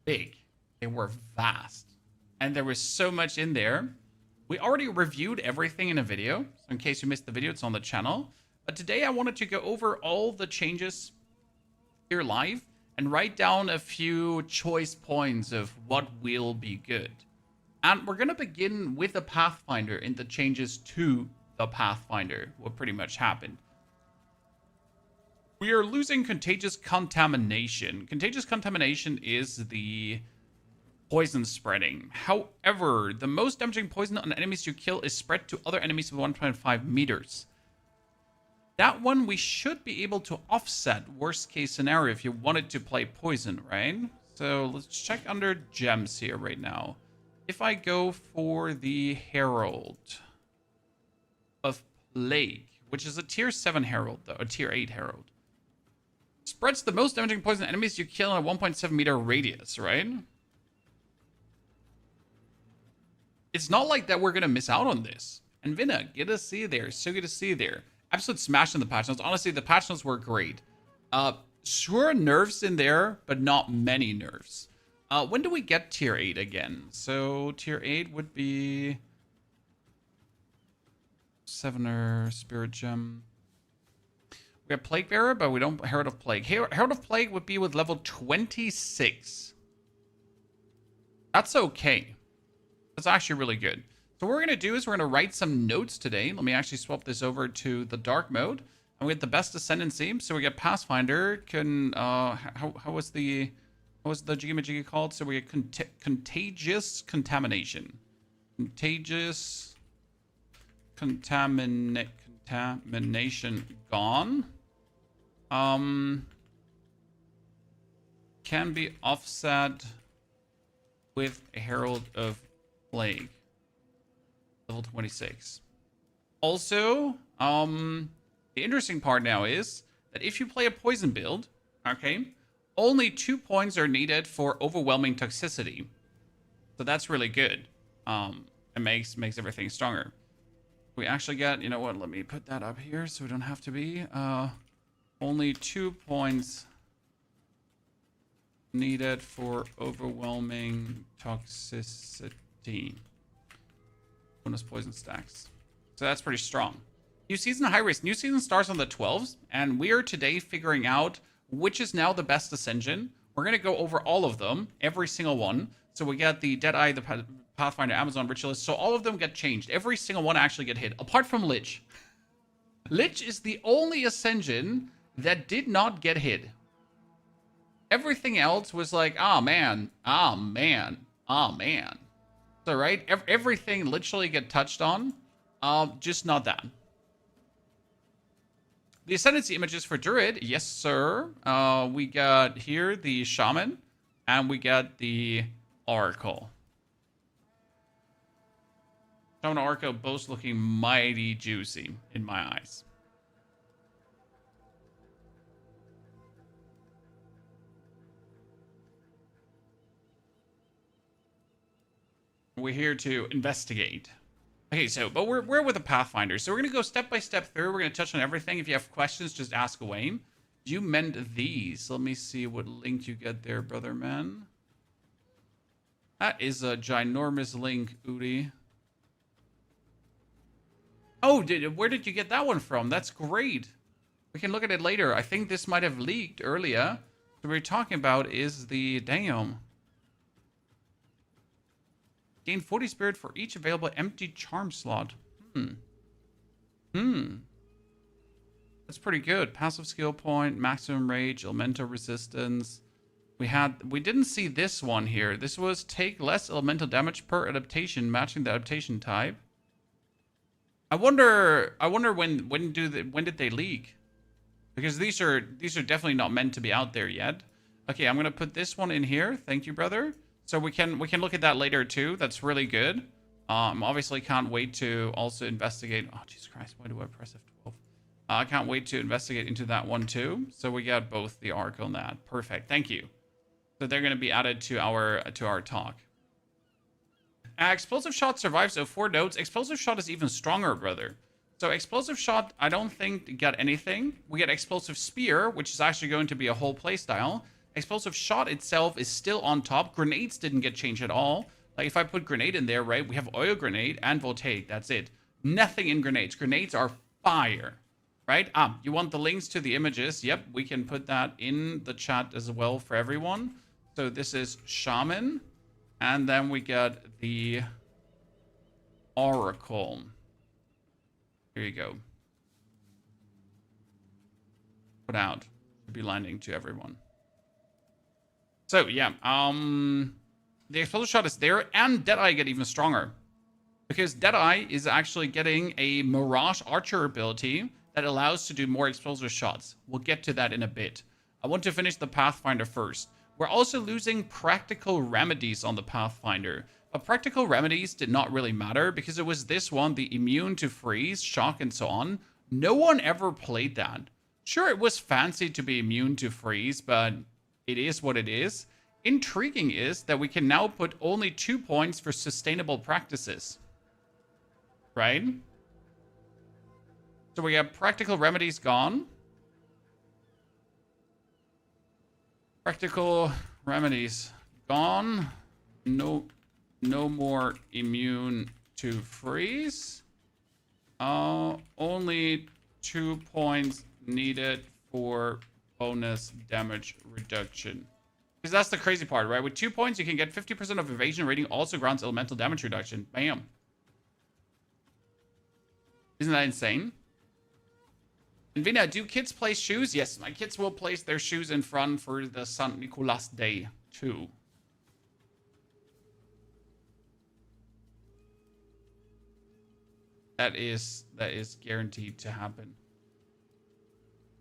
big. They were vast. And there was so much in there. We already reviewed everything in a video. So in case you missed the video, it's on the channel. But today I wanted to go over all the changes here live and write down a few choice points of what will be good. And we're going to begin with the Pathfinder and the changes to the Pathfinder, what pretty much happened. We are losing Contagious Contamination. Contagious Contamination is the poison spreading. However, the most damaging poison on enemies you kill is spread to other enemies of 1.5 meters. That one we should be able to offset worst case scenario if you wanted to play poison, right? So let's check under gems here right now. If I go for the Herald of Plague, which is a tier 7 Herald though, a tier 8 Herald. Spreads the most damaging poison on enemies you kill in a 1.7 meter radius, right? It's not like that we're going to miss out on this. And Vinna, good to see you there. So good to see you there. Absolute smash in the patch notes. Honestly, the patch notes were great. Sure, nerfs in there, but not many nerfs. When do we get tier 8 again? So tier 8 would be 7er Spirit Gem. We have Plague Bearer, but we don't Herald of Plague. Herald of Plague would be with level 26. That's okay. That's actually really good. So what we're going to do is we're going to write some notes today. Let me actually swap this over to the dark mode. And we get the best Ascendancy. So we get Pathfinder. How was the Jiggy called? So we get Contagious Contamination. Contagious Contamination gone. Can be offset with a Herald of Plague. Level 26. Also, the interesting part now is that if you play a poison build, okay, only 2 points are needed for overwhelming toxicity. So that's really good. It makes everything stronger. We actually get, you know what, let me put that up here so we don't have to be. Only 2 points needed for overwhelming toxicity. Bonus poison stacks. So that's pretty strong. New season high risk. New season starts on the 12th, and we are today figuring out which is now the best Ascension. We're going to go over all of them, every single one. So we got the Deadeye, the Pathfinder, Amazon, Ritualist. So all of them get changed. Every single one actually get hit, apart from Lich. Lich is the only Ascension that did not get hit. Everything else was like, oh man, oh man, oh man. So right, everything literally get touched on, just not that. The Ascendancy images for Druid, yes sir. We got here the Shaman, and we got the Oracle. Shaman and Oracle both looking mighty juicy in my eyes. We're here to investigate. Okay, so, but we're with a Pathfinder. So we're going to go step by step through. We're going to touch on everything. If you have questions, just ask away. You meant these. Let me see what link you get there, brother man. That is a ginormous link, Udi. Oh, where did you get that one from? That's great. We can look at it later. I think this might have leaked earlier. What we're talking about is the... Damn. Gain 40 spirit for each available empty charm slot. That's pretty good. Passive skill point, maximum rage, elemental resistance. We didn't see this one here. This was take less elemental damage per adaptation, matching the adaptation type. I wonder when did they leak? Because these are definitely not meant to be out there yet. Okay, I'm gonna put this one in here. Thank you, brother. So we can look at that later too. That's really good. Obviously can't wait to also investigate. Oh, Jesus Christ, why do I press F12? I can't wait to investigate into that one too. So we got both the Oracle and that. Perfect, thank you. So they're going to be added to our talk. Explosive Shot survives 04 nodes. Explosive Shot is even stronger, brother. So Explosive Shot, I don't think got anything. We get Explosive Spear, which is actually going to be a whole playstyle. Explosive shot itself is still on top. Grenades didn't get changed at all. Like, if I put grenade in there, right, we have oil grenade and voltaic. That's it. Nothing in grenades. Grenades are fire, right? You want the links to the images? Yep, we can put that in the chat as well for everyone. So this is Shaman. And then we got the Oracle. Here you go. Put out. Should be landing to everyone. So, yeah. The explosive shot is there. And Deadeye get even stronger. Because Deadeye is actually getting a Mirage Archer ability that allows to do more explosive shots. We'll get to that in a bit. I want to finish the Pathfinder first. We're also losing Practical Remedies on the Pathfinder. But Practical Remedies did not really matter because it was this one, the immune to freeze, shock, and so on. No one ever played that. Sure, it was fancy to be immune to freeze, but it is what it is. Intriguing is that we can now put only 2 points for sustainable practices. Right? So we have Practical Remedies gone. Practical Remedies gone. No more immune to freeze. Only 2 points needed for bonus damage reduction. Because that's the crazy part, right? With 2 points, you can get 50% of evasion rating, also grants elemental damage reduction. Bam. Isn't that insane? And Vina, do kids place shoes? Yes, my kids will place their shoes in front for the St. Nicholas Day, too. That is guaranteed to happen.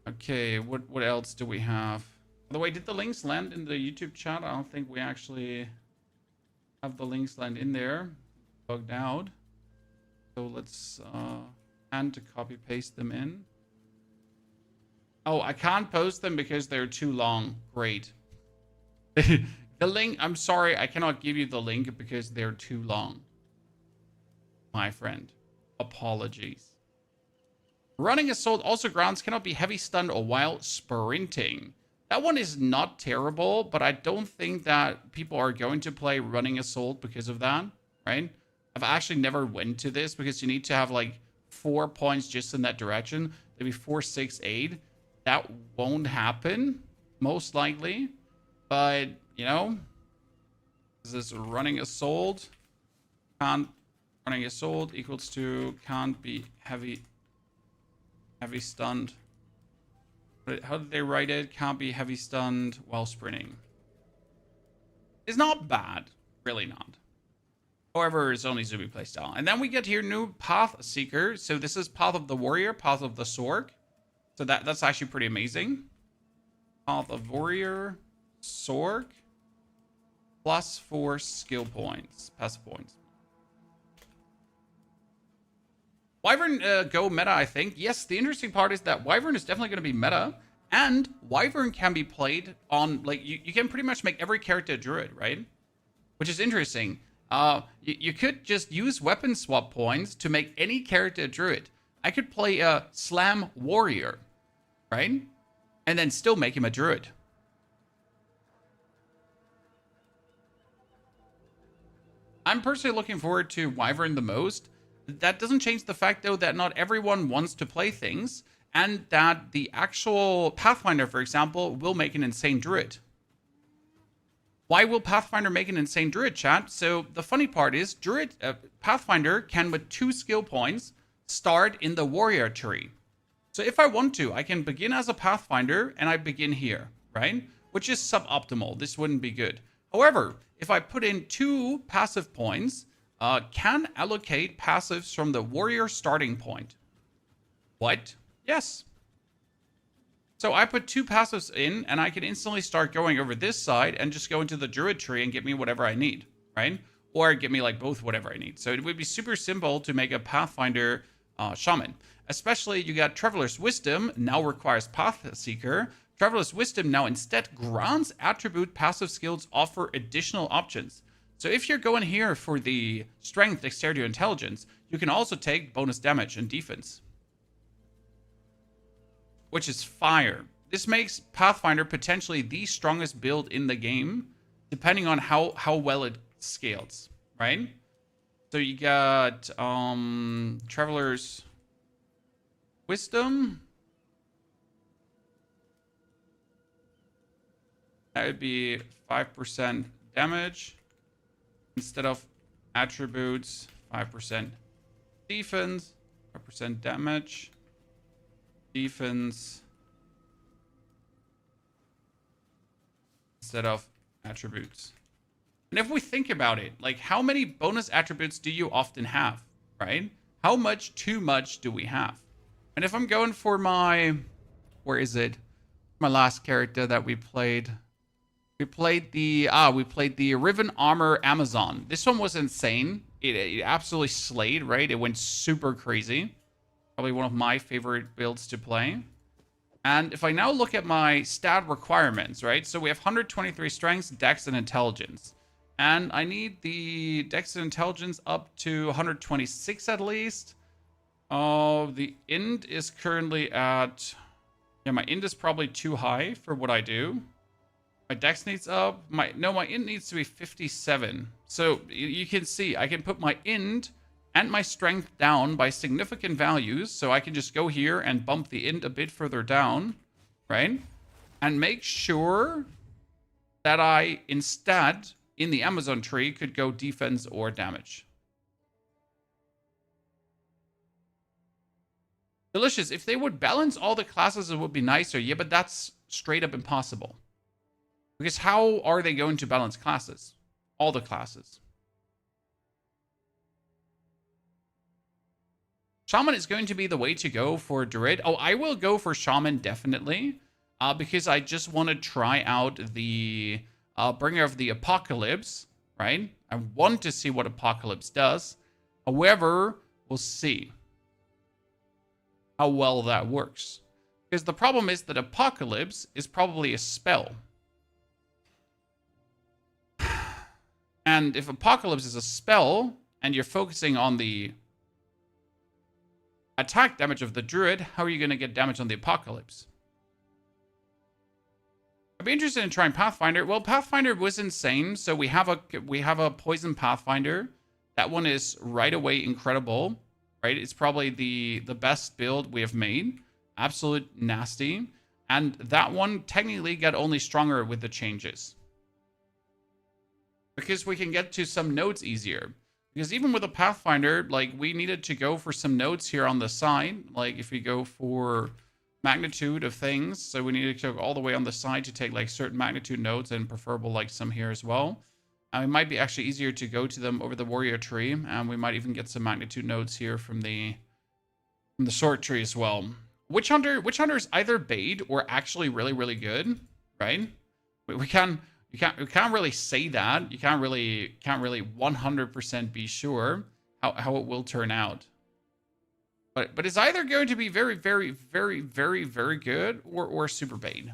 Okay, what else do we have? By the way, did the links land in the YouTube chat? I don't think we actually have the links land in there. Bugged out. So let's and to copy paste them in. Oh, I can't post them because they're too long. Great. The link, I'm sorry, I cannot give you the link because they're too long. My friend. Apologies. Running Assault also grants cannot be heavy stunned or while sprinting. That one is not terrible, but I don't think that people are going to play Running Assault because of that, right? I've actually never went to this because you need to have like 4 points just in that direction. Maybe 4, 6, 8. That won't happen, most likely. But, you know, this is Running Assault. Running Assault equals to can't be heavy stunned. How did they write it? Can't be heavy stunned while sprinting. It's not bad. Really not. However, it's only Zubi playstyle. And then we get here new Path Seeker. So this is Path of the Warrior, Path of the Sorg. So that's actually pretty amazing. Path of Warrior, Sorg. Plus 4 skill points. Passive points. Wyvern go meta, I think. Yes, the interesting part is that Wyvern is definitely going to be meta. And Wyvern can be played on, like, you can pretty much make every character a druid, right? Which is interesting. You could just use weapon swap points to make any character a druid. I could play a Slam Warrior, right? And then still make him a druid. I'm personally looking forward to Wyvern the most. That doesn't change the fact, though, that not everyone wants to play things, and that the actual Pathfinder, for example, will make an insane druid. Why will Pathfinder make an insane druid, chat? So the funny part is, Pathfinder can, with 2 skill points, start in the warrior tree. So if I want to, I can begin as a Pathfinder, and I begin here, right? Which is suboptimal. This wouldn't be good. However, if I put in 2 passive points, can allocate passives from the warrior starting point. What? Yes. So I put 2 passives in, and I can instantly start going over this side and just go into the druid tree and get me whatever I need, right? Or get me like both whatever I need. So it would be super simple to make a Pathfinder shaman. Especially you got Traveler's Wisdom, now requires Path Seeker. Traveler's Wisdom now instead grants attribute passive skills offer additional options. So if you're going here for the strength, dexterity, or intelligence, you can also take bonus damage and defense. Which is fire. this makes Pathfinder potentially the strongest build in the game, depending on how well it scales, right? So you got Traveler's Wisdom. That would be 5% damage instead of attributes, 5% defense, 5% damage, defense instead of attributes. And if we think about it, like how many bonus attributes do you often have, right? How much too much do we have? And if I'm going for my, where is it? My last character that we played. We played the Riven Armor Amazon. This one was insane. It absolutely slayed, right? It went super crazy. Probably one of my favorite builds to play. And if I now look at my stat requirements, right? So we have 123 strengths, dex, and intelligence. And I need the dex and intelligence up to 126 at least. The int is currently at... Yeah, my int is probably too high for what I do. My dex needs up. My int needs to be 57. So you can see I can put my int and my strength down by significant values. So I can just go here and bump the int a bit further down, right? And make sure that I instead in the Amazon tree could go defense or damage. Delicious. If they would balance all the classes, it would be nicer. Yeah, but that's straight up impossible. Because how are they going to balance classes? All the classes. Shaman is going to be the way to go for Druid. Oh, I will go for Shaman definitely. Because I just want to try out the Bringer of the Apocalypse, right? I want to see what Apocalypse does. However, we'll see how well that works. Because the problem is that Apocalypse is probably a spell. And if Apocalypse is a spell, and you're focusing on the attack damage of the Druid, how are you going to get damage on the Apocalypse? I'd be interested in trying Pathfinder. Well, Pathfinder was insane, so we have a Poison Pathfinder. That one is right away incredible, right? It's probably the best build we have made. Absolute nasty. And that one technically got only stronger with the changes. Because we can get to some nodes easier. Because even with a Pathfinder, like, we needed to go for some nodes here on the side. Like, if we go for magnitude of things, so we needed to go all the way on the side to take, like, certain magnitude nodes, and preferable, like, some here as well. And it might be actually easier to go to them over the warrior tree, and we might even get some magnitude nodes here from the sword tree as well. Witch Hunter is either bait or actually really, really good, right? We can't really say that. You can't really 100% be sure how it will turn out. But it's either going to be very, very, very, very, very good or super bait.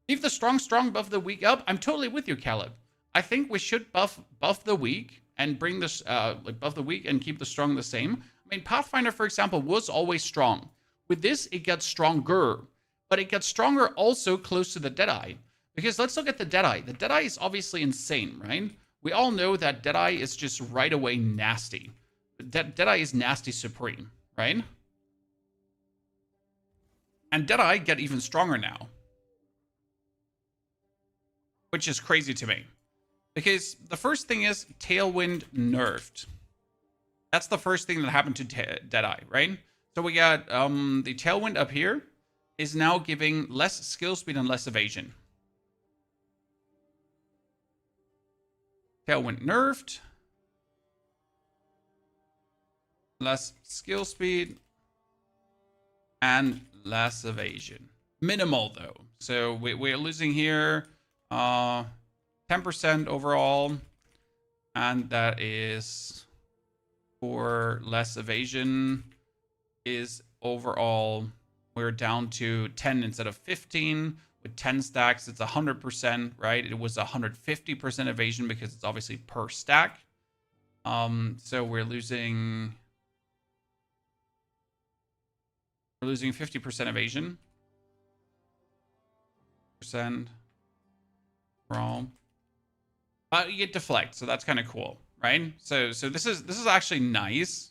Keep the strong buff the weak up. I'm totally with you, Caleb. I think we should buff the weak and bring this buff the weak and keep the strong the same. I mean, Pathfinder, for example, was always strong. With this, it gets stronger, but it gets stronger also close to the Deadeye. Because let's look at the Deadeye. The Deadeye is obviously insane, right? We all know that Deadeye is just right away nasty. Deadeye is nasty supreme, right? And Deadeye get even stronger now. Which is crazy to me. Because the first thing is Tailwind nerfed. That's the first thing that happened to Deadeye, right? So we got the Tailwind up here is now giving less skill speed and less evasion. Tailwind nerfed. Less skill speed and less evasion. Minimal though. So we're losing here 10% overall. And that is for less evasion is overall, we're down to 10 instead of 15. With 10 stacks, it's 100%, right? It was 150% evasion because it's obviously per stack. So we're losing We're losing 50% evasion. Percent. Brawl. You get deflect, so that's kind of cool, right? So this is actually nice,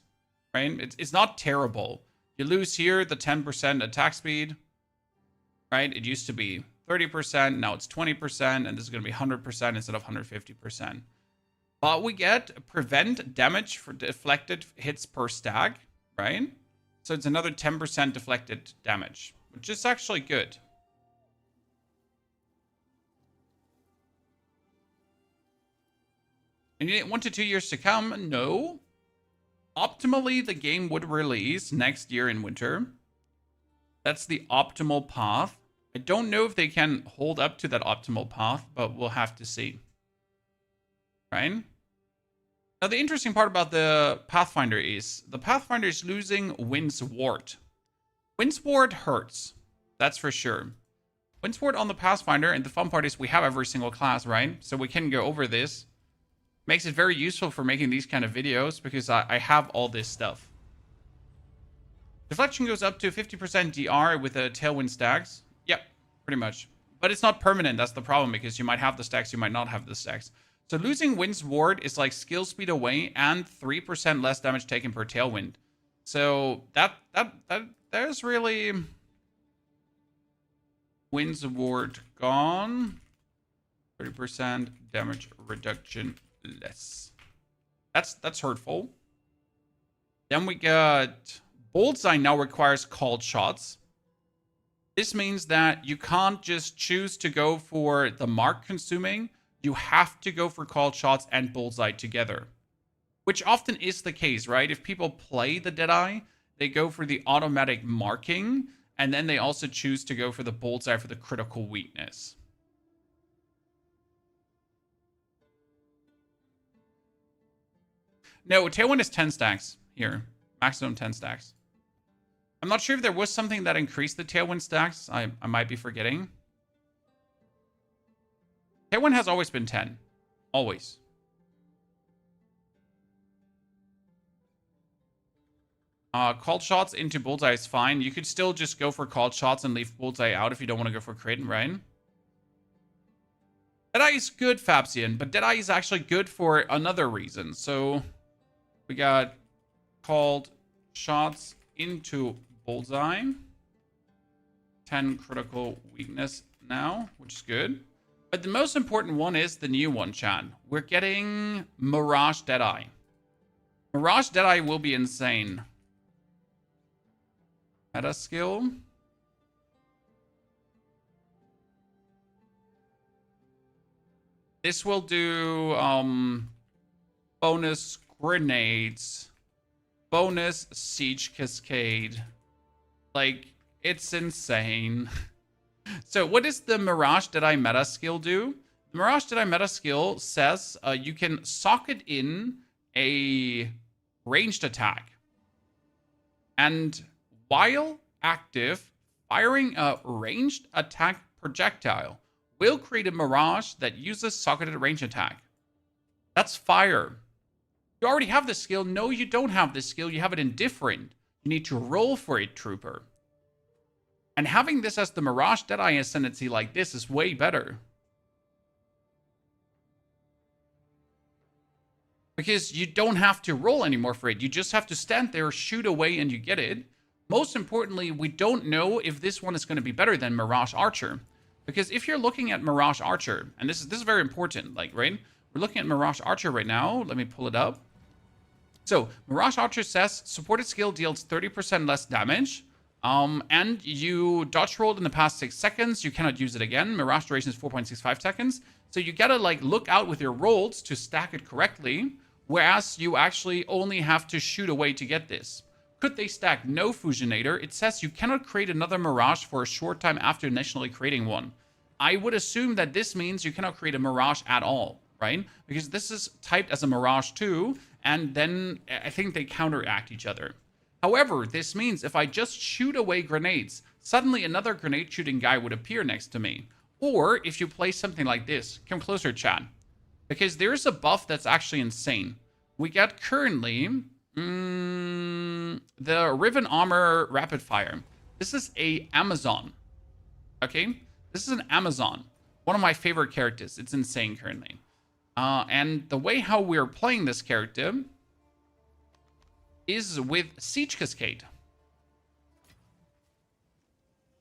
right? It's not terrible. You lose here the 10% attack speed, right? It used to be 30%, now it's 20%, and this is going to be 100% instead of 150%. But we get prevent damage for deflected hits per stack, right? So it's another 10% deflected damage, which is actually good. And 1 to 2 years to come? No. Optimally, the game would release next year in winter. That's the optimal path. I don't know if they can hold up to that optimal path, but we'll have to see. Right? Now, the interesting part about the Pathfinder is the Pathfinder is losing Wind's Ward. Wind's Ward hurts. That's for sure. Wind's Ward on the Pathfinder, and the fun part is we have every single class, right? So we can go over this. Makes it very useful for making these kind of videos because I have all this stuff. Deflection goes up to 50% DR with the Tailwind stacks. Yep, pretty much. But it's not permanent, that's the problem, because you might have the stacks, you might not have the stacks. So losing Wind's Ward is like skill speed away and 3% less damage taken per Tailwind. So there's really... Wind's Ward gone. 30% damage reduction less. That's hurtful. Then we got Bullseye now requires called shots. This means that you can't just choose to go for the mark consuming. You have to go for called shots and Bullseye together, which often is the case, right? If people play the Deadeye, they go for the automatic marking, and then they also choose to go for the Bullseye for the critical weakness. No, Tailwind is 10 stacks here. Maximum 10 stacks. I'm not sure if there was something that increased the Tailwind stacks. I might be forgetting. Tailwind has always been 10. Always. Called shots into Bullseye is fine. You could still just go for called shots and leave Bullseye out if you don't want to go for crit, right? Deadeye is good, Fabsian, but Deadeye is actually good for another reason. So... we got called shots into Bullseye. 10 critical weakness now, which is good. But the most important one is the new one, chat. We're getting Mirage Deadeye. Mirage Deadeye will be insane. Meta skill. This will do bonus grenades, bonus siege cascade. Like, it's insane. So what does the Mirage Deadeye meta skill do? The Mirage Deadeye meta skill says you can socket in a ranged attack. And while active, firing a ranged attack projectile will create a Mirage that uses socketed range attack. That's fire. You already have this skill. No, you don't have this skill. You have it in different. You need to roll for it, Trooper. And having this as the Mirage Deadeye Ascendancy like this is way better. Because you don't have to roll anymore for it. You just have to stand there, shoot away, and you get it. Most importantly, we don't know if this one is going to be better than Mirage Archer. Because if you're looking at Mirage Archer, and this is very important, like, right? We're looking at Mirage Archer right now. Let me pull it up. So, Mirage Archer says, supported skill deals 30% less damage. And you dodge rolled in the past 6 seconds. You cannot use it again. Mirage duration is 4.65 seconds. So you gotta, like, look out with your rolls to stack it correctly. Whereas you actually only have to shoot away to get this. Could they stack no Fusionator? It says you cannot create another Mirage for a short time after initially creating one. I would assume that this means you cannot create a Mirage at all, right? Because this is typed as a Mirage too, and then I think they counteract each other. However, this means if I just shoot away grenades, suddenly another grenade shooting guy would appear next to me. Or if you play something like this, come closer, chat. Because there's a buff that's actually insane. We get currently the Riven Armor Rapid Fire. This is a Amazon. Okay? This is an Amazon. One of my favorite characters. It's insane currently. And the way how we're playing this character is with Siege Cascade.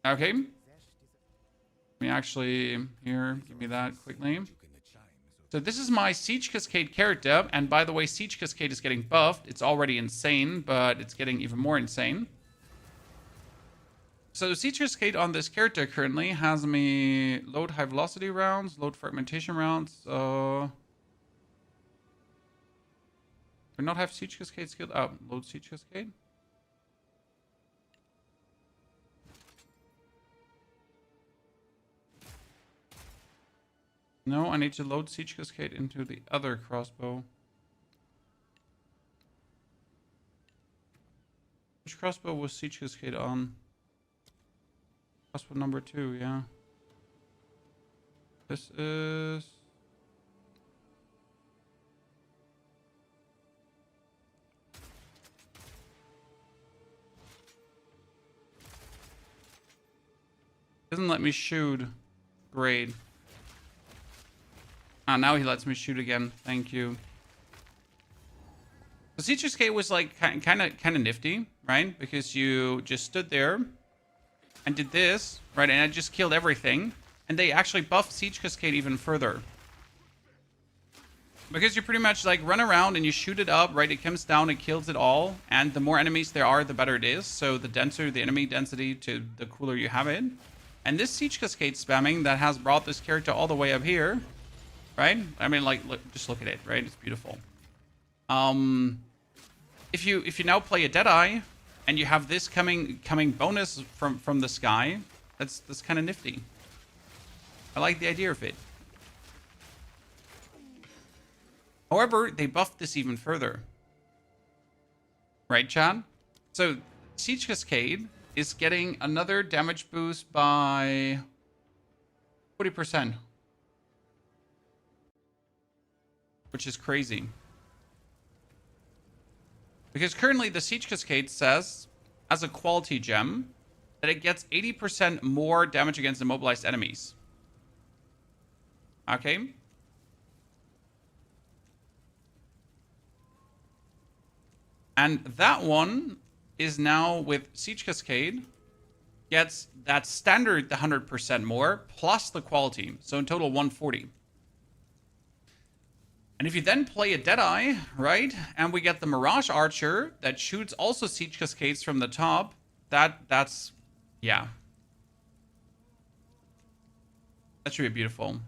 Okay? Let me actually, here, give me that quickly. So this is my Siege Cascade character, and by the way, Siege Cascade is getting buffed. It's already insane, but it's getting even more insane. So Siege Cascade on this character currently has me load high velocity rounds, load fragmentation rounds. Do not have Siege Cascade skill. Oh, load Siege Cascade. No, I need to load Siege Cascade into the other crossbow. Which crossbow was Siege Cascade on? Crossbow number 2, yeah. This is... Doesn't let me shoot. Great. Ah, now he lets me shoot again. Thank you. The Siege Cascade was like kind of nifty, right? Because you just stood there and did this, right? And I just killed everything. And they actually buffed Siege Cascade even further. Because you pretty much like run around and you shoot it up, right? It comes down, it kills it all. And the more enemies there are, the better it is. So the denser the enemy density, to the cooler you have it. And this Siege Cascade spamming that has brought this character all the way up here, right? I mean, like, look, just look at it, right? It's beautiful. If you now play a Deadeye and you have this coming bonus from the sky, that's kind of nifty. I like the idea of it. However, they buffed this even further. Right, Chad? So, Siege Cascade is getting another damage boost by 40%. Which is crazy. Because currently the Siege Cascade says, as a quality gem, that it gets 80% more damage against immobilized enemies. Okay? And that one is now with Siege Cascade, gets that standard the 100% more, plus the quality. So in total, 140. And if you then play a Deadeye, right, and we get the Mirage Archer that shoots also Siege Cascades from the top, that's, yeah. That should be beautiful.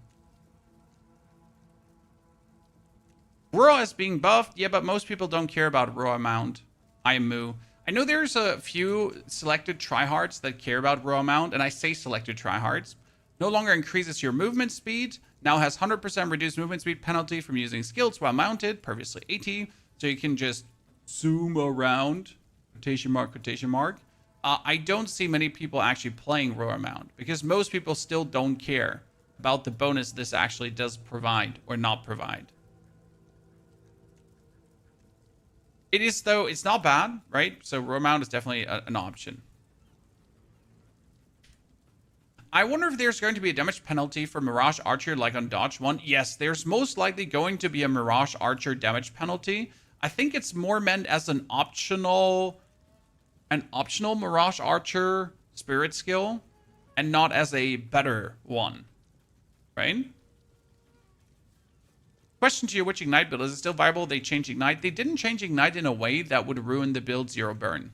Roa is being buffed, yeah, but most people don't care about Roa mount. I am Moo. I know there's a few selected tryhards that care about Roa mount, and I say selected tryhards. No longer increases your movement speed. Now has 100% reduced movement speed penalty from using skills while mounted, previously 80. So you can just zoom around, quotation mark, quotation mark. I don't see many people actually playing Roar Mount because most people still don't care about the bonus this actually does provide or not provide. It is, though, it's not bad, right? So Roar Mount is definitely an option. I wonder if there's going to be a damage penalty for Mirage Archer like on Dodge 1. Yes, there's most likely going to be a Mirage Archer damage penalty. I think it's more meant as an optional Mirage Archer spirit skill and not as a better one, right? Question to you, which Ignite build? Is it still viable? They changed Ignite. They didn't change Ignite in a way that would ruin the build 0 burn.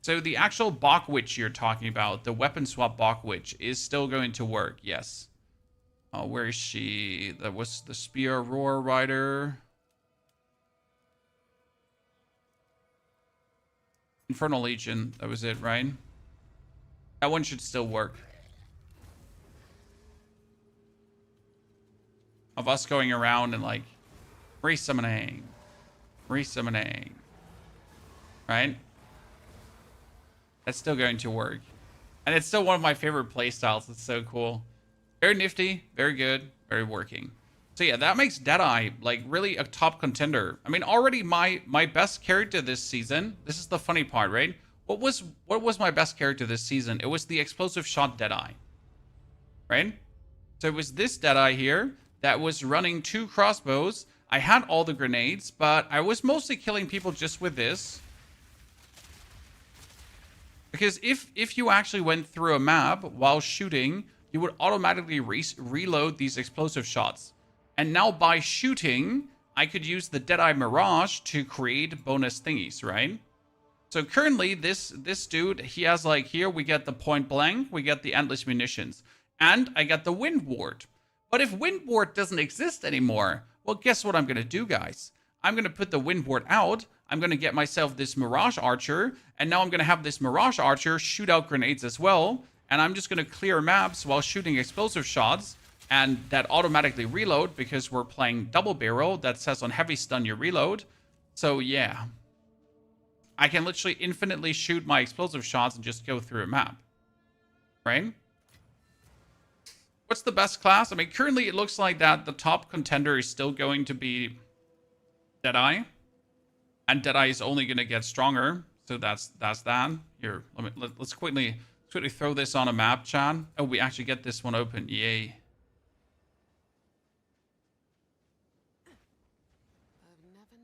So the actual Bach Witch you're talking about, the weapon swap Bach Witch, is still going to work, yes. Where is she? That was the Spear Roar Rider. Infernal Legion, that was it, right? That one should still work. Of us going around and like, resummoning, right? That's still going to work. And it's still one of my favorite playstyles. It's so cool. Very nifty, very good, very working. So yeah, that makes Deadeye like really a top contender. I mean, already my best character this season, this is the funny part, right? what was my best character this season? It was the explosive shot Deadeye, right? So it was this Deadeye here that was running 2 crossbows. I had all the grenades, but I was mostly killing people just with this. Because if you actually went through a map while shooting, you would automatically reload these explosive shots. And now by shooting, I could use the Deadeye Mirage to create bonus thingies, right? So currently, this dude, he has like, here we get the point blank, we get the endless munitions, and I get the wind ward. But if wind ward doesn't exist anymore, well, guess what I'm going to do, guys? I'm going to put the wind ward out, I'm going to get myself this Mirage Archer, and now I'm going to have this Mirage Archer shoot out grenades as well, and I'm just going to clear maps while shooting explosive shots, and that automatically reload because we're playing double barrel that says on heavy stun you reload. So yeah, I can literally infinitely shoot my explosive shots and just go through a map, right? What's the best class? I mean, currently it looks like that the top contender is still going to be Deadeye, and Deadeye is only going to get stronger. So that's that. Here, let's quickly throw this on a map, chat. Oh, we actually get this one open. Yay!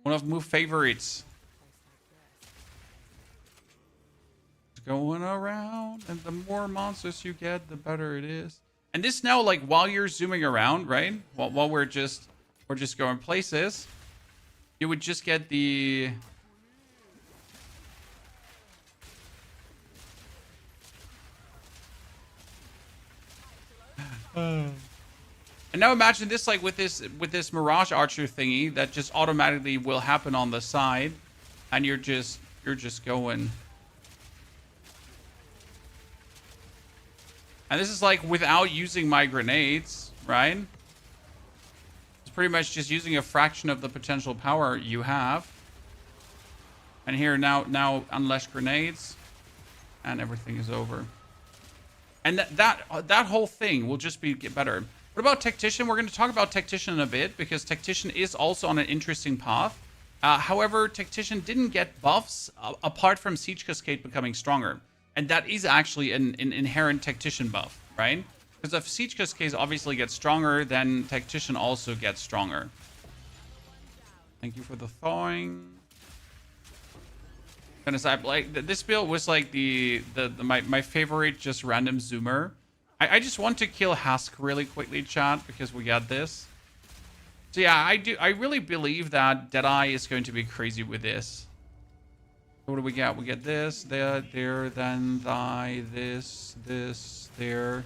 One of my favorites. It's going around, and the more monsters you get, the better it is. And this now, like, while you're zooming around, right? While we're just going places, you would just get the and now imagine this, like, with this Mirage Archer thingy that just automatically will happen on the side, and you're just going. And this is like without using my grenades, right? It's pretty much just using a fraction of the potential power you have. And here now unleash grenades, and everything is over. And that whole thing will just get better. What about Tactician? We're going to talk about Tactician in a bit, because Tactician is also on an interesting path. However, Tactician didn't get buffs apart from Siege Cascade becoming stronger. And that is actually an inherent Tactician buff, right? Because if Siege Cascade obviously gets stronger, then Tactician also gets stronger. Thank you for the thawing. Goodness, like this build was like my favorite just random zoomer. I just want to kill Husk really quickly, chat, because we got this. So yeah, I really believe that Deadeye is going to be crazy with this. What do we get? We get this, there, then thy, this, there.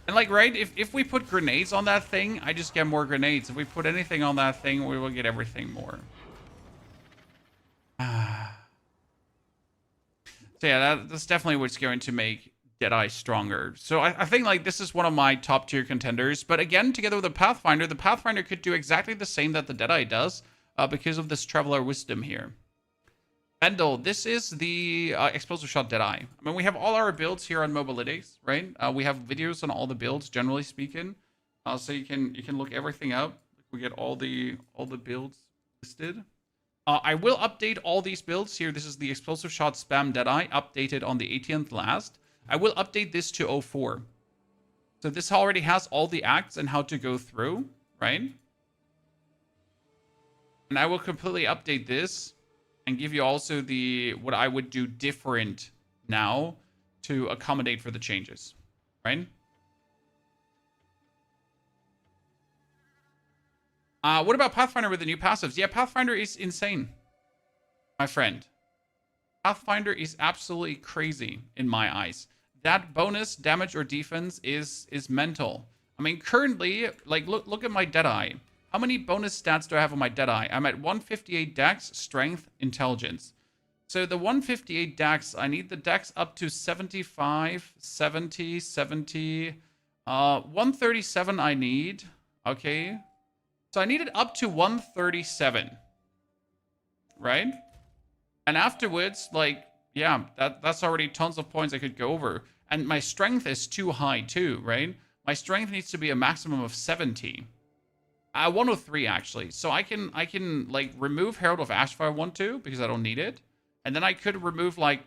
And like, right, if we put grenades on that thing, I just get more grenades. If we put anything on that thing, we will get everything more. So yeah, that's definitely what's going to make Deadeye stronger. So I think like this is one of my top tier contenders. But again, together with the Pathfinder could do exactly the same that the Deadeye does because of this Traveler Wisdom here. Bendel, this is the Explosive Shot Deadeye. I mean, we have all our builds here on Mobalytics, right? We have videos on all the builds, generally speaking. So you can look everything up. We get all the builds listed. I will update all these builds here. This is the Explosive Shot Spam Deadeye, updated on the 18th last. I will update this to 04. So this already has all the acts and how to go through, right? And I will completely update this and give you also what I would do different now to accommodate for the changes, right? What about Pathfinder with the new passives? Yeah, Pathfinder is insane, my friend. Pathfinder is absolutely crazy in my eyes. That bonus damage or defense is mental. I mean, currently, like, look at my Deadeye. How many bonus stats do I have on my Deadeye? I'm at 158 Dex, Strength, Intelligence. So the 158 Dex, I need the Dex up to 75, 70, 70. 137 I need. Okay. So I need it up to 137. Right? And afterwards, like, yeah, that's already tons of points I could go over. And my strength is too high too, right? My strength needs to be a maximum of 70. 103 actually. So I can like remove Herald of Ash if I want to because I don't need it, and then I could remove like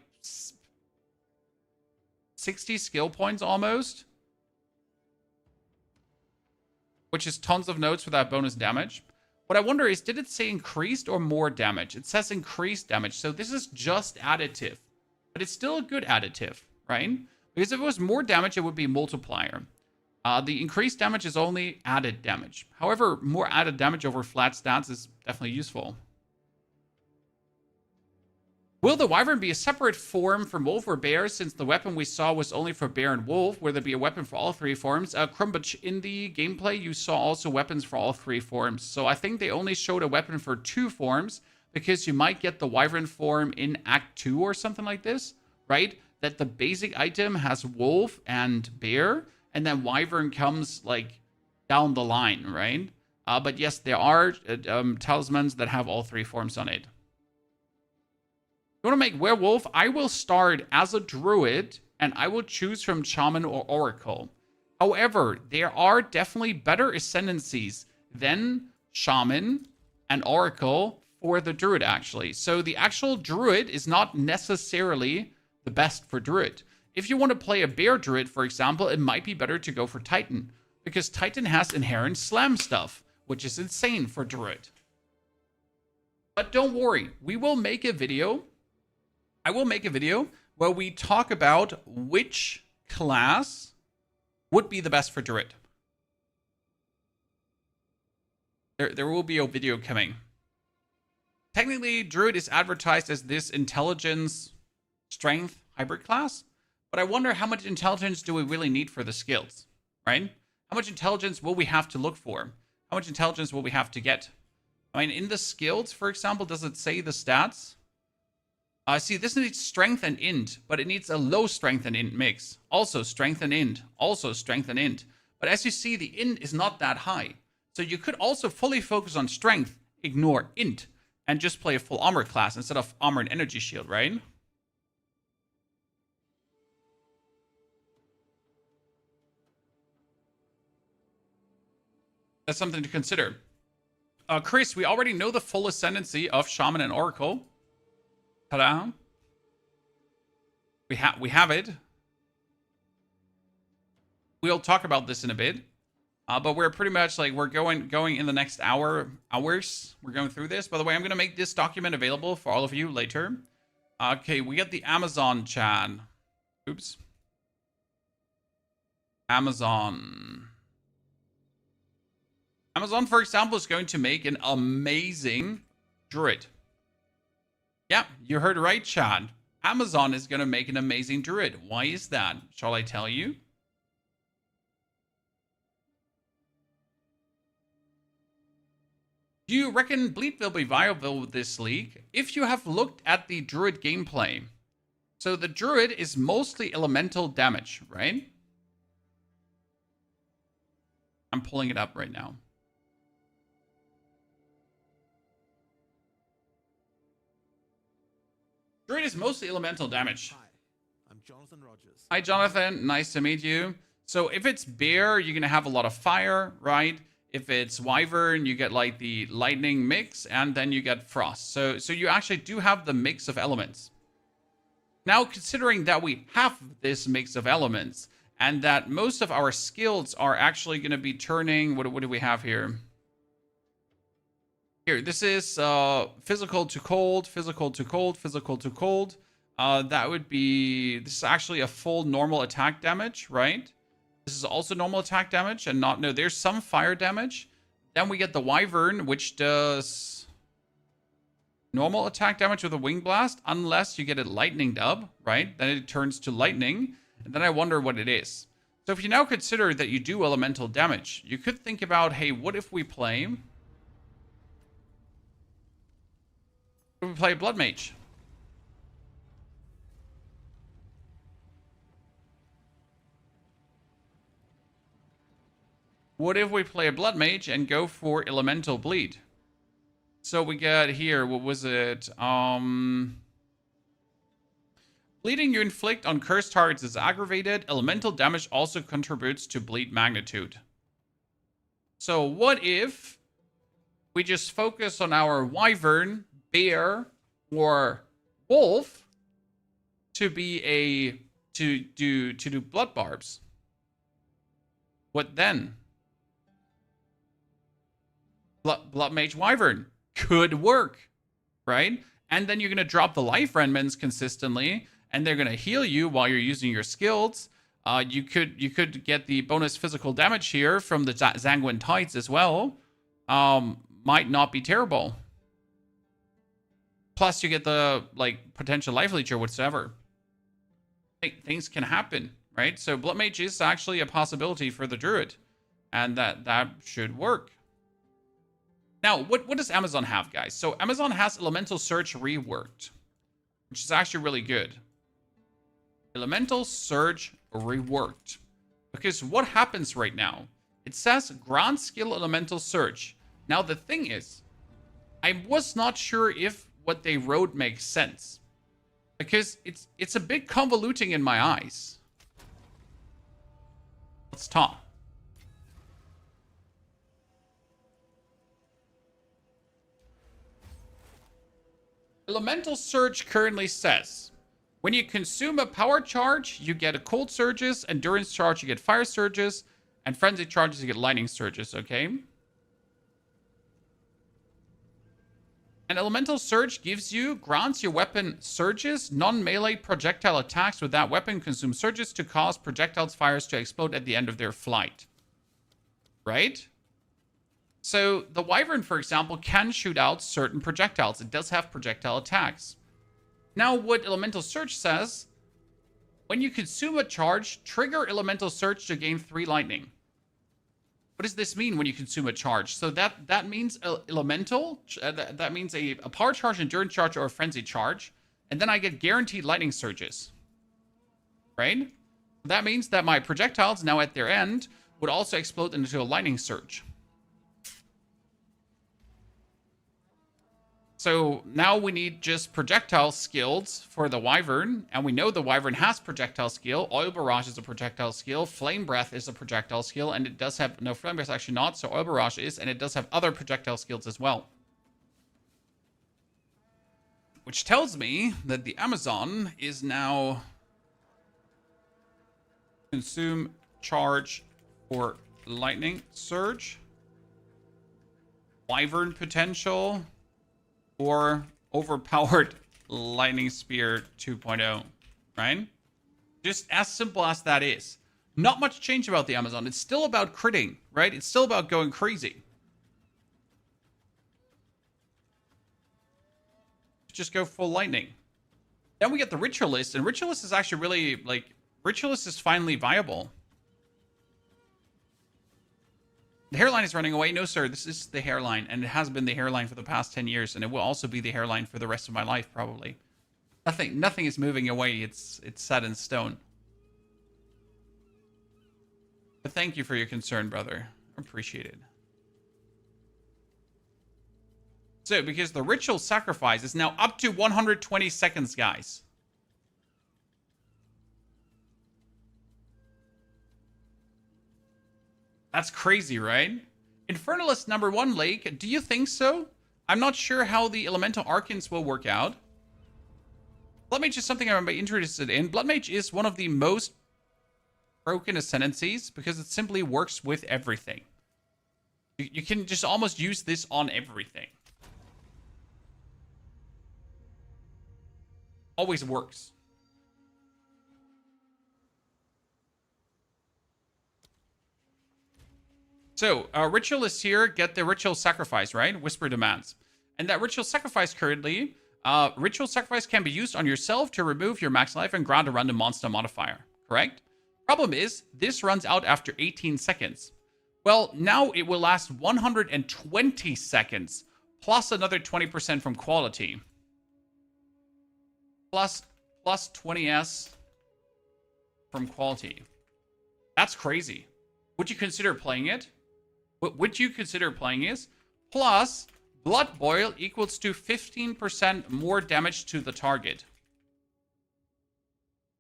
60 skill points almost, which is tons of notes for that bonus damage. What I wonder is, did it say increased or more damage? It says increased damage, so this is just additive, but it's still a good additive, right? Because if it was more damage, it would be multiplier. The increased damage is only added damage. However, more added damage over flat stats is definitely useful. Will the Wyvern be a separate form from Wolf or Bear, since the weapon we saw was only for Bear and Wolf? Will there be a weapon for all three forms? Crumbage, in the gameplay, you saw also weapons for all three forms. So I think they only showed a weapon for 2 forms, because you might get the Wyvern form in Act 2 or something like this, right? That the basic item has Wolf and Bear, and then Wyvern comes, like, down the line, right? But yes, there are talismans that have all 3 forms on it. You want to make Werewolf? I will start as a Druid, and I will choose from Shaman or Oracle. However, there are definitely better Ascendancies than Shaman and Oracle for the Druid, actually. So the actual Druid is not necessarily the best for Druid. If you want to play a Bear Druid, for example, it might be better to go for Titan, because Titan has inherent slam stuff, which is insane for Druid. But don't worry, we will make a video. I will make a video where we talk about which class would be the best for Druid. There will be a video coming. Technically, Druid is advertised as this intelligence, strength hybrid class, but I wonder how much intelligence do we really need for the skills, right? How much intelligence will we have to look for? How much intelligence will we have to get? I mean, in the skills, for example, does it say the stats? See, this needs strength and int, but it needs a low strength and int mix. Also strength and int, also strength and int. But as you see, the int is not that high. So you could also fully focus on strength, ignore int, and just play a full armor class instead of armor and energy shield, right? That's something to consider. Chris, we already know the full ascendancy of Shaman and Oracle. Ta-da. We have it. We'll talk about this in a bit. But we're pretty much like, we're going in the next hours. We're going through this. By the way, I'm going to make this document available for all of you later. Okay, we got the Amazon chat. Oops. Amazon, for example, is going to make an amazing Druid. Yeah, you heard right, Chad. Amazon is going to make an amazing Druid. Why is that? Shall I tell you? Do you reckon Bleed will be viable with this league? If you have looked at the Druid gameplay. So the Druid is mostly elemental damage, right? I'm pulling it up right now. Druid is mostly elemental damage. Hi, I'm Jonathan Rogers. Hi, Jonathan. Nice to meet you. So if it's Bear, you're going to have a lot of fire, right? If it's Wyvern, you get like the lightning mix, and then you get frost. So you actually do have the mix of elements. Now, considering that we have this mix of elements, and that most of our skills are actually going to be turning... What do we have here? Here, this is physical to cold, physical to cold, physical to cold. That would be... This is actually a full normal attack damage, right? This is also normal attack damage, and not... No, there's some fire damage. Then we get the Wyvern, which does normal attack damage with a Wing Blast, unless you get it lightninged up, right? Then it turns to lightning, and then I wonder what it is. So if you now consider that you do elemental damage, you could think about, hey, what if we play... We play Blood Mage. What if we play a Blood Mage and go for Elemental Bleed? So we got here, what was it? Bleeding you inflict on cursed targets is aggravated. Elemental damage also contributes to bleed magnitude. So what if we just focus on our wyvern, bear, or wolf to be to do blood barbs. What then? Blood mage wyvern could work, right? And then you're gonna drop the life remnants consistently, and they're gonna heal you while you're using your skills. You could get the bonus physical damage here from the Zanguin Tides as well. Might not be terrible. Plus, you get the like potential life leech or whatsoever. Things can happen, right? So blood mage is actually a possibility for the druid, and that should work. Now, what does Amazon have, guys? So Amazon has Elemental Surge reworked, which is actually really good. Elemental Surge reworked. Because what happens right now? It says grant skill Elemental Surge. Now, the thing is, I was not sure if what they wrote makes sense. Because it's a bit convoluting in my eyes. Let's talk. Elemental Surge currently says, when you consume a power charge, you get a cold surges, endurance charge, you get fire surges, and frenzy charges, you get lightning surges, okay? And Elemental Surge grants your weapon surges, non-melee projectile attacks with that weapon consume surges to cause projectiles fires to explode at the end of their flight. Right? So the wyvern, for example, can shoot out certain projectiles. It does have projectile attacks. Now, what Elemental Surge says, when you consume a charge, trigger Elemental Surge to gain 3 lightning. What does this mean when you consume a charge? So that means elemental. That means a power charge, endurance charge, or a frenzy charge. And then I get guaranteed lightning surges. Right? That means that my projectiles, now at their end, would also explode into a lightning surge. So now we need just projectile skills for the wyvern, and we know the wyvern has projectile skill. Oil barrage is a projectile skill. Flame breath is a projectile skill, and it does have no flame breath actually not. So oil barrage is, and it does have other projectile skills as well, which tells me that the Amazon is now consume charge for lightning surge, wyvern potential, or overpowered lightning spear 2.0, right? Just as simple as that is. Not much change about the Amazon. It's still about critting, right? It's still about going crazy. Just go full lightning. Then we get the Ritualist, and Ritualist is actually really, like, Ritualist is finally viable. The hairline is running away. No, sir, this is the hairline, and it has been the hairline for the past 10 years, and it will also be the hairline for the rest of my life, probably. Nothing is moving away. It's set in stone. But thank you for your concern, brother. Appreciate it. So, because the ritual sacrifice is now up to 120 seconds, guys. That's crazy, right? Infernalist #1 Lake, do you think so? I'm not sure how the Elemental Arcans will work out. Blood Mage is something I'm interested in. Blood Mage is one of the most broken Ascendancies because it simply works with everything. You can just almost use this on everything. Always works. So, ritualists here get the ritual sacrifice, right? Whisper demands. And that ritual sacrifice currently, ritual sacrifice can be used on yourself to remove your max life and grant a random monster modifier, correct? Problem is, this runs out after 18 seconds. Well, now it will last 120 seconds, plus another 20% from quality. Plus 20s from quality. That's crazy. Would you consider playing it? What would you consider playing is plus Blood Boil equals to 15% more damage to the target.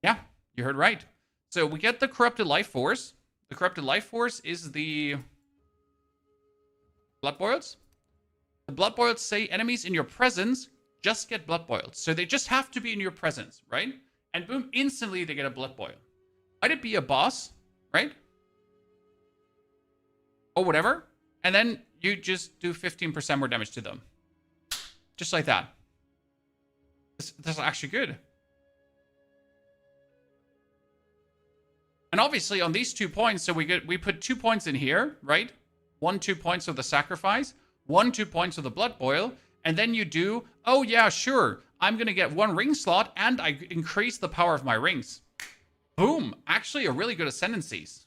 Yeah, you heard right. So we get the Corrupted Life Force. The Corrupted Life Force is the Blood Boils. The blood boils say enemies in your presence just get blood boiled. So they just have to be in your presence, right? And boom, instantly they get a blood boil. Might it be a boss, right? Or whatever. And then you just do 15% more damage to them. Just like that. This is actually good. And obviously on these 2 points, so we put 2 points in here, right? 2 points of the sacrifice, 2 points of the blood boil, and then you do, oh yeah, sure, I'm gonna get 1 ring slot, and I increase the power of my rings. Boom! Actually, a really good Ascendancies.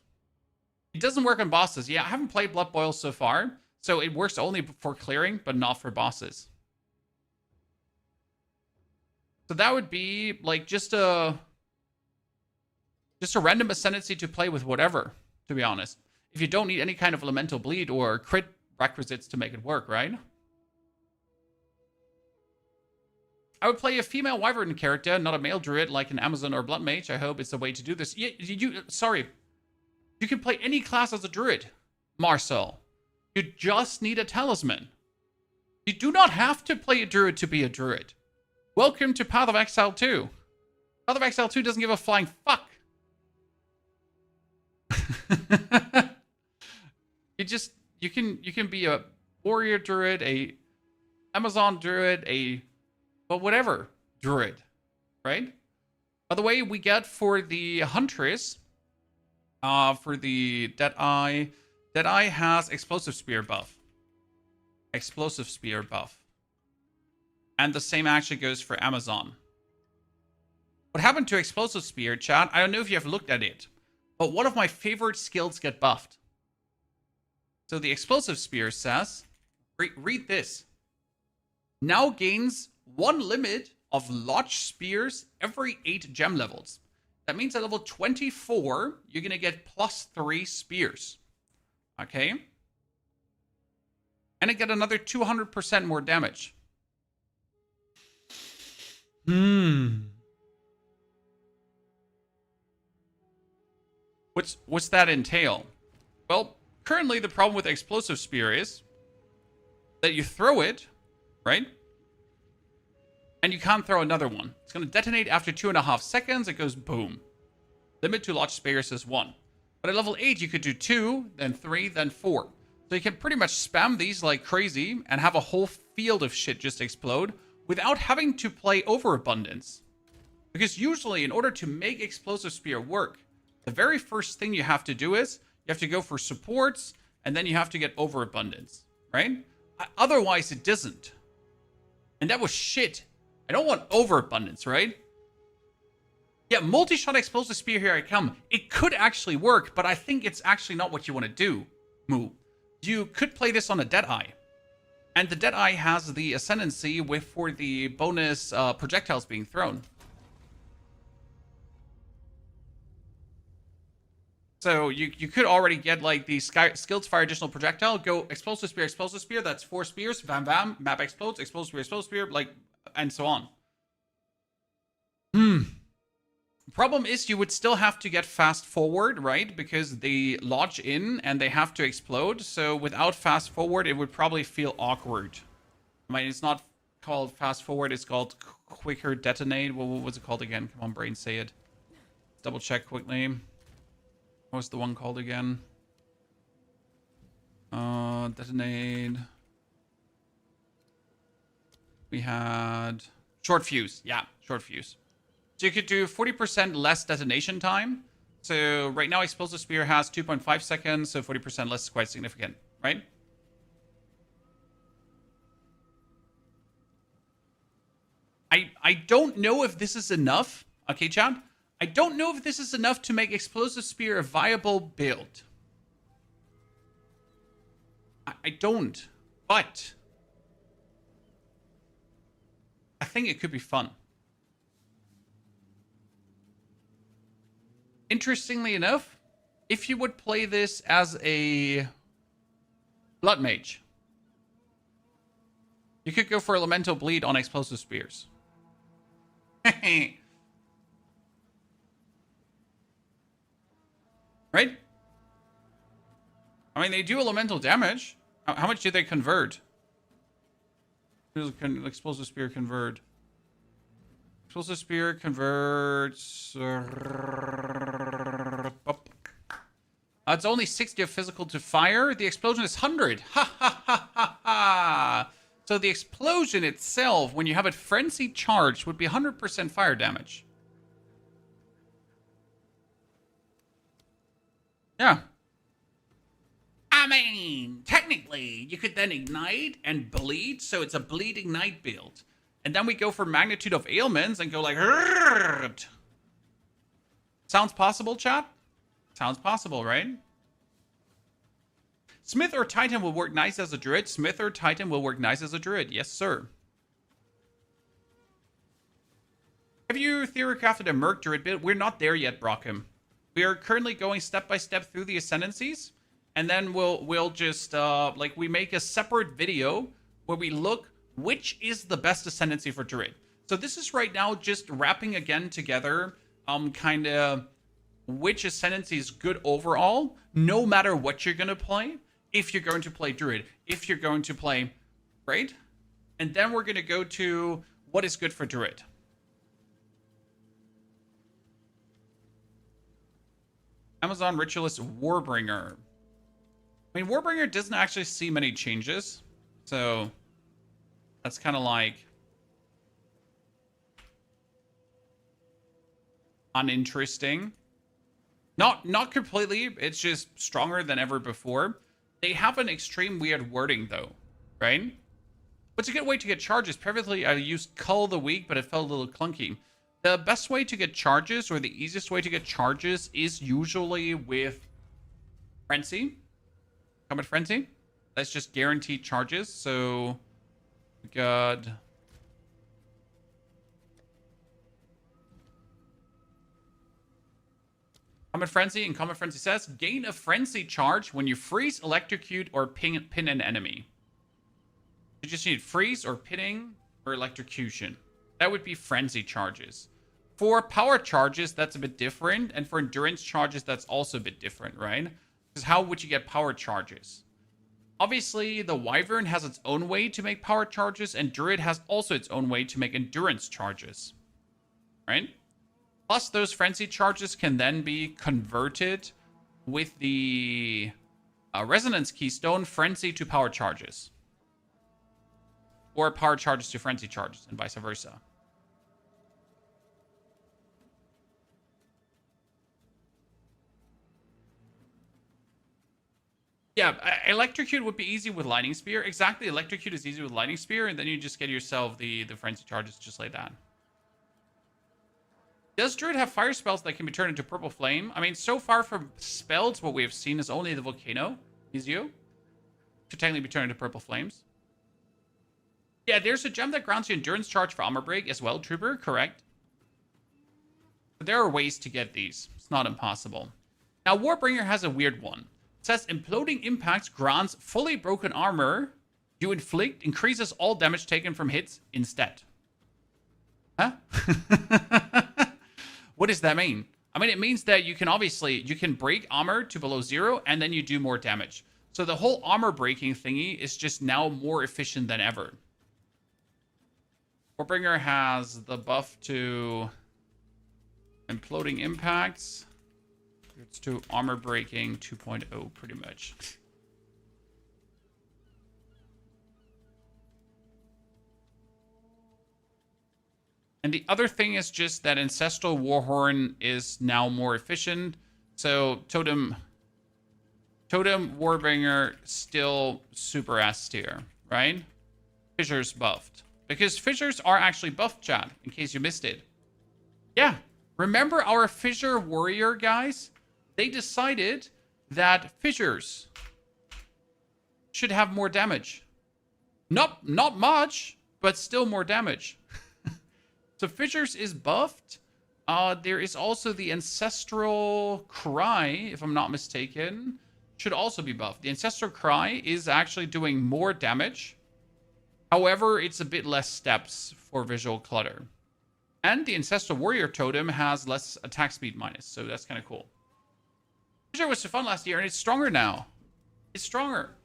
It doesn't work on bosses. Yeah, I haven't played blood boil so far, so it works only for clearing, but not for bosses. So that would be like just a random Ascendancy to play with whatever, to be honest. If you don't need any kind of elemental bleed or crit requisites to make it work, right? I would play a female wyvern character, not a male druid like an Amazon or Blood Mage. I hope it's the way to do this. Sorry. You can play any class as a druid, Marcel. You just need a talisman. You do not have to play a druid to be a druid. Welcome to Path of Exile 2. Path of Exile 2 doesn't give a flying fuck. You can be a warrior druid, a Amazon druid, but whatever druid, right? By the way, we get for the Huntress, for the Deadeye has Explosive Spear buff. Explosive Spear buff. And the same actually goes for Amazon. What happened to Explosive Spear, chat? I don't know if you have looked at it, but one of my favorite skills get buffed. So the Explosive Spear says, read this. Now gains 1 limit of Lodge Spears every 8 gem levels. That means at level 24, you're going to get +3 spears. Okay? And it get another 200% more damage. What's that entail? Well, currently the problem with Explosive Spear is that you throw it, right? And you can't throw another one. It's going to detonate after 2.5 seconds. It goes boom. Limit to Lodge Spears is 1. But at level 8, you could do 2, then 3, then 4. So you can pretty much spam these like crazy and have a whole field of shit just explode without having to play Overabundance. Because usually, in order to make Explosive Spear work, the very first thing you have to do is you have to go for supports, and then you have to get Overabundance, right? Otherwise, it doesn't. And that was shit. I don't want Overabundance, right? Yeah, multi-shot Explosive Spear, here I come. It could actually work, but I think it's actually not what you want to do, Moo. You could play this on a Deadeye. And the Deadeye has the Ascendancy for the bonus projectiles being thrown. So you could already get like the skilled fire additional projectile, go Explosive Spear, that's 4 spears, bam bam, map explodes, Explosive Spear, like, and so on. Problem is you would still have to get fast forward, right? Because they lodge in and they have to explode. So without fast forward, it would probably feel awkward. I mean, it's not called fast forward, it's called quicker detonate. What was it called again? Come on, brain, say it. Double check quickly. What was the one called again? Detonate. We had short fuse. Yeah, short fuse. So you could do 40% less detonation time. So right now Explosive Spear has 2.5 seconds, so 40% less is quite significant, right? I don't know if this is enough. Okay, Chad? I don't know if this is enough to make Explosive Spear a viable build. I don't. But I think it could be fun. Interestingly enough, if you would play this as a Blood Mage, you could go for Elemental Bleed on Explosive Spears. Right? I mean, they do elemental damage. How much do they convert? Explosive spear convert. Explosive spear converts. It's only 60 of physical to fire. The explosion is 100. Ha ha ha ha ha. So the explosion itself, when you have it frenzy charged, would be 100% fire damage. Yeah. I mean, technically, you could then ignite and bleed, so it's a bleed ignite build. And then we go for magnitude of ailments and go like... Rrrt. Sounds possible, chat? Sounds possible, right? Smith or Titan will work nice as a druid. Smith or Titan will work nice as a druid. Yes, sir. Have you theory crafted a Merc druid build? We're not there yet, Brockham. We are currently going step by step through the Ascendancies. And then we'll just, we make a separate video where we look which is the best Ascendancy for druid. So this is right now just wrapping again together, kind of which Ascendancy is good overall, no matter what you're going to play. If you're going to play druid, if you're going to play, right? And then we're going to go to what is good for druid. Amazon Ritualist Warbringer. I mean, Warbringer doesn't actually see many changes. So that's kind of like uninteresting. Not completely. It's just stronger than ever before. They have an extreme weird wording though, right? What's a good way to get charges? Previously, I used Cull the Weak, but it felt a little clunky. The best way to get charges, or the easiest way to get charges, is usually with Frenzy. Combat Frenzy. That's just guaranteed charges. So, we got... Combat Frenzy, and Combat Frenzy says, gain a Frenzy charge when you freeze, electrocute, or pin an enemy. You just need freeze, or pinning, or electrocution. That would be Frenzy charges. For power charges, that's a bit different. And for endurance charges, that's also a bit different, right? Because how would you get power charges? Obviously, the Wyvern has its own way to make power charges, and Druid has also its own way to make endurance charges, right? Plus, those Frenzy charges can then be converted with the Resonance Keystone Frenzy to power charges. Or power charges to Frenzy charges, and vice versa. Yeah, Electrocute would be easy with Lightning Spear. Exactly, Electrocute is easy with Lightning Spear, and then you just get yourself the Frenzy charges just like that. Does Druid have fire spells that can be turned into Purple Flame? I mean, so far from spells, what we have seen is only the Volcano, Izio, to technically be turned into Purple Flames. Yeah, there's a gem that grants you Endurance Charge for Armor Break as well, Trooper, correct. But there are ways to get these. It's not impossible. Now, Warbringer has a weird one. It says, Imploding Impacts grants fully broken armor you inflict increases all damage taken from hits instead. Huh? What does that mean? I mean, it means that you can break armor to below 0, and then you do more damage. So the whole armor breaking thingy is just now more efficient than ever. Warbringer has the buff to Imploding Impacts. It's to armor breaking 2.0 pretty much. And the other thing is just that Ancestral Warhorn is now more efficient. So Totem Warbringer still super S tier, right? Fissures buffed. Because Fissures are actually buffed, chat, in case you missed it. Yeah. Remember our Fissure Warrior guys? They decided that Fissures should have more damage. Not much, but still more damage. So Fissures is buffed. There is also the Ancestral Cry, if I'm not mistaken, should also be buffed. The Ancestral Cry is actually doing more damage. However, it's a bit less steps for visual clutter. And the Ancestral Warrior Totem has less attack speed minus, so that's kind of cool. Fissure was so fun last year, and it's stronger now. It's stronger.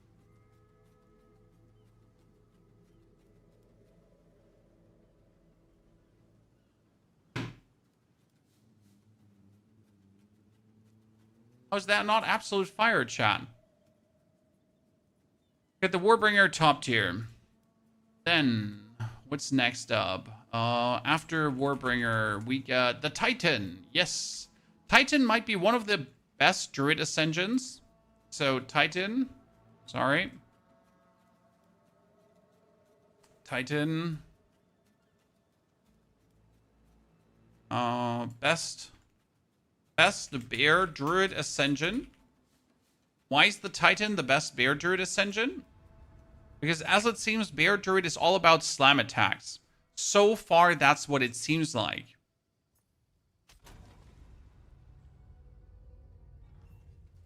How is that not absolute fire, chat? Get the Warbringer top tier. Then, what's next up? After Warbringer, we got the Titan. Yes. Titan might be one of the best Druid Ascensions. So, Titan. Sorry. Titan. Best Bear Druid Ascension. Why is the Titan the best Bear Druid Ascension? Because as it seems, Bear Druid is all about slam attacks. So far, that's what it seems like.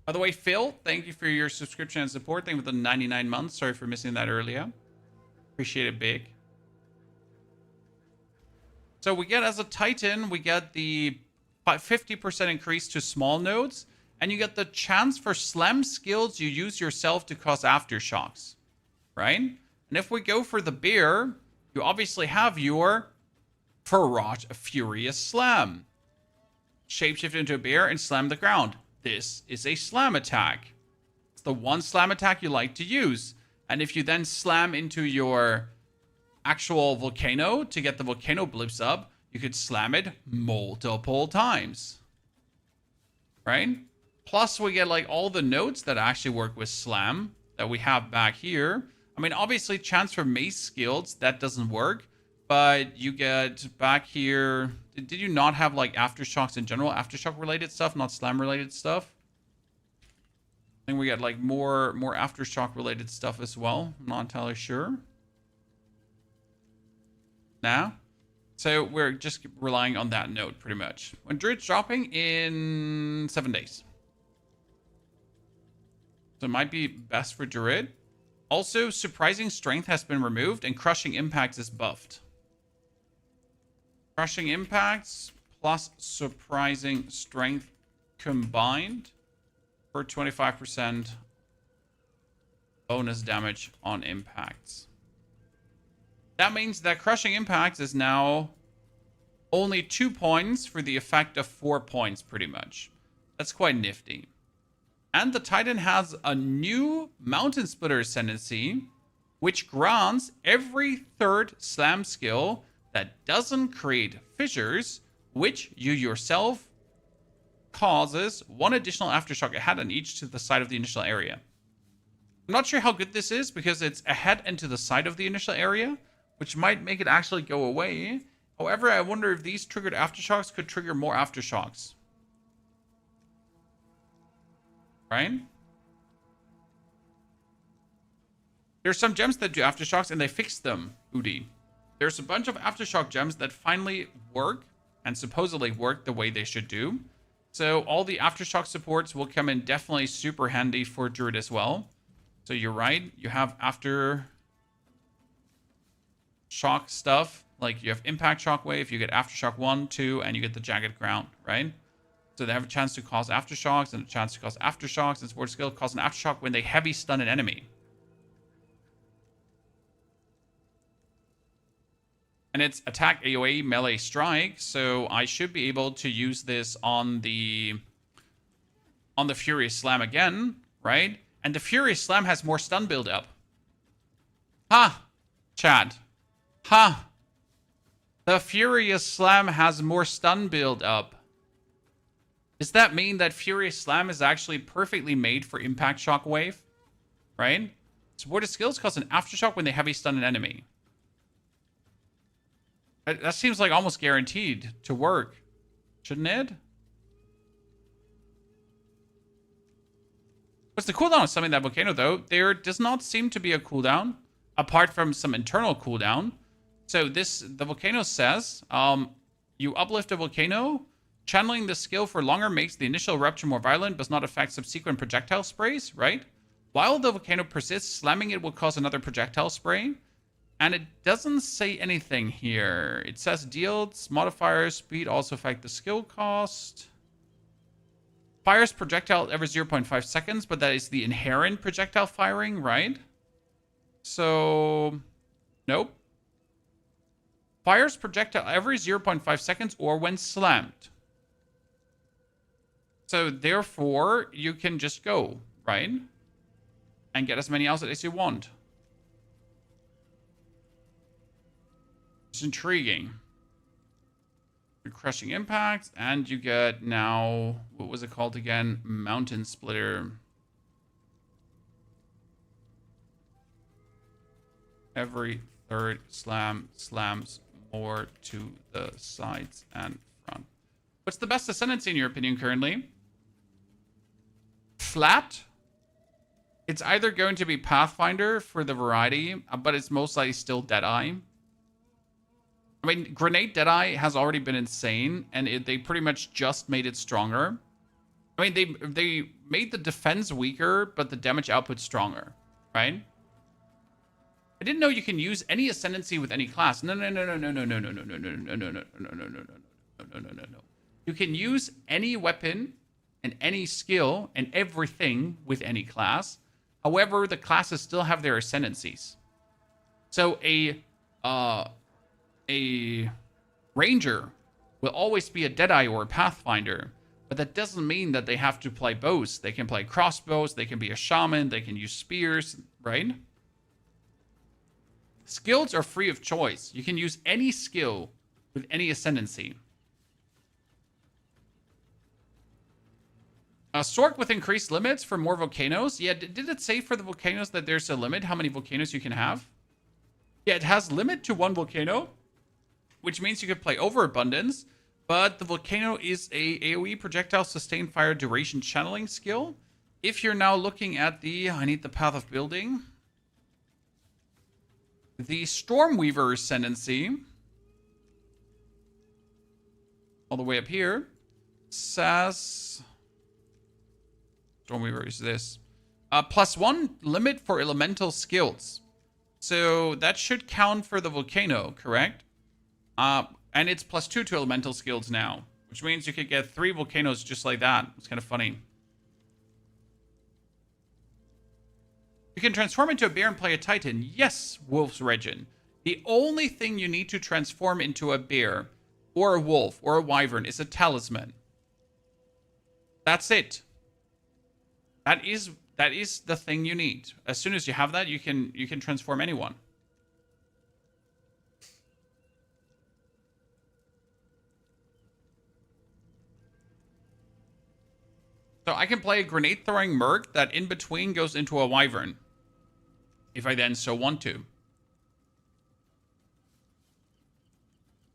By the way, Phil, thank you for your subscription and support. Thank you for the 99 months. Sorry for missing that earlier. Appreciate it big. So we get as a Titan, we get the 50% increase to small nodes. And you get the chance for slam skills you use yourself to cause aftershocks. Right? And if we go for the bear, you obviously have your Furious Slam. Shapeshift into a bear and slam the ground. This is a slam attack. It's the one slam attack you like to use. And if you then slam into your actual volcano to get the volcano blips up, you could slam it multiple times. Right? Plus we get like all the nodes that actually work with slam that we have back here. I mean, obviously, chance for mace skills, that doesn't work. But you get back here... Did you not have, like, aftershocks in general? Aftershock-related stuff, not slam-related stuff? I think we got, like, more aftershock-related stuff as well. I'm not entirely sure. Now? So, we're just relying on that node, pretty much. When Druid's dropping in 7 days. So, it might be best for Druid. Also, Surprising Strength has been removed and Crushing Impacts is buffed. Crushing Impacts plus Surprising Strength combined for 25% bonus damage on impacts. That means that Crushing Impacts is now only 2 points for the effect of 4 points, pretty much. That's quite nifty. And the Titan has a new Mountain Splitter Ascendancy, which grants every third slam skill that doesn't create fissures, which you yourself causes 1 additional aftershock ahead and each to the side of the initial area. I'm not sure how good this is because it's ahead and to the side of the initial area, which might make it actually go away. However, I wonder if these triggered aftershocks could trigger more aftershocks. Right? There's some gems that do aftershocks and they fixed them, Udi. There's a bunch of aftershock gems that finally work and supposedly work the way they should do. So all the aftershock supports will come in definitely super handy for Druid as well. So you're right. You have aftershock stuff. Like you have Impact Shockwave, you get Aftershock 1, 2, and you get the Jagged Ground, right? So they have a chance to cause aftershocks and a chance to cause aftershocks. And support skill cause an aftershock when they heavy stun an enemy. And it's attack, AoE, melee, strike. So I should be able to use this on the Furious Slam again, right? And the Furious Slam has more stun build up. Ha! Chad. Ha! The Furious Slam has more stun build up. Does that mean that Furious Slam is actually perfectly made for Impact Shockwave? Right? Supported skills cause an aftershock when they heavy stun an enemy. That seems like almost guaranteed to work. Shouldn't it? What's the cooldown of summoning that volcano, though? There does not seem to be a cooldown, apart from some internal cooldown. So the volcano says, you uplift a volcano. Channeling the skill for longer makes the initial eruption more violent, but does not affect subsequent projectile sprays, right? While the volcano persists, slamming it will cause another projectile spray. And it doesn't say anything here. It says deals, modifiers, speed also affect the skill cost. Fires projectile every 0.5 seconds, but that is the inherent projectile firing, right? So, nope. Fires projectile every 0.5 seconds or when slammed. So therefore, you can just go, right? And get as many outside as you want. It's intriguing. You're crushing impacts, and you get now, what was it called again? Mountain Splitter. Every third slam slams more to the sides and front. What's the best Ascendancy in your opinion currently? Flat? It's either going to be Pathfinder for the variety, but it's most likely still Deadeye. I mean, Grenade Deadeye has already been insane, and they pretty much just made it stronger. I mean, they made the defense weaker, but the damage output stronger, right? I didn't know you can use any Ascendancy with any class. No. You can use any weapon and any skill and everything with any class. However, the classes still have their Ascendancies. So a Ranger will always be a Deadeye or a Pathfinder, but that doesn't mean that they have to play bows. They can play crossbows, they can be a shaman, they can use spears, right? Skills are free of choice. You can use any skill with any Ascendancy. Sork with increased limits for more volcanoes. Yeah, did it say for the volcanoes that there's a limit how many volcanoes you can have? Yeah, it has limit to 1 volcano, which means you could play overabundance, but the volcano is a AoE projectile sustained fire duration channeling skill. If you're now looking at the, I need the path of building. The Stormweaver Ascendancy, all the way up here, says... Stormweaver is this. +1 limit for elemental skills. So that should count for the volcano, correct? And it's +2 to elemental skills now, which means you could get 3 volcanoes just like that. It's kind of funny. You can transform into a bear and play a titan. Yes, Wolf's Regin. The only thing you need to transform into a bear or a wolf or a wyvern is a talisman. That's it. That is the thing you need. As soon as you have that, you can transform anyone. So I can play a grenade throwing merc that in between goes into a wyvern, if I then so want to.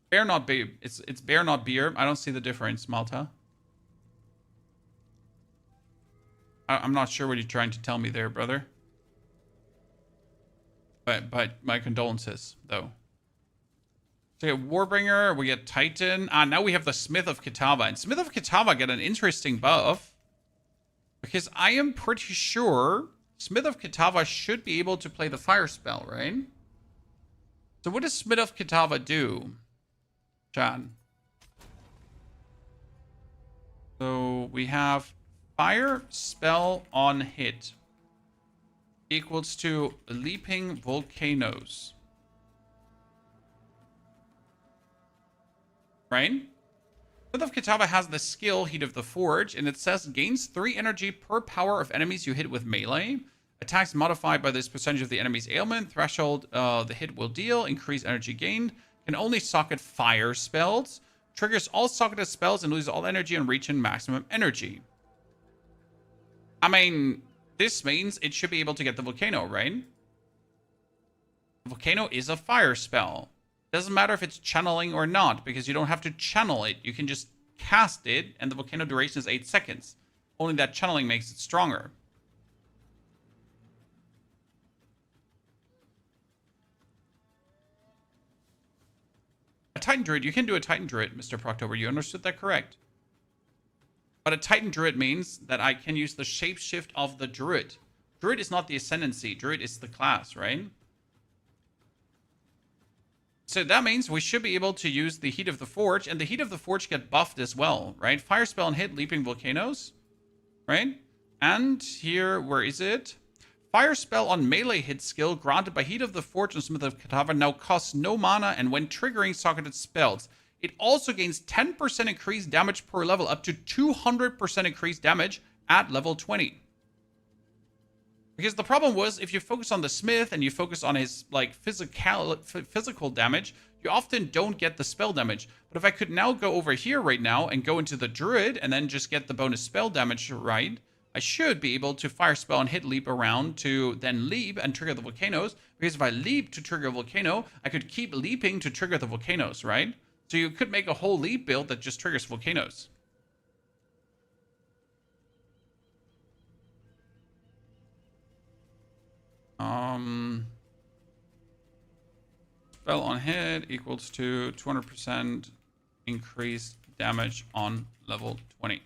Bear not beer. It's bear not beer. I don't see the difference, Malta. I'm not sure what you're trying to tell me there, brother. But my condolences, though. So we get Warbringer, we get Titan. Now we have the Smith of Kitava. And Smith of Kitava get an interesting buff. Because I am pretty sure Smith of Kitava should be able to play the fire spell, right? So what does Smith of Kitava do, Chan? So we have fire spell on hit equals to leaping volcanoes. Right? Smith of Kitava has the skill Heat of the Forge, and it says gains 3 energy per power of enemies you hit with melee. Attacks modified by this percentage of the enemy's ailment. Threshold the hit will deal. Increased energy gained. Can only socket fire spells. Triggers all socketed spells and loses all energy and reaching maximum energy. I mean, this means it should be able to get the volcano, right? The volcano is a fire spell. Doesn't matter if it's channeling or not, because you don't have to channel it. You can just cast it, and the volcano duration is 8 seconds. Only that channeling makes it stronger. A Titan Druid, you can do a Titan Druid, Mr. Proctober. You understood that correct. But a Titan Druid means that I can use the shapeshift of the Druid. Druid is not the Ascendancy. Druid is the class, right? So that means we should be able to use the Heat of the Forge, and the Heat of the Forge get buffed as well, right? Fire spell and hit, leaping volcanoes, right? And here, where is it? Fire spell on melee hit skill granted by Heat of the Forge and Smith of Kitava now costs no mana, and when triggering socketed spells, it also gains 10% increased damage per level, up to 200% increased damage at level 20. Because the problem was, if you focus on the smith and you focus on his like physical damage, you often don't get the spell damage. But if I could now go over here right now and go into the druid and then just get the bonus spell damage right, I should be able to fire spell and hit leap around to then leap and trigger the volcanoes. Because if I leap to trigger a volcano, I could keep leaping to trigger the volcanoes, right? So you could make a whole leap build that just triggers volcanoes. Spell on hit equals to 200% increased damage on level 20.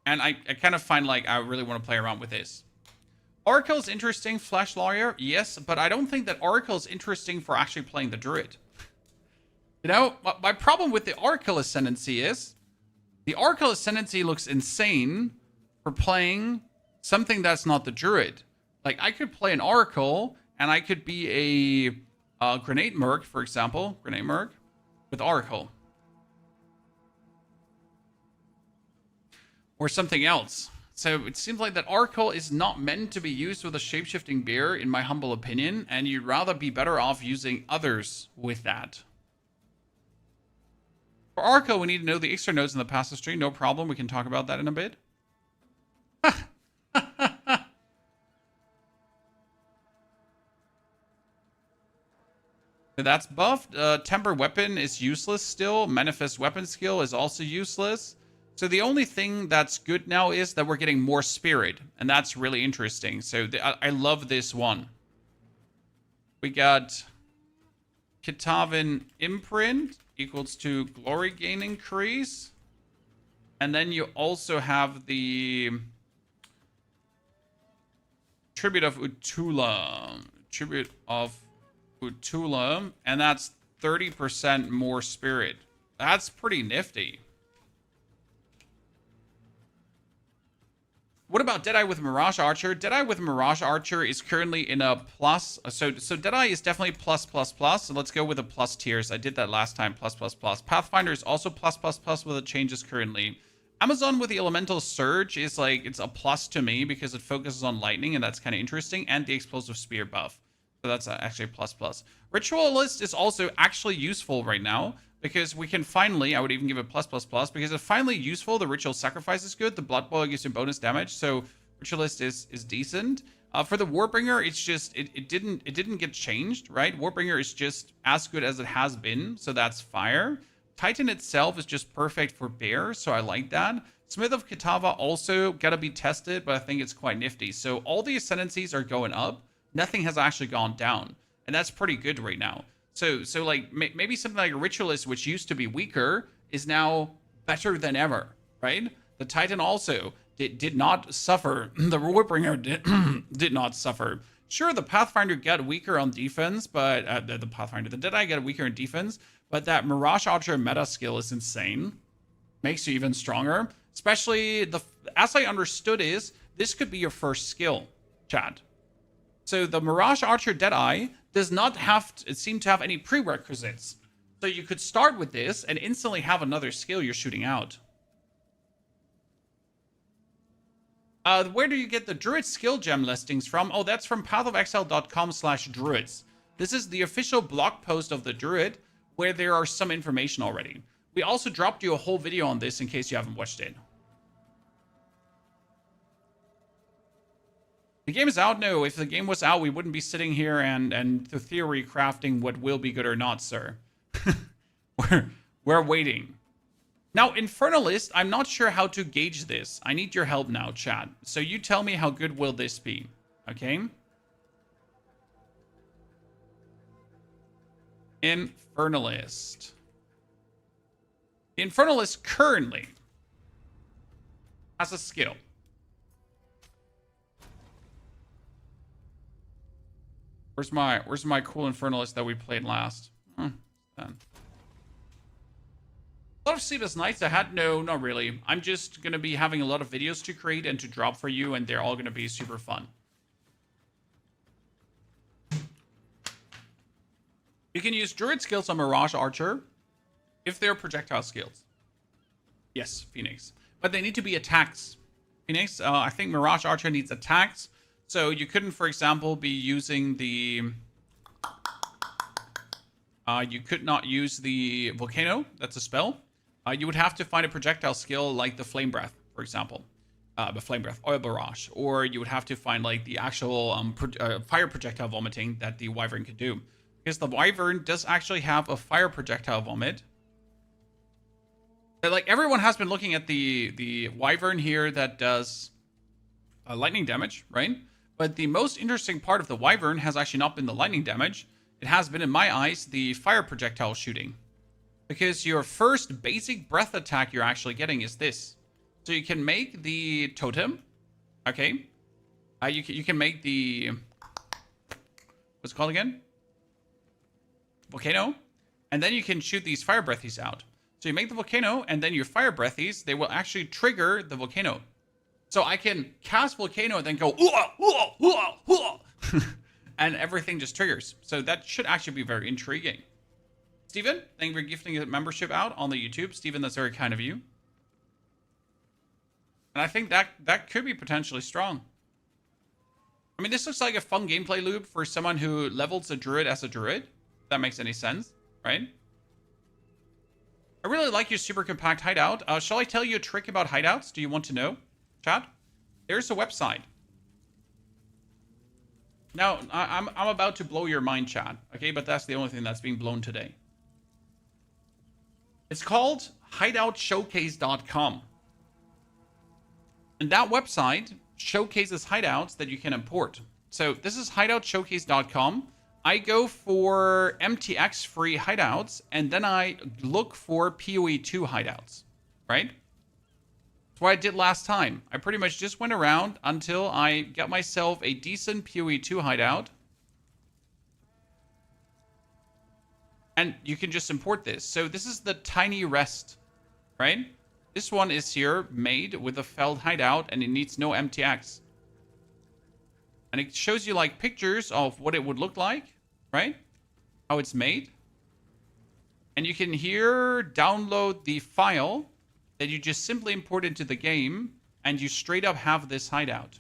And I kind of find like I really want to play around with this. Oracle is interesting, Flash Lawyer, yes, but I don't think that Oracle is interesting for actually playing the Druid. You know, my problem with the Oracle Ascendancy is the Oracle Ascendancy looks insane for playing something that's not the Druid. Like, I could play an Oracle, and I could be a Grenade Merc, for example. Grenade Merc with Oracle. Or something else. So it seems like that Oracle is not meant to be used with a shapeshifting bear, in my humble opinion, and you'd rather be better off using others with that. For Oracle, we need to know the extra nodes in the passive tree. No problem. We can talk about that in a bit. That's buffed. Temper Weapon is useless still. Manifest Weapon skill is also useless. So the only thing that's good now is that we're getting more spirit. And that's really interesting. So I love this one. We got Kitavin Imprint equals to Glory Gain Increase. And then you also have the Tribute of Utula. Tribute of Utula. And that's 30% more spirit. That's pretty nifty. What about Deadeye with Mirage Archer? Deadeye with Mirage Archer is currently in a plus. So Deadeye is definitely plus. So let's go with the plus tiers. I did that last time, plus. Pathfinder is also plus with the changes currently. Amazon with the Elemental Surge is like, it's a plus to me because it focuses on lightning and that's kind of interesting. And the Explosive Spear buff. So that's actually a plus. Ritualist is also actually useful right now. Because we can finally, I would even give it plus, because it's finally useful. The Ritual Sacrifice is good. The Blood Boil gives you bonus damage. So Ritualist is decent. For the Warbringer, it's just, it didn't get changed, right? Warbringer is just as good as it has been. So that's fire. Titan itself is just perfect for bear. So I like that. Smith of Kitava also got to be tested, but I think it's quite nifty. So all the Ascendancies are going up. Nothing has actually gone down. And that's pretty good right now. So like maybe something like a Ritualist, which used to be weaker, is now better than ever, right? The Titan also did not suffer. The Warbringer did not suffer. Sure, the Pathfinder got weaker on defense, but the Deadeye got weaker in defense, but that Mirage Archer meta skill is insane. Makes you even stronger. Especially, as I understood is, this could be your first skill, chat. So the Mirage Archer Deadeye does not seem to have any prerequisites. So you could start with this and instantly have another skill you're shooting out. Where do you get the Druid skill gem listings from? Oh, that's from pathofexile.com/druids. This is the official blog post of the Druid where there are some information already. We also dropped you a whole video on this in case you haven't watched it. The game is out? No. If the game was out, we wouldn't be sitting here and the theory crafting what will be good or not, sir. We're waiting. Now, Infernalist, I'm not sure how to gauge this. I need your help now, chat. So you tell me how good will this be, okay? Infernalist. The Infernalist currently has a skill. Where's my cool Infernalist that we played last? Done. A lot of Sleepless Nights ahead? No, not really. I'm just going to be having a lot of videos to create and to drop for you, and they're all going to be super fun. You can use Druid skills on Mirage Archer. if they're projectile skills. Yes, Phoenix. But they need to be attacks. Phoenix, I think Mirage Archer needs attacks. So you couldn't, for example, be using the... you could not use the Volcano. That's a spell. You would have to find a projectile skill like the Flame Breath, for example. The Flame Breath, Oil Barrage. Or you would have to find like the actual fire projectile vomiting that the Wyvern could do. Because the Wyvern does actually have a fire projectile vomit. Like, everyone has been looking at the Wyvern here that does lightning damage, right? But the most interesting part of the Wyvern has actually not been the lightning damage. It has been, in my eyes, the fire projectile shooting. Because your first basic breath attack you're actually getting is this. So you can make the totem. Okay. You can make the... What's it called again? Volcano. And then you can shoot these fire breathies out. So you make the volcano, and then your fire breathies, they will actually trigger the volcano. So I can cast volcano and then go, and everything just triggers. So that should actually be very intriguing. Steven, thank you for gifting a membership out on the YouTube. Steven, that's very kind of you. And I think that could be potentially strong. I mean, this looks like a fun gameplay loop for someone who levels a druid as a druid. If that makes any sense, right? I really like your super compact hideout. Shall I tell you a trick about hideouts? Do you want to know, chat? There's a website. Now, I'm about to blow your mind, chat. Okay, but that's the only thing that's being blown today. It's called hideoutshowcase.com. And that website showcases hideouts that you can import. So this is hideoutshowcase.com. I go for MTX free hideouts, and then I look for POE 2 hideouts, right? That's what I did last time. I pretty much just went around until I got myself a decent POE 2 hideout. And you can just import this. So this is the Tiny Rest, right? This one is here made with a felled hideout, and it needs no MTX. And it shows you like pictures of what it would look like, right? How it's made. And you can here download the file that you just simply import into the game, and you straight up have this hideout.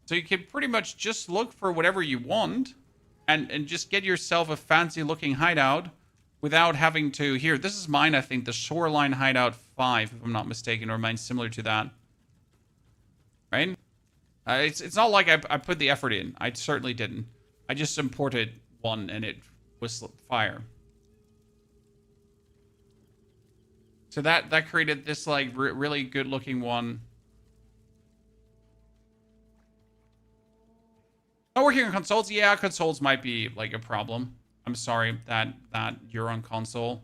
So you can pretty much just look for whatever you want and just get yourself a fancy looking hideout without having to... Here, this is mine, I think, the Shoreline Hideout 5, if I'm not mistaken, or mine's similar to that. Right? It's not like I put the effort in. I certainly didn't. I just imported one and it was fire. So that created this like really good looking one. Not working on consoles? Yeah, consoles might be like a problem. I'm sorry that you're on console.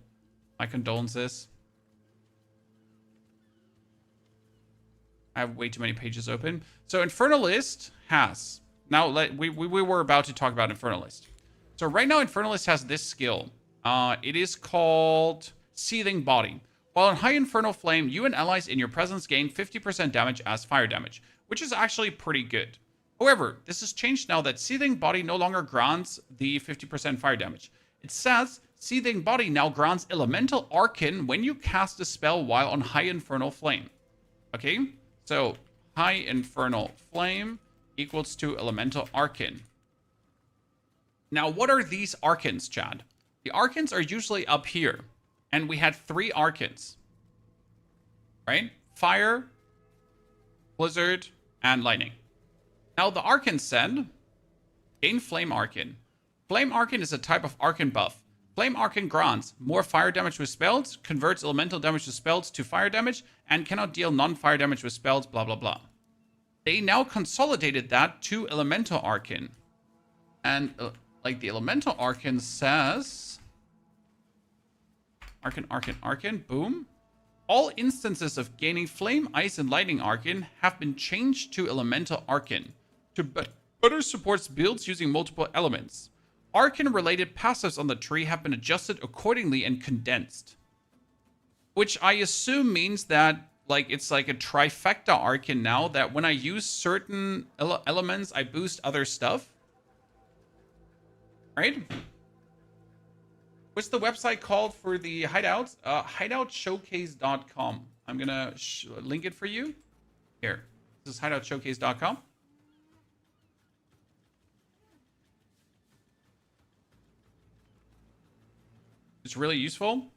My condolences. I have way too many pages open. So Infernalist has... Now, we were about to talk about Infernalist. So right now, Infernalist has this skill. It is called Seething Body. While on high Infernal Flame, you and allies in your presence gain 50% damage as fire damage, which is actually pretty good. However, this has changed now that Seething Body no longer grants the 50% fire damage. It says Seething Body now grants Elemental Arcane when you cast a spell while on high Infernal Flame. Okay? So, high Infernal Flame equals to Elemental Arcane. Now, what are these Arcanes, Chad? The Arcanes are usually up here. And we had 3 Arcanes. Right? Fire, Blizzard, and Lightning. Now, the Arcane said, gain Flame Arcane. Flame Arcane is a type of Arcane buff. Flame Arcane grants more fire damage with spells, converts elemental damage with spells to fire damage, and cannot deal non-fire damage with spells, blah, blah, blah. They now consolidated that to Elemental Arcane. And, like, the Elemental Arcane says... Arcane, boom. All instances of gaining Flame, Ice, and Lightning Arcane have been changed to Elemental Arcane to better supports builds using multiple elements. Arcane-related passives on the tree have been adjusted accordingly and condensed. Which I assume means that, like, it's like a trifecta Arcane now, that when I use certain elements, I boost other stuff. Right? What's the website called for the hideouts? Hideoutshowcase.com. I'm gonna link it for you. Here. This is hideoutshowcase.com. It's really useful.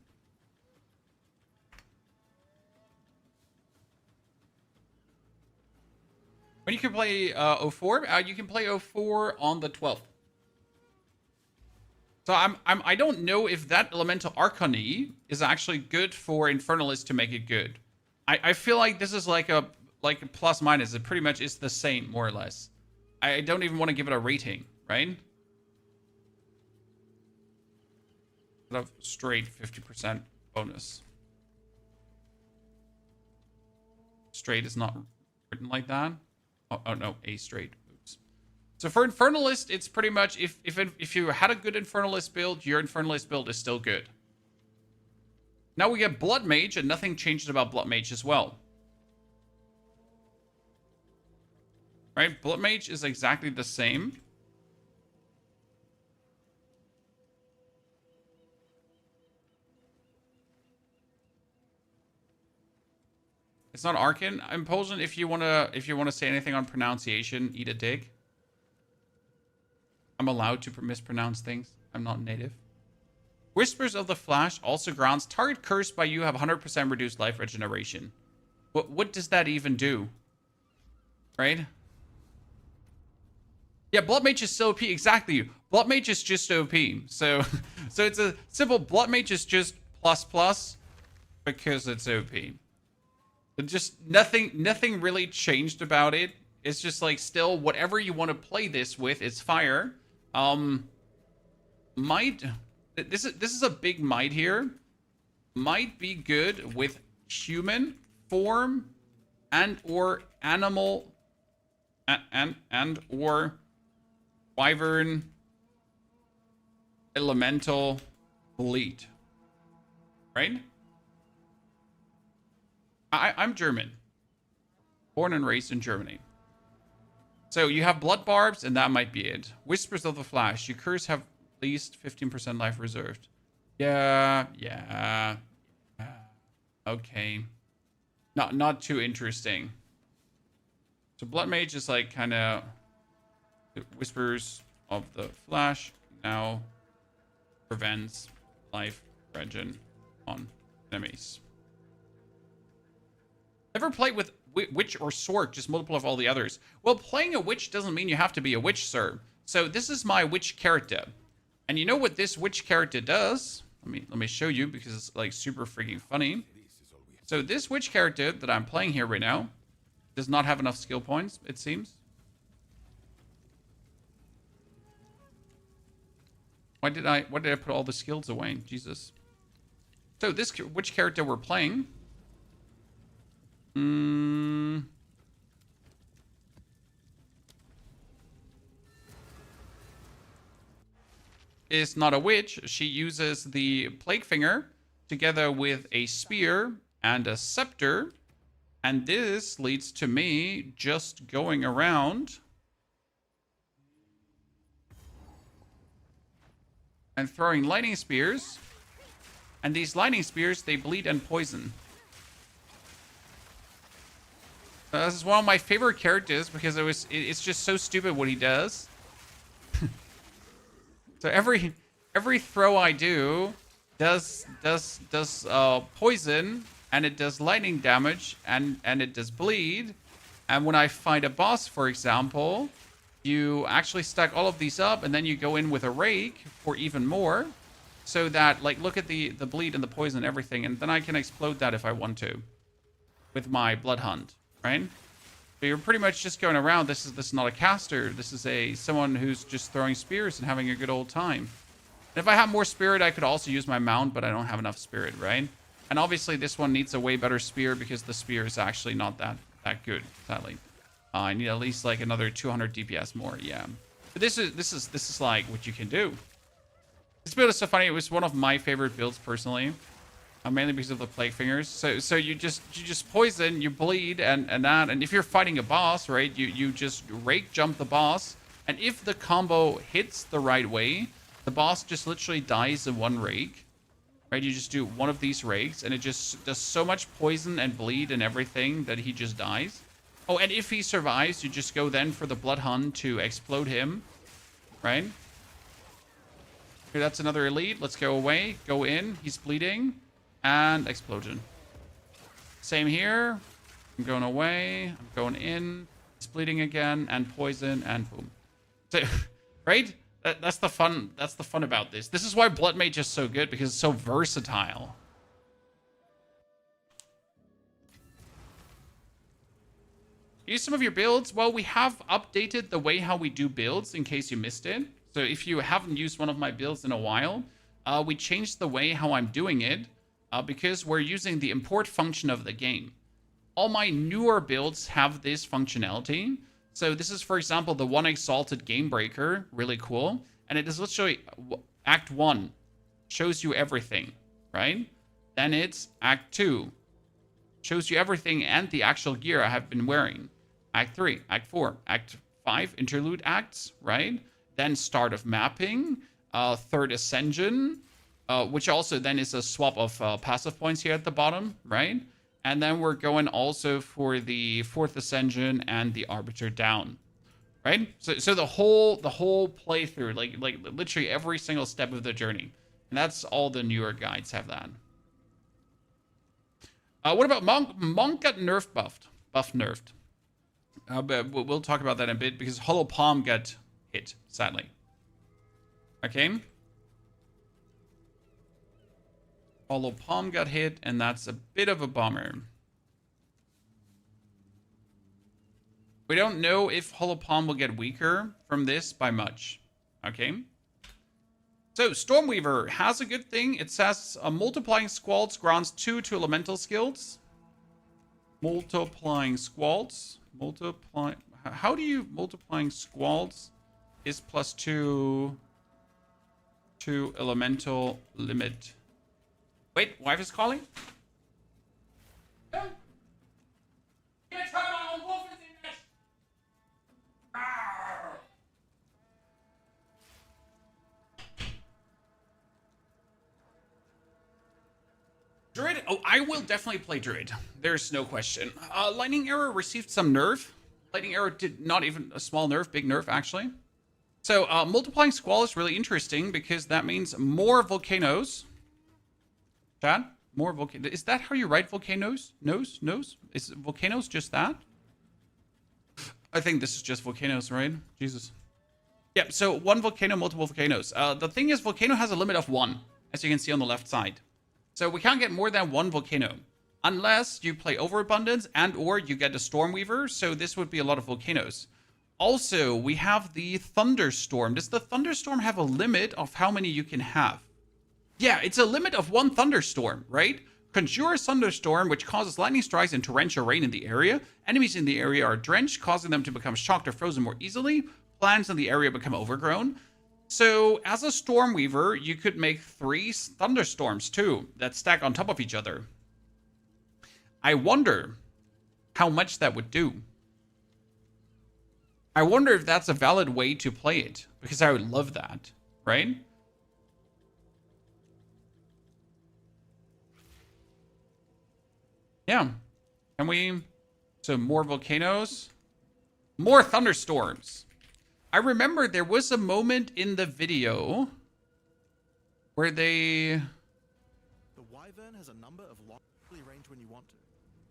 When you can play 04, you can play 04 on the 12th. So I don't know if that Elemental Arcany is actually good for Infernalists to make it good. I feel like this is like a plus minus. It pretty much is the same, more or less. I don't even want to give it a rating, right? Of straight 50% bonus. Straight is not written like that. Oh no, A straight. Oops. So for Infernalist, it's pretty much if you had a good Infernalist build, your Infernalist build is still good. Now we get Blood Mage, and nothing changes about Blood Mage as well. Right? Blood Mage is exactly the same. It's not Arcan. Impulsion, if you wanna say anything on pronunciation, eat a dig. I'm allowed to mispronounce things. I'm not native. Whispers of the Flash also grants target cursed by you have 100% reduced life regeneration. What does that even do? Right? Yeah, Blood Mage is still OP. Exactly. Blood Mage is just OP. So it's a simple Blood Mage is just plus because it's OP. Just nothing really changed about it. It's just like still whatever you want to play this with is fire. This is a big might here. Might be good with human form and or animal and or wyvern elemental bleed. Right? I'm German. Born and raised in Germany. So you have Blood Barbs, and that might be it. Whispers of the Flash. Your curse have at least 15% life reserved. Yeah. Okay. Not too interesting. So Blood Mage is like kind of Whispers of the Flash now prevents life regen on enemies. Never played with Witch or Sword, just multiple of all the others. Well, playing a Witch doesn't mean you have to be a Witch, sir. So this is my Witch character. And you know what this Witch character does? Let me show you because it's like super freaking funny. So this Witch character that I'm playing here right now does not have enough skill points, it seems. Why did I put all the skills away? Jesus. So this Witch character we're playing is not a witch. She uses the Plague Finger together with a spear and a scepter. And this leads to me just going around and throwing lightning spears. And these lightning spears, they bleed and poison. This is one of my favorite characters because it's just so stupid what he does. So every throw I do does poison, and it does lightning damage, and it does bleed. And when I fight a boss, for example, you actually stack all of these up, and then you go in with a rake for even more, so that like look at the bleed and the poison and everything, and then I can explode that if I want to with my Blood Hunt. Right? So you're pretty much just going around. This is not a caster. This is someone who's just throwing spears and having a good old time. And if I have more spirit, I could also use my mount, but I don't have enough spirit, right? And obviously this one needs a way better spear because the spear is actually not that good, sadly. I need at least like another 200 DPS more, yeah. But this is like what you can do. This build is so funny. It was one of my favorite builds personally. Mainly because of the Plague Fingers. So you just poison, you bleed, and that. And if you're fighting a boss, right, you just rake jump the boss. And if the combo hits the right way, The boss just literally dies in one rake. Right? You just do one of these rakes, and it just does so much poison and bleed and everything that he just dies. Oh, and if he survives, you just go then for the Blood Hun to explode him. Right? Okay, that's another elite. Let's go away. Go in. He's bleeding. And explosion. Same here. I'm going away. I'm going in. He's bleeding again. And poison. And boom. So, right? That's the fun. That's the fun about this. This is why Blood Mage is so good, because it's so versatile. Use some of your builds. Well, we have updated the way how we do builds in case you missed it. So if you haven't used one of my builds in a while, we changed the way how I'm doing it because we're using the import function of the game. All my newer builds have this functionality. So this is, for example, the one Exalted Game Breaker. Really cool. And it is literally Act 1. Shows you everything, right? Then it's Act 2. Shows you everything and the actual gear I have been wearing. Act 3, Act 4, Act 5, interlude acts, right? Then start of mapping, third ascension, which also then is a swap of passive points here at the bottom, right? And then we're going also for the fourth ascension and the arbiter down, right? So the whole playthrough, like literally every single step of the journey, and that's all the newer guides have that. What about Monk? Monk got buffed nerfed. But we'll talk about that in a bit because Hollow Palm got hit, sadly. Okay. Hollow Palm got hit, and that's a bit of a bummer. We don't know if Hollow Palm will get weaker from this by much. Okay. So, Stormweaver has a good thing. It says multiplying squalds grants 2 to elemental skills. Multiplying squalds. How do you multiplying squalds is +2 to elemental limit? Wait, wife is calling? Druid? Oh, I will definitely play Druid. There's no question. Lightning Arrow received some nerf. Lightning Arrow did not even a small nerf, big nerf actually. So multiplying Squall is really interesting because that means more volcanoes. Chad? More volcanoes. Is that how you write volcanoes? Nose? Is volcanoes just that? I think this is just volcanoes, right? Jesus. Yep, so one volcano, multiple volcanoes. The thing is, volcano has a limit of 1, as you can see on the left side. So we can't get more than 1 volcano. Unless you play Overabundance and or you get a Stormweaver, so this would be a lot of volcanoes. Also, we have the Thunderstorm. Does the Thunderstorm have a limit of how many you can have? Yeah, it's a limit of 1 Thunderstorm, right? Conjure a Thunderstorm, which causes lightning strikes and torrential rain in the area. Enemies in the area are drenched, causing them to become shocked or frozen more easily. Plants in the area become overgrown. So, as a Stormweaver, you could make 3 Thunderstorms, too, that stack on top of each other. I wonder how much that would do. I wonder if that's a valid way to play it, because I would love that, right? Yeah. Can we... So, more volcanoes. More thunderstorms. I remember there was a moment in the video where they... The Wyvern has a number of long range when you want to.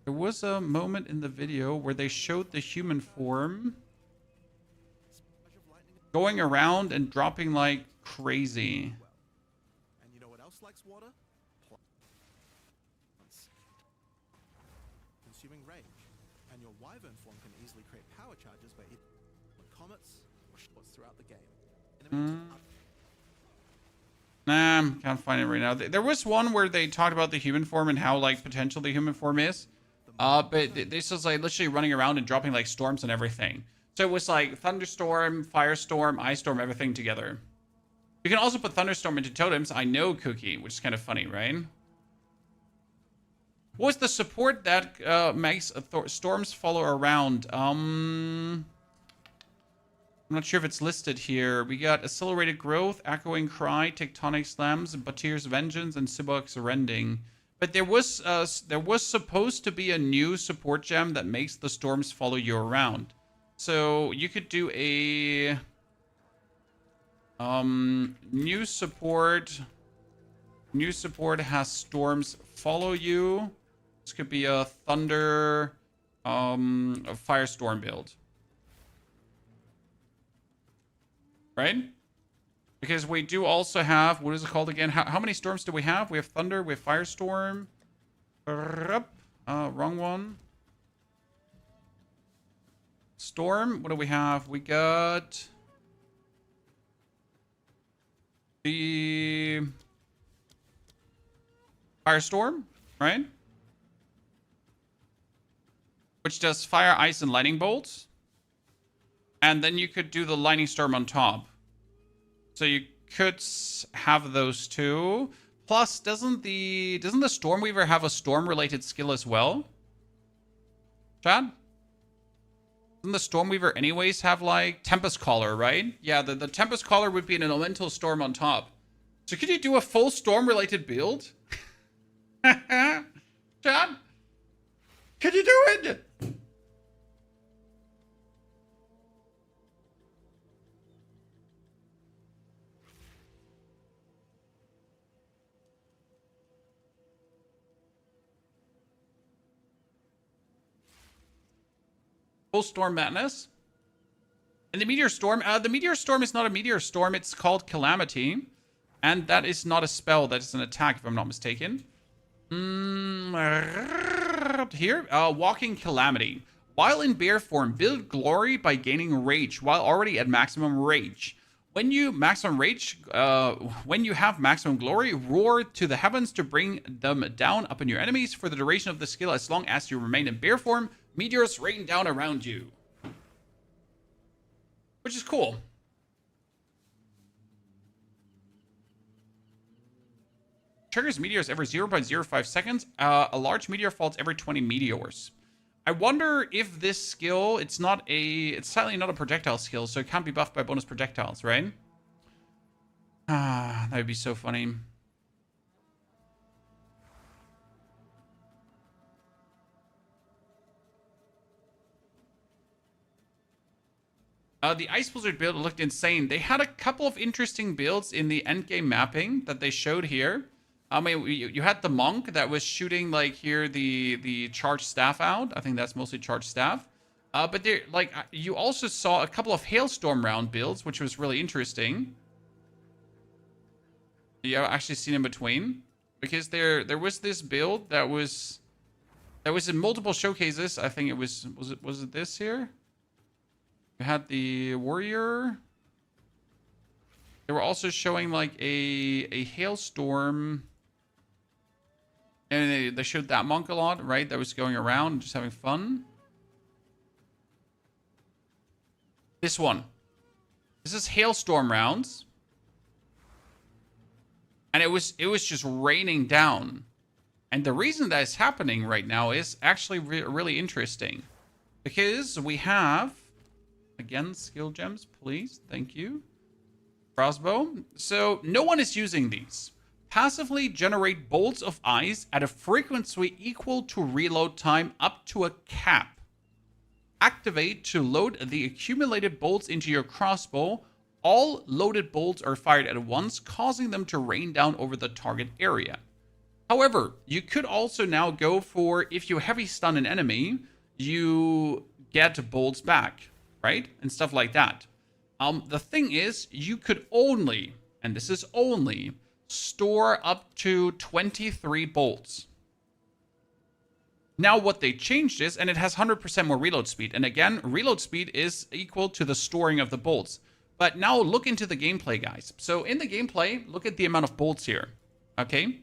There was a moment in the video where they showed the human form going around and dropping like crazy. And you know what else likes water? Plants. Consuming range. And your Wyvern form can easily create power charges by either comets or shorts throughout the game. Nah, can't find it right now. There was one where they talked about the human form and how like potential the human form is. But this is like literally running around and dropping like storms and everything. So it was like thunderstorm, firestorm, ice storm, everything together. You can also put thunderstorm into totems. I know, Cookie, which is kind of funny, right? What was the support that makes storms follow around? I'm not sure if it's listed here. We got Accelerated Growth, Echoing Cry, Tectonic Slams, Batir's Vengeance, and Sibok's Rending. But there was supposed to be a new support gem that makes the storms follow you around. So you could do a new support. New support has storms follow you. This could be a thunder, a firestorm build. Right? Because we do also have, what is it called again? How many storms do we have? We have thunder, we have firestorm. Wrong one. Storm, what do we have? We got the firestorm, right? Which does fire, ice, and lightning bolts. And then you could do the lightning storm on top. So you could have those two. Plus, doesn't the Stormweaver have a storm-related skill as well? Chad? Doesn't the Stormweaver anyways have, like, Tempest Caller, right? Yeah, the Tempest Caller would be an elemental storm on top. So could you do a full storm-related build? Chad? Could you do it? Full Storm Madness. And the Meteor Storm, the Meteor Storm is not a Meteor Storm, it's called Calamity. And that is not a spell, that is an attack, if I'm not mistaken. Here, Walking Calamity. While in bear form, build glory by gaining rage, while already at maximum rage. When you have maximum glory, roar to the heavens to bring them down upon your enemies for the duration of the skill. As long as you remain in bear form, meteors rain down around you. Which is cool. Triggers meteors every 0.05 seconds. A large meteor falls every 20 meteors. I wonder if this skill, it's sadly not a projectile skill, so it can't be buffed by bonus projectiles, right? That would be so funny. The Ice Blizzard build looked insane. They had a couple of interesting builds in the endgame mapping that they showed here. I mean, you had the monk that was shooting, like, here, the charged staff out. I think that's mostly charged staff. But there, like, you also saw a couple of hailstorm round builds, which was really interesting. Yeah, actually seen in between. Because there was this build that was in multiple showcases. I think it was it this here? We had the warrior. They were also showing, like, a hailstorm. And they showed that monk a lot, right? That was going around, just having fun. This one. This is hailstorm rounds. And it was just raining down. And the reason that is happening right now is actually really interesting. Because we have, again, skill gems, please. Thank you. Crossbow. So no one is using these. Passively generate bolts of ice at a frequency equal to reload time up to a cap. Activate to load the accumulated bolts into your crossbow. All loaded bolts are fired at once, causing them to rain down over the target area. However, you could also now go for, if you heavy stun an enemy, you get bolts back, right? And stuff like that. The thing is, you could only, and this is only, store up to 23 bolts. Now what they changed is, and it has 100% more reload speed. And again, reload speed is equal to the storing of the bolts. But now look into the gameplay, guys. So in the gameplay, look at the amount of bolts here. Okay?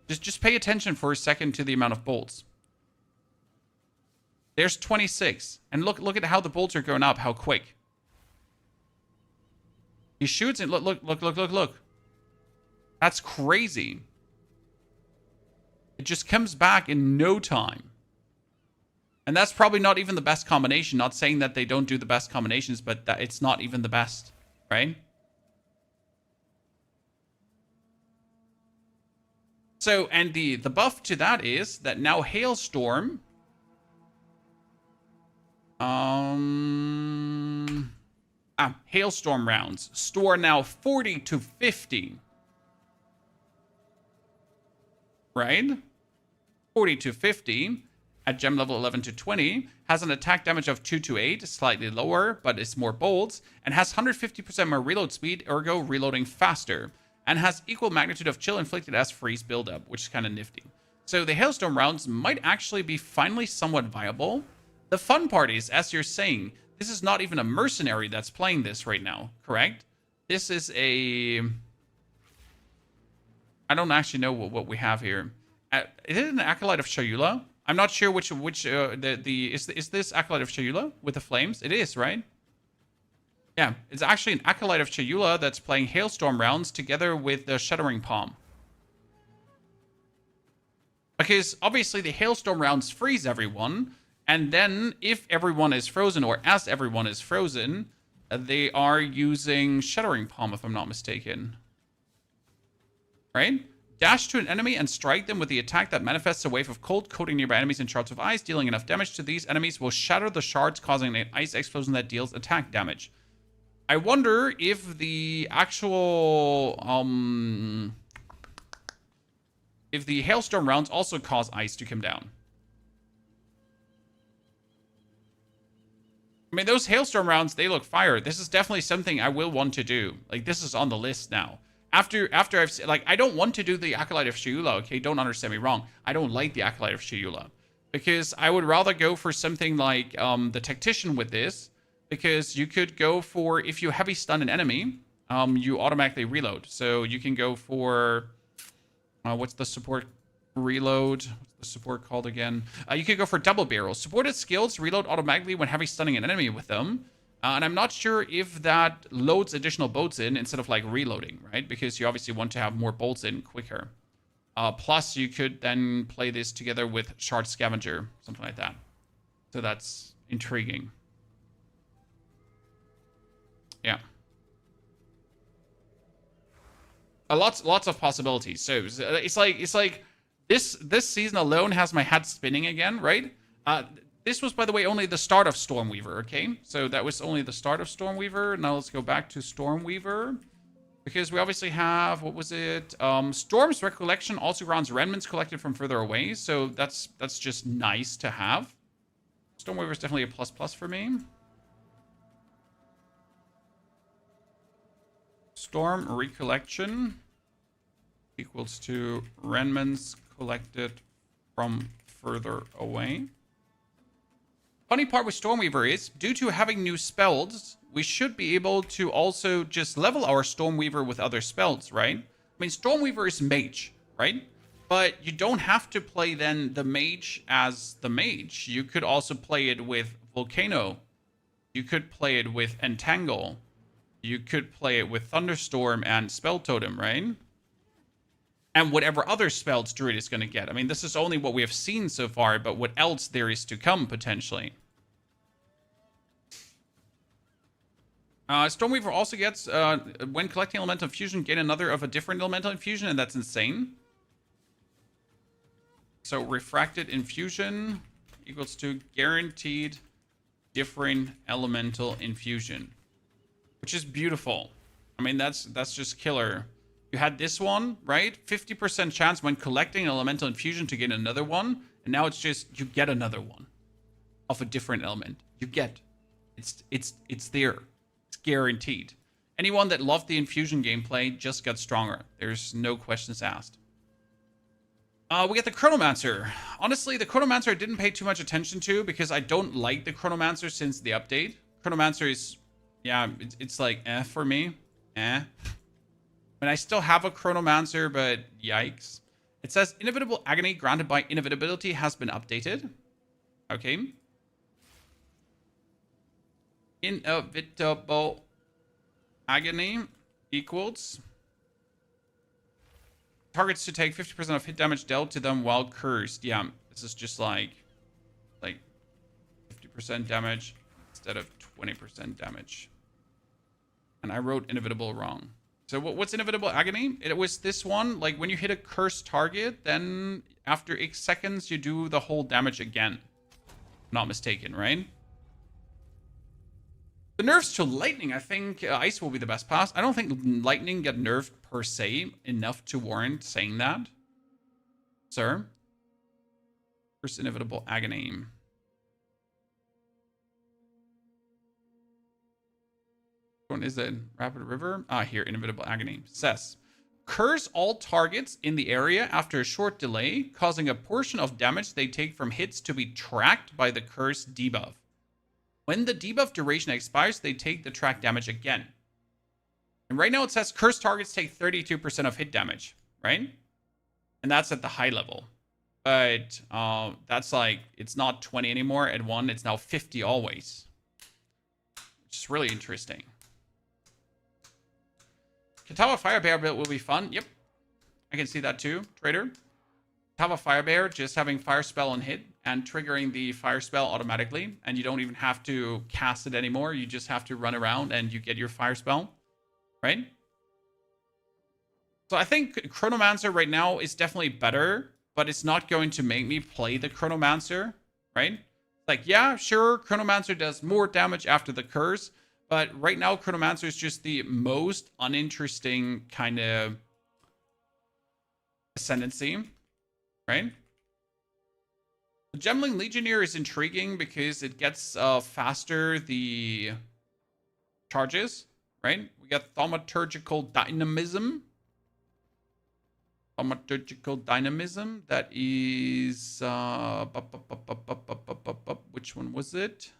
Just pay attention for a second to the amount of bolts. There's 26. And look at how the bolts are going up, how quick. He shoots and look. That's crazy. It just comes back in no time. And that's probably not even the best combination. Not saying that they don't do the best combinations, but that it's not even the best, right? So, and the buff to that is that now Hailstorm... Hailstorm rounds store now 40 to 50. Right? 40 to 50 at gem level 11 to 20 has an attack damage of 2 to 8, slightly lower, but it's more bolts, and has 150% more reload speed, ergo reloading faster, and has equal magnitude of chill inflicted as freeze buildup, which is kind of nifty. So the Hailstorm rounds might actually be finally somewhat viable. The fun part is, as you're saying, this is not even a mercenary that's playing this right now, correct? This is a... I don't actually know what we have here. Is it an Acolyte of Shayula? I'm not sure which is this Acolyte of Shayula with the flames? It is, right? Yeah, it's actually an Acolyte of Shayula that's playing Hailstorm rounds together with the Shuddering Palm. Because obviously the Hailstorm rounds freeze everyone, and then if everyone is frozen, or as everyone is frozen, they are using Shuddering Palm, if I'm not mistaken. Right? Dash to an enemy and strike them with the attack that manifests a wave of cold coating nearby enemies in shards of ice. Dealing enough damage to these enemies will shatter the shards, causing an ice explosion that deals attack damage. I wonder if the actual... if the Hailstorm rounds also cause ice to come down. I mean, those Hailstorm rounds, they look fire. This is definitely something I will want to do. Like, this is on the list now. After I've... Like, I don't want to do the Acolyte of Shayula, okay? Don't understand me wrong. I don't like the Acolyte of Shayula. Because I would rather go for something like the Tactician with this. Because you could go for... If you heavy stun an enemy, you automatically reload. So you can go for... what's the support reload? What's the support called again? You could go for double barrel. Supported skills reload automatically when heavy stunning an enemy with them. And I'm not sure if that loads additional bolts in instead of like reloading, right? Because you obviously want to have more bolts in quicker. Plus, you could then play this together with Shard Scavenger, something like that. So that's intriguing. Yeah. Lots of possibilities. So it's like this season alone has my head spinning again, right? This was, by the way, only the start of Stormweaver, okay? So that was only the start of Stormweaver. Now let's go back to Stormweaver. Because we obviously have, what was it? Storm's Recollection also grants remnants collected from further away. So that's just nice to have. Stormweaver is definitely a plus for me. Storm Recollection equals to remnants collected from further away. Funny part with Stormweaver is, due to having new spells, we should be able to also just level our Stormweaver with other spells, right? I mean, Stormweaver is mage, right? But you don't have to play then the mage as the mage. You could also play it with Volcano. You could play it with Entangle. You could play it with Thunderstorm and Spell Totem, right? And whatever other spells Druid is going to get. I mean, this is only what we have seen so far, but what else there is to come, potentially. Stormweaver also gets, when collecting Elemental Infusion, gain another of a different Elemental Infusion, and that's insane. So, Refracted Infusion equals to guaranteed different Elemental Infusion. Which is beautiful. I mean, that's just killer. You had this one, right? 50% chance when collecting an Elemental Infusion to get another one. And now it's just, you get another one. Of a different element. You get. It's there. It's guaranteed. Anyone that loved the Infusion gameplay just got stronger. There's no questions asked. We get the Chronomancer. Honestly, the Chronomancer I didn't pay too much attention to because I don't like the Chronomancer since the update. Chronomancer is... Yeah, it's like, for me. I mean, I still have a Chronomancer, but yikes. It says, Inevitable Agony granted by Inevitability has been updated. Okay. Inevitable Agony equals... Targets to take 50% of hit damage dealt to them while cursed. Yeah, this is just like 50% damage instead of 20% damage. And I wrote inevitable wrong. So what's inevitable agony? It was this one. Like when you hit a cursed target, then after X seconds, you do the whole damage again. Not mistaken, right? The nerfs to lightning, I think ice will be the best pass. I don't think lightning get nerfed per se enough to warrant saying that. Sir? First inevitable agony. Which one is it? Rapid River? Ah, here, inevitable agony. Says, curse all targets in the area after a short delay, causing a portion of damage they take from hits to be tracked by the curse debuff. When the debuff duration expires, they take the track damage again. And right now it says cursed targets take 32% of hit damage, right? And that's at the high level. But that's like, it's not 20 anymore. At 1, it's now 50 always. Which is really interesting. Katawa Firebear build will be fun. Yep. I can see that too, Trader. Katawa Firebear, just having Fire Spell on hit and triggering the Fire Spell automatically. And you don't even have to cast it anymore. You just have to run around and you get your Fire Spell. Right? So I think Chronomancer right now is definitely better, but it's not going to make me play the Chronomancer, right? Like, yeah, sure, Chronomancer does more damage after the curse, but right now Chronomancer is just the most uninteresting kind of ascendancy, right? The Gemling Legionnaire is intriguing because it gets faster the charges, right? We got Thaumaturgical Dynamism. Thaumaturgical Dynamism. That is... which one was it?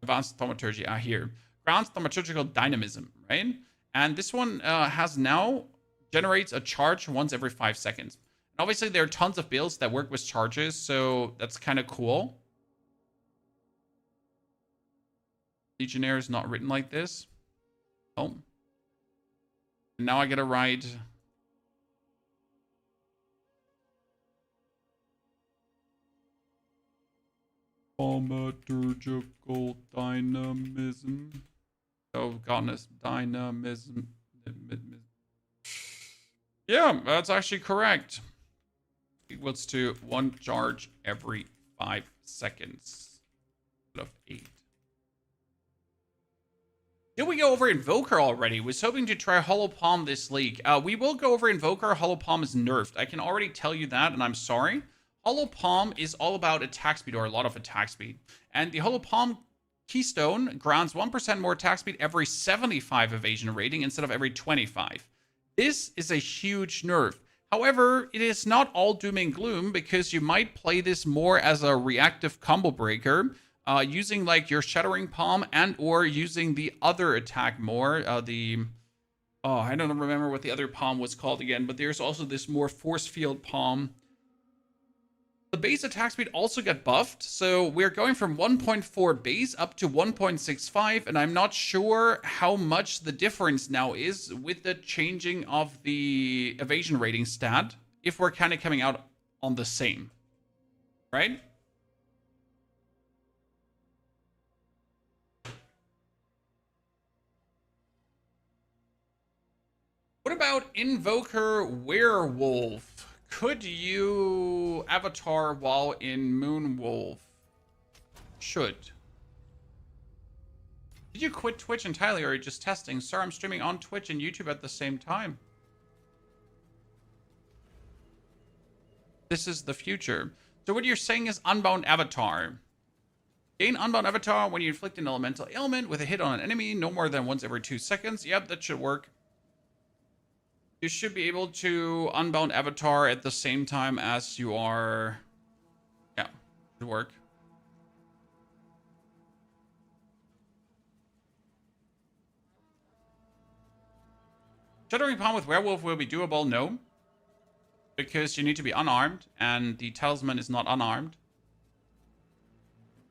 Advanced Thaumaturgy. Ah, here. Grounds Thaumaturgical Dynamism, right? And this one has now... generates a charge once every 5 seconds. And obviously, there are tons of builds that work with charges, so that's kind of cool. Legionnaire is not written like this. Oh. And now I get to write... Thaumaturgical Dynamism. Oh, godness. Dynamism. Yeah, that's actually correct. Equals to 1 charge every 5 seconds. Instead of 8. Did we go over Invoker already? Was hoping to try Hollow Palm this league. We will go over Invoker. Hollow Palm is nerfed. I can already tell you that, and I'm sorry. Hollow Palm is all about attack speed, or a lot of attack speed. And the Hollow Palm Keystone grants 1% more attack speed every 75 evasion rating instead of every 25. This is a huge nerf. However, it is not all doom and gloom because you might play this more as a reactive combo breaker, using like your Shattering Palm and or using the other attack more. I don't remember what the other palm was called again, but there's also this more force field palm. The base attack speed also got buffed, so we're going from 1.4 base up to 1.65, and I'm not sure how much the difference now is with the changing of the evasion rating stat, if we're kind of coming out on the same, right? What about Invoker Werewolf? Could you avatar while in Moonwolf? Should. Did you quit Twitch entirely, or are you just testing? Sir, I'm streaming on Twitch and YouTube at the same time. This is the future. So what you're saying is Unbound Avatar. Gain Unbound Avatar when you inflict an elemental ailment with a hit on an enemy no more than once every 2 seconds. Yep, that should work. You should be able to Unbound Avatar at the same time as you are... Yeah, should work. Shattering Palm with Werewolf will be doable, no. Because you need to be unarmed, and the Talisman is not unarmed.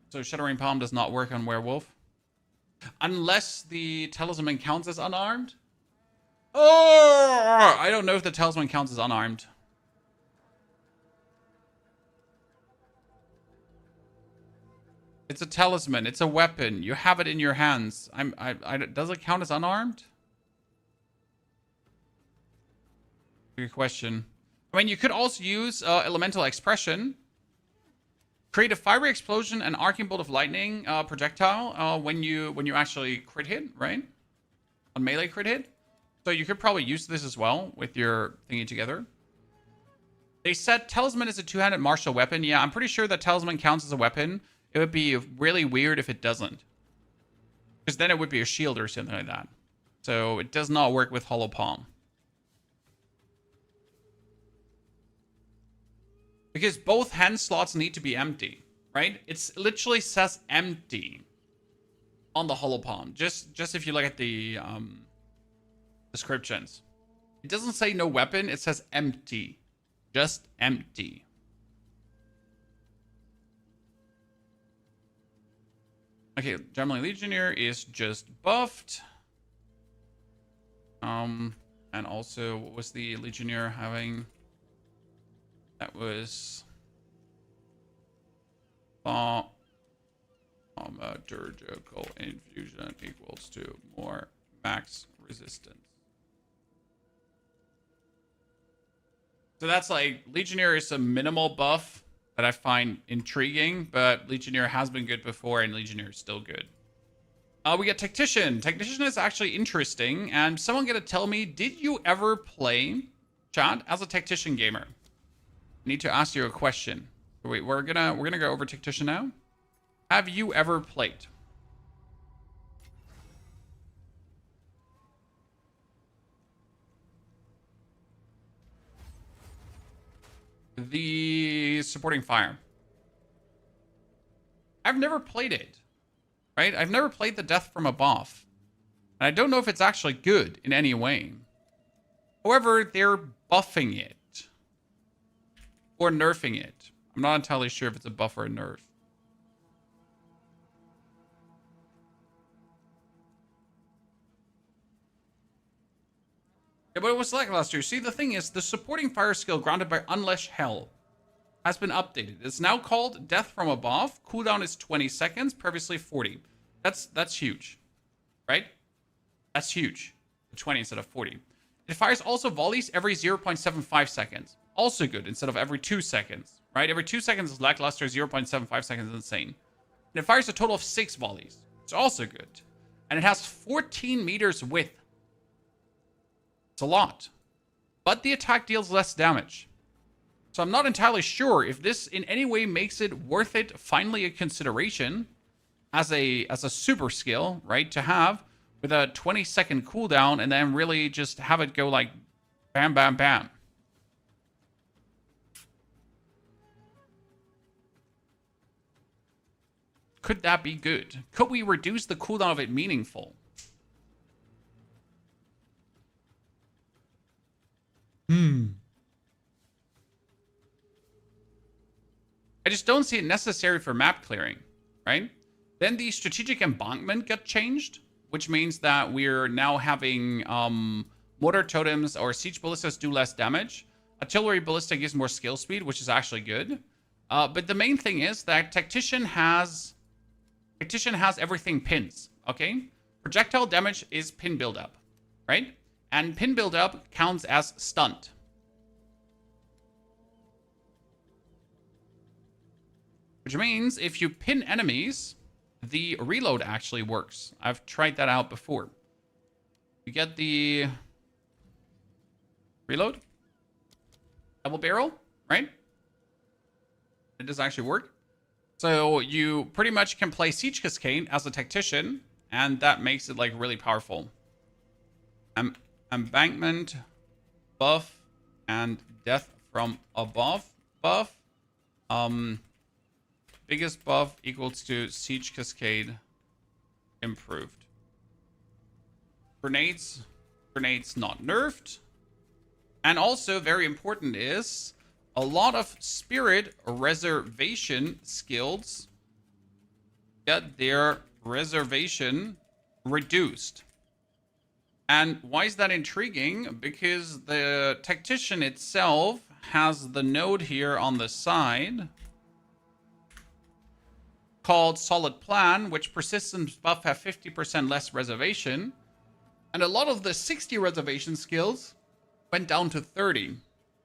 So Shattering Palm does not work on Werewolf. Unless the Talisman counts as unarmed. Oh, I don't know if the Talisman counts as unarmed. It's a talisman. It's a weapon. You have it in your hands. Does it count as unarmed? Good question. I mean, you could also use elemental expression. Create a fiery explosion and arcing bolt of lightning projectile when you actually crit hit, right? On melee crit hit. So you could probably use this as well with your thingy together. They said talisman is a two-handed martial weapon. Yeah, I'm pretty sure that talisman counts as a weapon. It would be really weird if it doesn't. Because then it would be a shield or something like that. So it does not work with hollow palm. Because both hand slots need to be empty, right? It literally says empty on the hollow palm. Just if you look at the descriptions. It doesn't say no weapon, it says empty. Just empty. Okay, generally Legionnaire is just buffed. And also, what was the Legionnaire having? That was thaumaturgical infusion equals to more max resistance. So that's like Legionnaire is a minimal buff that I find intriguing, but Legionnaire has been good before, and Legionnaire is still good. We get Tactician. Tactician is actually interesting, and someone gonna tell me, did you ever play, Chad, as a Tactician gamer? I need to ask you a question. Wait, we're gonna go over Tactician now. Have you ever played? The supporting fire. I've never played it, right? I've never played the death from above. And I don't know if it's actually good in any way. However, they're buffing it. Or nerfing it. I'm not entirely sure if it's a buff or a nerf. Yeah, but it was lackluster. See, the thing is, the supporting fire skill granted by Unleash Hell has been updated. It's now called Death from Above. Cooldown is 20 seconds, previously 40. That's huge, right? That's huge. 20 instead of 40. It fires also volleys every 0.75 seconds. Also good, instead of every 2 seconds, right? Every 2 seconds is lackluster, 0.75 seconds is insane. And it fires a total of 6 volleys. It's also good. And it has 14 meters width. It's a lot. But the attack deals less damage. So I'm not entirely sure if this in any way makes it worth it, finally a consideration as a super skill, right? To have with a 20-second cooldown and then really just have it go like bam, bam, bam. Could that be good? Could we reduce the cooldown of it meaningful? I just don't see it necessary for map clearing, right? Then the strategic embankment got changed, which means that we're now having mortar totems or siege ballistas do less damage. Artillery ballista gives more skill speed, which is actually good. But the main thing is that Tactician has everything pins, okay? Projectile damage is pin buildup, right? And pin buildup counts as stunt. Which means if you pin enemies, the reload actually works. I've tried that out before. You get the reload. Double barrel, right? It does actually work. So you pretty much can play Siege Cascade as a Tactician, and that makes it like really powerful. Embankment, buff, and Death from Above buff. Biggest buff equals to Siege Cascade improved. Grenades not nerfed. And also very important is a lot of spirit reservation skills get their reservation reduced. And why is that intriguing? Because the Tactician itself has the node here on the side called Solid Plan, which persistence buff have 50% less reservation. And a lot of the 60 reservation skills went down to 30,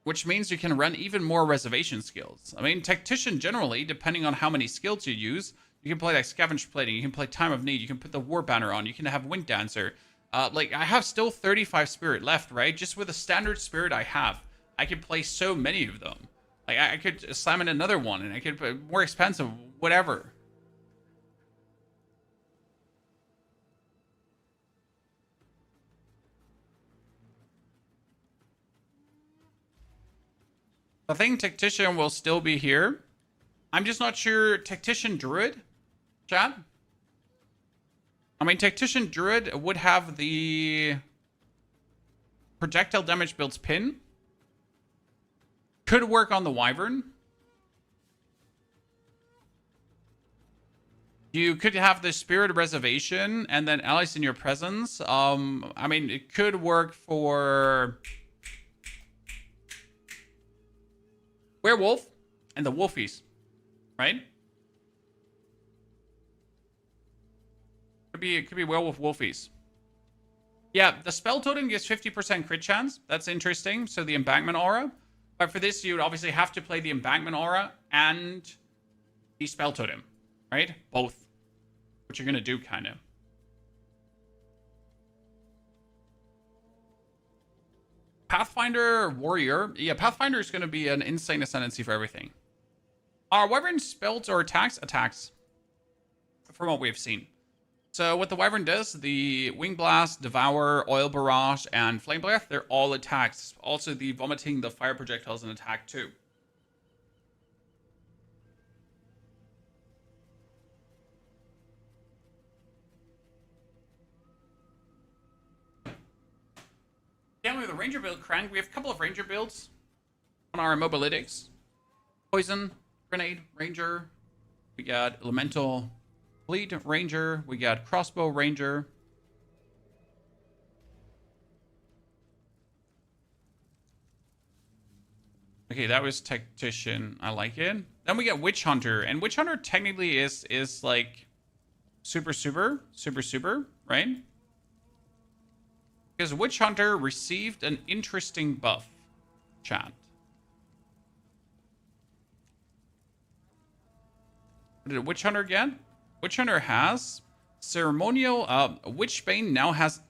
which means you can run even more reservation skills. I mean, Tactician generally, depending on how many skills you use, you can play like Scavenge Plating, you can play Time of Need, you can put the War Banner on, you can have Wind Dancer. Like, I have still 35 Spirit left, right? Just with the standard Spirit I have, I could play so many of them. Like, I could slam in another one, and I could put more expensive, whatever. I think Tactician will still be here. I'm just not sure. Tactician Druid, chat? I mean, Tactician Druid would have the projectile damage builds pin. Could work on the Wyvern. You could have the Spirit Reservation and then allies in your presence. I mean, it could work for Werewolf and the Wolfies, right? Could be Werewolf Wolfies. Yeah, the Spell Totem gives 50% crit chance. That's interesting. So the Embankment Aura. But for this, you would obviously have to play the Embankment Aura and the Spell Totem, right? Both. What you're going to do, kind of. Pathfinder Warrior. Yeah, Pathfinder is going to be an insane ascendancy for everything. Are Wyvern spells or attacks? Attacks. From what we've seen. So what the Wyvern does, the Wing Blast, Devour, Oil Barrage, and Flame Breath, they're all attacks. Also, the Vomiting, the Fire Projectile is an attack too. Yeah, we have the Ranger build, Crank. We have a couple of Ranger builds on our Mobilytics. Poison, Grenade, Ranger. We got Elemental Fleet Ranger. We got Crossbow Ranger. Okay, that was Tactician. I like it. Then we got Witch Hunter. And Witch Hunter technically is like super, right? Because Witch Hunter received an interesting buff, chat. What did Witch Hunter get? Witch Hunter has ceremonial. Witchbane now has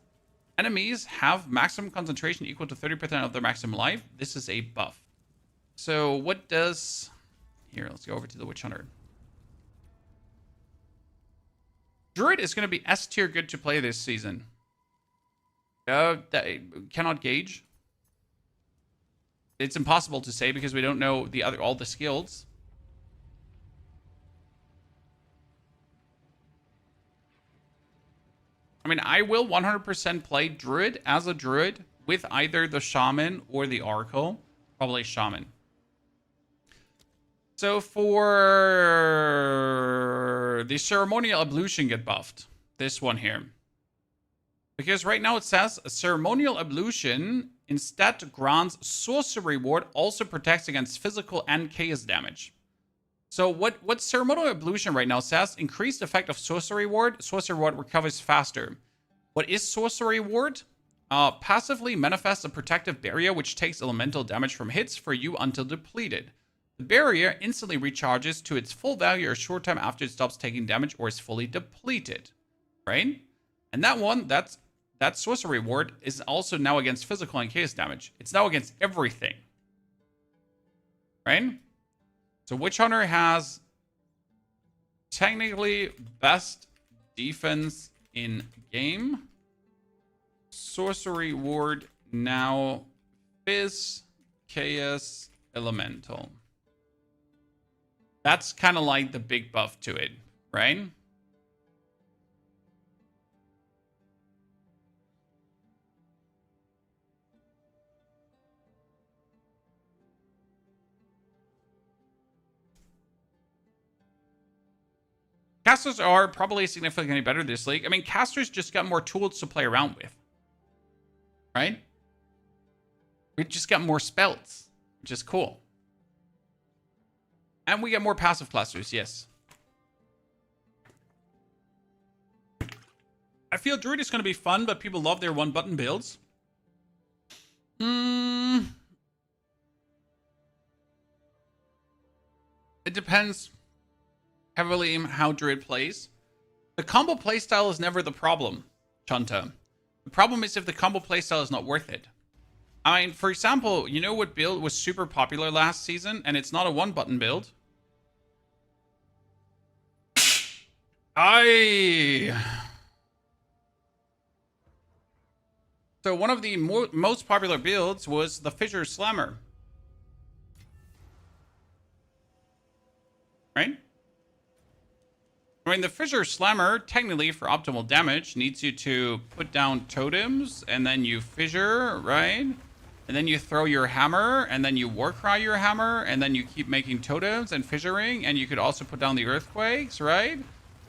enemies have maximum concentration equal to 30% of their maximum life. This is a buff. So what does... Here, let's go over to the Witch Hunter. Druid is going to be S tier good to play this season. That cannot gauge. It's impossible to say because we don't know all the skills. I mean, I will 100% play Druid as a Druid with either the Shaman or the Oracle. Probably Shaman. So for the Ceremonial Ablution get buffed. This one here. Because right now it says a Ceremonial Ablution instead grants Sorcery Ward, also protects against physical and chaos damage. So what Ceremonial Ablution right now says, increased effect of Sorcery Ward recovers faster. What is Sorcery Ward? Passively manifests a protective barrier which takes elemental damage from hits for you until depleted. The barrier instantly recharges to its full value a short time after it stops taking damage or is fully depleted. Right? And that one, that Sorcery Ward is also now against physical and chaos damage. It's now against everything. Right? So Witch Hunter has technically best defense in game. Sorcery Ward now Fizz, Chaos, Elemental. That's kind of like the big buff to it, right? Casters are probably significantly better this league. I mean, casters just got more tools to play around with. Right? We just got more spells, which is cool. And we get more passive clusters, yes. I feel Druid is going to be fun, but people love their one-button builds. It depends heavily on how Druid plays. The combo playstyle is never the problem, Chunta. The problem is if the combo playstyle is not worth it. I mean, for example, you know what build was super popular last season, and it's not a one-button build? So one of the most popular builds was the Fissure Slammer. Right? I mean, the Fissure Slammer, technically for optimal damage, needs you to put down totems, and then you fissure, right? And then you throw your hammer, and then you Warcry your hammer, and then you keep making totems and fissuring, and you could also put down the earthquakes, right?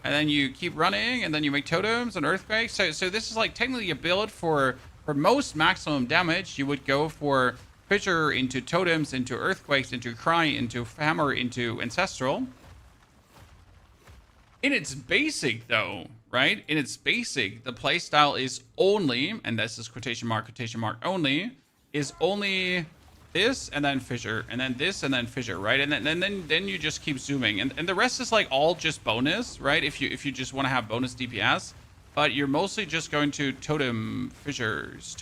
And then you keep running, and then you make totems and earthquakes. So this is like technically a build for most maximum damage. You would go for fissure into totems, into earthquakes, into cry, into hammer, into ancestral. In its basic, though, right? In its basic, the playstyle is only, and this is quotation mark only, is only this and then fissure, and then this and then fissure, right? And then you just keep zooming, and the rest is like all just bonus, right? If you just want to have bonus DPS, but you're mostly just going to totem fissures,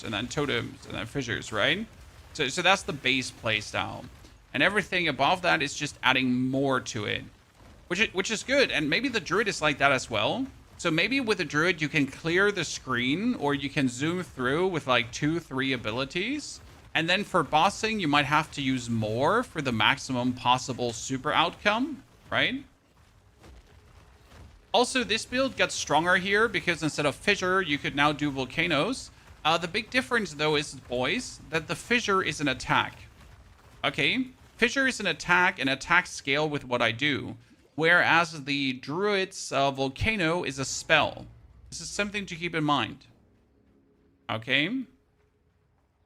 and then totems, and then fissures, right? So that's the base playstyle, and everything above that is just adding more to it. Which is good, and maybe the Druid is like that as well. So maybe with the Druid, you can clear the screen, or you can zoom through with like 2-3 abilities. And then for bossing, you might have to use more for the maximum possible super outcome, right? Also, this build gets stronger here because instead of Fissure, you could now do Volcanoes. The big difference, though, is, boys, that the Fissure is an attack. Okay? Fissure is an attack scale with what I do. Whereas the Druid's Volcano is a spell. This is something to keep in mind. Okay.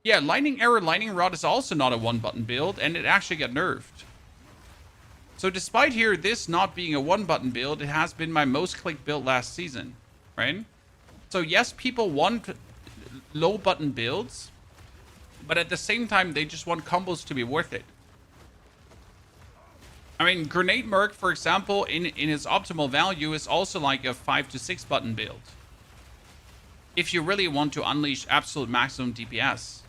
Yeah, Lightning Arrow, Lightning Rod is also not a one-button build, and it actually got nerfed. So despite here this not being a one-button build, it has been my most clicked build last season, right? So yes, people want low-button builds, but at the same time, they just want combos to be worth it. I mean, Grenade Merc, for example, in its optimal value is also like a 5 to 6 button build. If you really want to unleash absolute maximum DPS.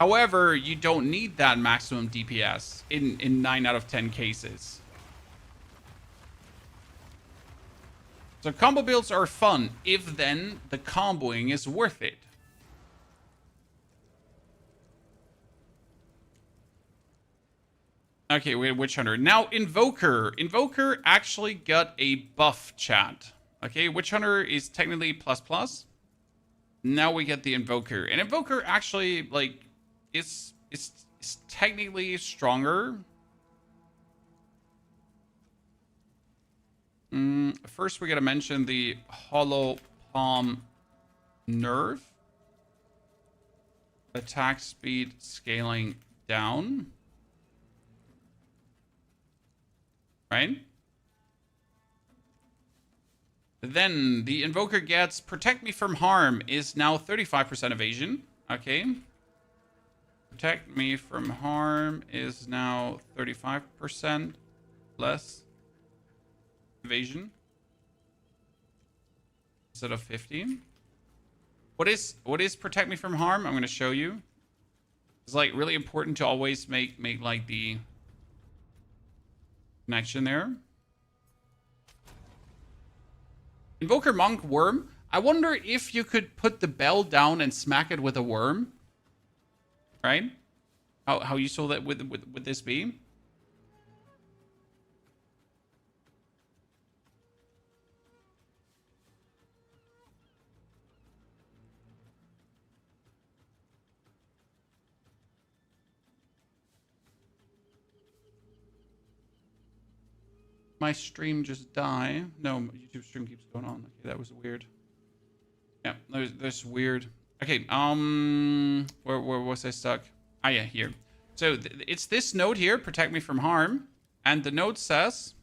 However, you don't need that maximum DPS in 9 out of 10 cases. So combo builds are fun, if then the comboing is worth it. Okay, we had Witch Hunter. Now, Invoker. Invoker actually got a buff, chat. Okay, Witch Hunter is technically ++. Now we get the Invoker. And Invoker actually, like, is technically stronger. First, we gotta mention the Hollow Palm nerf. Attack speed scaling down. Right? Then the Invoker gets Protect Me from Harm is now 35% evasion. Okay. Protect Me from Harm is now 35% less evasion instead of 15. What is Protect Me from Harm? I'm going to show you. It's like really important to always make like the connection there. Invoker Monk Worm. I wonder if you could put the bell down and smack it with a worm. Right? How useful that would this be? My stream just die. No, YouTube stream keeps going on. Okay, that was weird. Yeah, that's weird. Okay, where was I stuck? Ah, yeah, here. So it's this node here, Protect Me from Harm, and the node says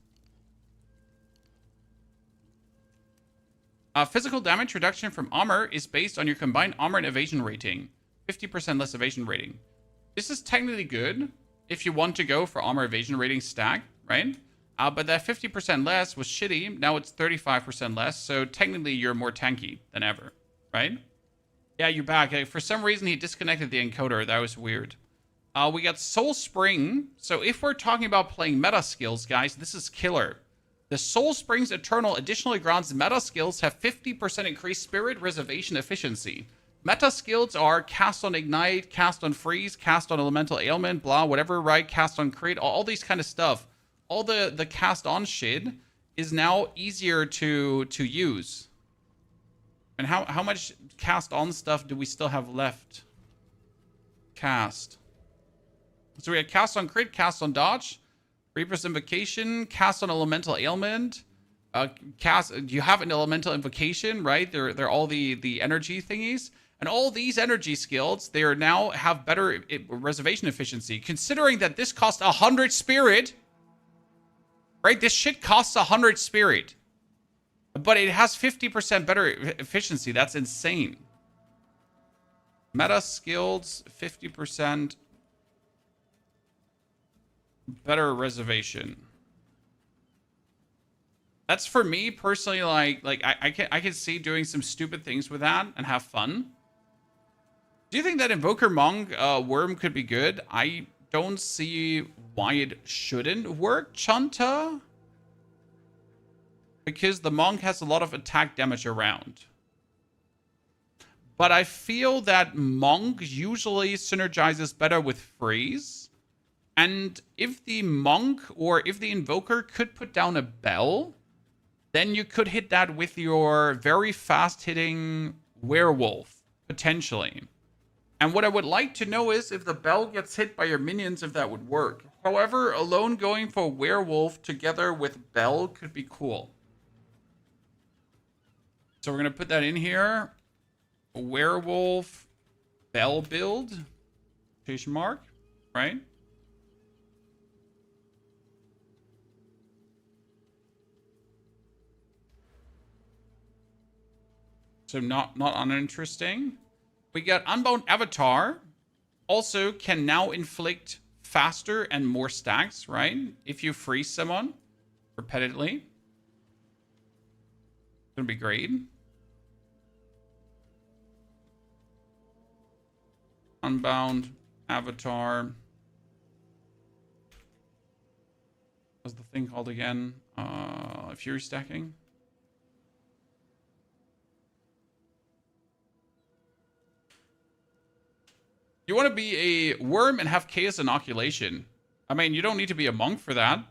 Physical damage reduction from armor is based on your combined armor and evasion rating. 50% less evasion rating. This is technically good if you want to go for armor evasion rating stack, right? But that 50% less was shitty. Now it's 35% less. So technically you're more tanky than ever, right? Yeah, you're back. For some reason, he disconnected the encoder. That was weird. We got Soul Spring. So if we're talking about playing meta skills, guys, this is killer. The Soul Spring's Eternal additionally grants meta skills have 50% increased spirit reservation efficiency. Meta skills are cast on Ignite, cast on Freeze, cast on Elemental Ailment, blah, whatever, right? Cast on Crit, all these kind of stuff. All the cast on shit is now easier to use. And how much cast on stuff do we still have left? Cast. So we had cast on Crit, cast on Dodge, Reaper's Invocation, cast on Elemental Ailment. You have an Elemental Invocation, right? They're all the energy thingies. And all these energy skills, they are now have better reservation efficiency. Considering that this costs 100 spirit, right? This shit costs 100 spirit. But it has 50% better efficiency. That's insane. Meta skills, 50% better reservation. That's for me personally. I can see doing some stupid things with that and have fun. Do you think that Invoker Monk Worm could be good? I don't see why it shouldn't work, Chanta. Because the Monk has a lot of attack damage around. But I feel that Monk usually synergizes better with Freeze. And if the Monk or if the Invoker could put down a Bell, then you could hit that with your very fast-hitting Werewolf, potentially. And what I would like to know is if the Bell gets hit by your minions, if that would work. However, alone going for Werewolf together with Bell could be cool. So we're going to put that in here. Werewolf Bell build. Quotation mark. Right? So not uninteresting. We got Unbound Avatar. Also can now inflict faster and more stacks, right? If you freeze someone repeatedly. It's going to be great. Unbound Avatar. What's the thing called again? Fury stacking. You want to be a worm and have chaos inoculation. I mean, you don't need to be a monk for that.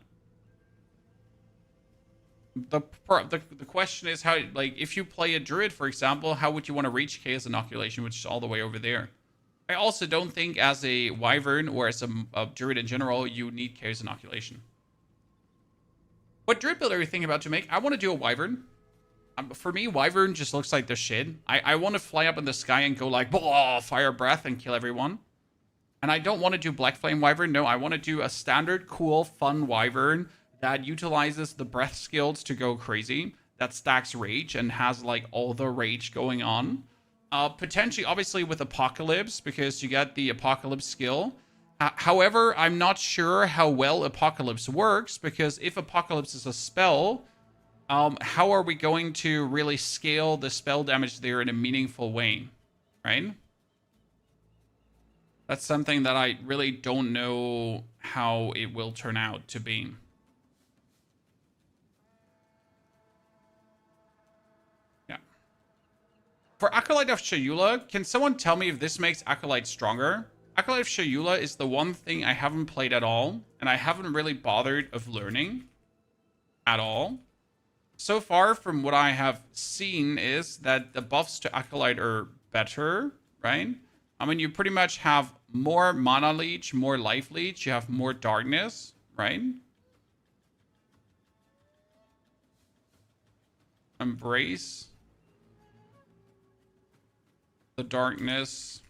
The question is how, like, if you play a druid, for example, how would you want to reach chaos inoculation, which is all the way over there? I also don't think as a wyvern or as a druid in general, you need chaos inoculation. What druid build are you thinking about to make? I want to do a wyvern. For me, wyvern just looks like the shit. I want to fly up in the sky and go like, blah, fire breath and kill everyone. And I don't want to do black flame wyvern. No, I want to do a standard, cool, fun wyvern that utilizes the breath skills to go crazy. That stacks rage and has like all the rage going on. Potentially, obviously, with Apocalypse, because you get the Apocalypse skill. However, I'm not sure how well Apocalypse works, because if Apocalypse is a spell, how are we going to really scale the spell damage there in a meaningful way, right? That's something that I really don't know how it will turn out to be. For Acolyte of Shayula, can someone tell me if this makes Acolyte stronger? Acolyte of Shayula is the one thing I haven't played at all, and I haven't really bothered of learning at all. So far, from what I have seen, is that the buffs to Acolyte are better, right? I mean, you pretty much have more Mana Leech, more Life Leech, you have more Darkness, right? Embrace. The Darkness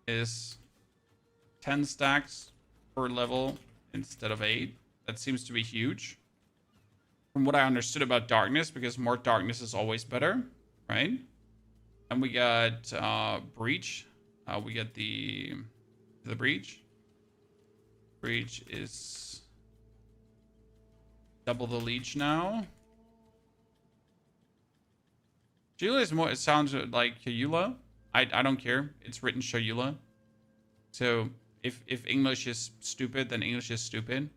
is 10 stacks per level instead of 8. That seems to be huge. from what I understood about darkness, because more darkness is always better, right? And we got breach. We get the breach. Breach is double the leech now. Shayula is more. It sounds like Shayula. I don't care. It's written Shayula. So if English is stupid, then English is stupid.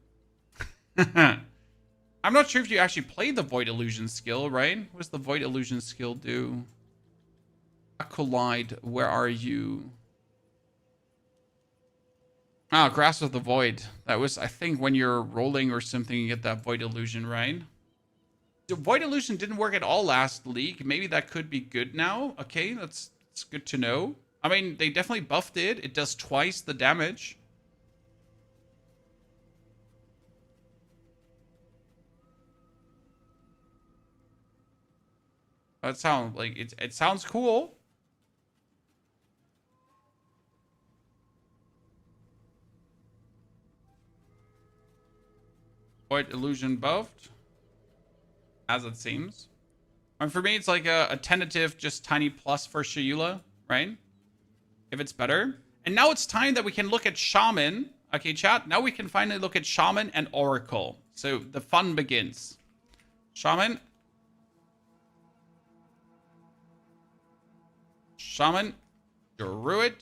I'm not sure if you actually played the Void Illusion skill, right? What does the Void Illusion skill do? Collide, where are you? Ah, Grasp of the Void. That was, I think, when you're rolling or something, you get that Void Illusion, right? The Void Illusion didn't work at all last league. Maybe that could be good now. Okay, that's good to know. I mean, they definitely buffed it. It does twice the damage. That sounds like it sounds cool. Void Illusion buffed, as it seems. And for me, it's like a tentative, just tiny plus for Shayula, right? If it's better. And now it's time that we can look at Shaman. Okay, chat. Now we can finally look at Shaman and Oracle. So the fun begins. Shaman. Shaman. Druid.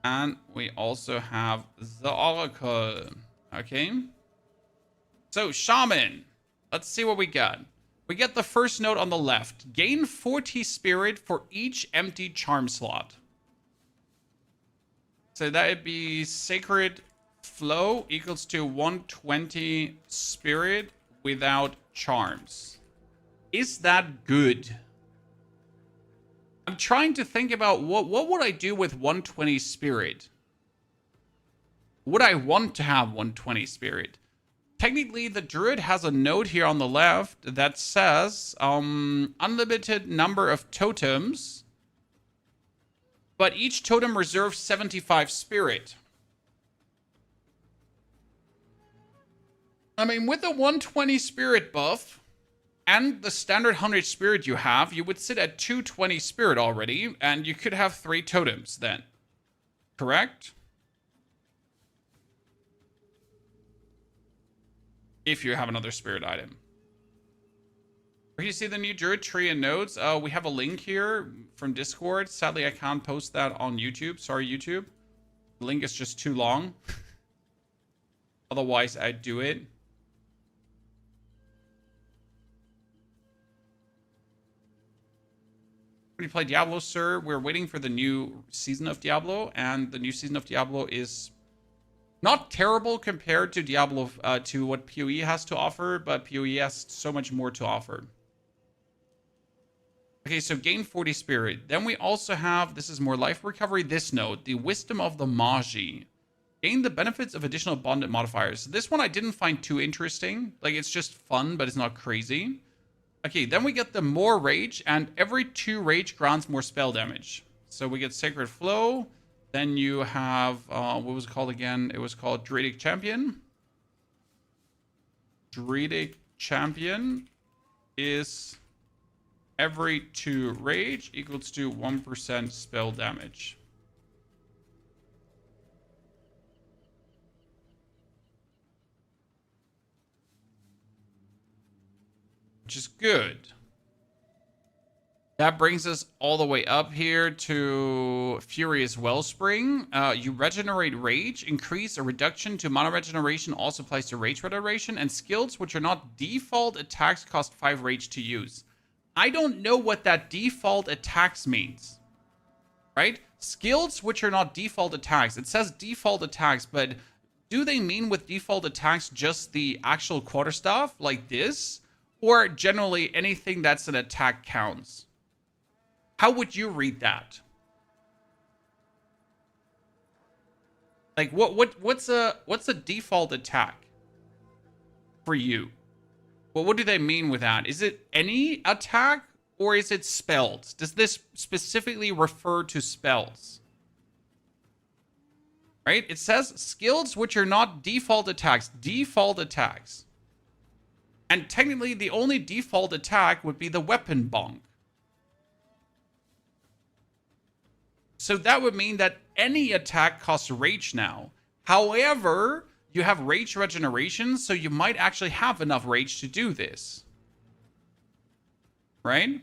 And we also have the Oracle. Okay. So, Shaman. Let's see what we got. We get the first note on the left. Gain 40 spirit for each empty charm slot. So that would be Sacred Flow equals to 120 spirit without charms. Is that good? I'm trying to think about what would I do with 120 spirit? Would I want to have 120 spirit? Technically, the druid has a note here on the left that says unlimited number of totems, but each totem reserves 75 spirit. I mean, with the 120 spirit buff and the standard 100 spirit you have, you would sit at 220 spirit already, and you could have 3 totems then. Correct? If you have another spirit item. Where you see the new druid tree and nodes? We have a link here from Discord. Sadly, I can't post that on YouTube. Sorry, YouTube. The link is just too long. Otherwise, I'd do it. When you play Diablo, sir, we're waiting for the new season of Diablo, and the new season of Diablo is not terrible compared to Diablo, to what POE has to offer, but POE has so much more to offer. Okay, so gain 40 spirit. Then we also have, this is more life recovery, this note, the Wisdom of the Magi. Gain the benefits of additional bonded modifiers. This one I didn't find too interesting. Like, it's just fun, but it's not crazy. Okay, then we get the more rage, and every 2 rage grants more spell damage. So we get Sacred Flow. Then you have, what was it called again? It was called Druidic Champion. Druidic Champion is every 2 rage equals to 1% spell damage. Which is good. That brings us all the way up here to Furious Wellspring. You regenerate rage, increase a reduction to mana regeneration, also applies to rage regeneration, and skills which are not default attacks cost 5 rage to use. I don't know what that default attacks means. Right? Skills which are not default attacks. It says default attacks, but do they mean with default attacks just the actual quarterstaff like this? Or generally anything that's an attack counts? How would you read that? Like what's a default attack for you? Well, what do they mean with that? Is it any attack or is it spells? Does this specifically refer to spells? Right? It says skills which are not default attacks. Default attacks. And technically, the only default attack would be the weapon bonk. So that would mean that any attack costs rage now. However, you have rage regeneration, so you might actually have enough rage to do this. Right?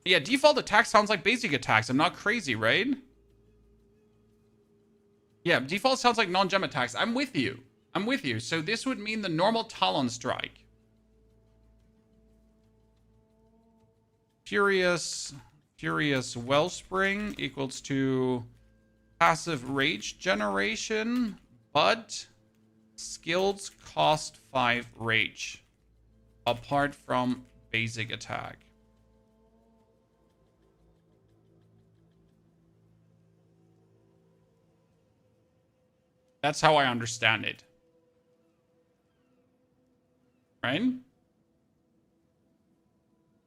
Yeah, default attack sounds like basic attacks. I'm not crazy, right? Yeah, default sounds like non-gem attacks. I'm with you. I'm with you. So this would mean the normal Talon Strike. Furious Wellspring equals to passive rage generation, but skills cost 5 rage, apart from basic attack. That's how I understand it. Right?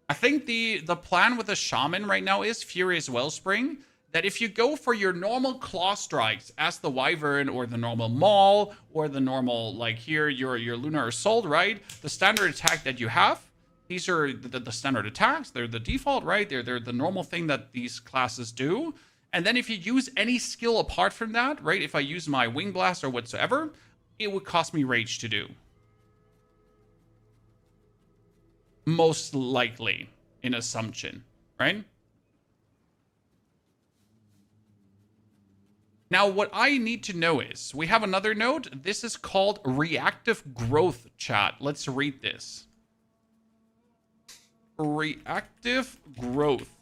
I think the plan with the Shaman right now is Furious Wellspring. That if you go for your normal claw strikes as the Wyvern or the normal Maul or the normal, like here, your Lunar Assault, right? The standard attack that you have, these are the standard attacks. They're the default, right? They're the normal thing that these classes do. And then if you use any skill apart from that, right? If I use my Wing Blast or whatsoever, it would cost me rage to do. Most likely, in assumption, right? Now, what I need to know is, we have another node. This is called reactive growth, chat. Let's read this. Reactive growth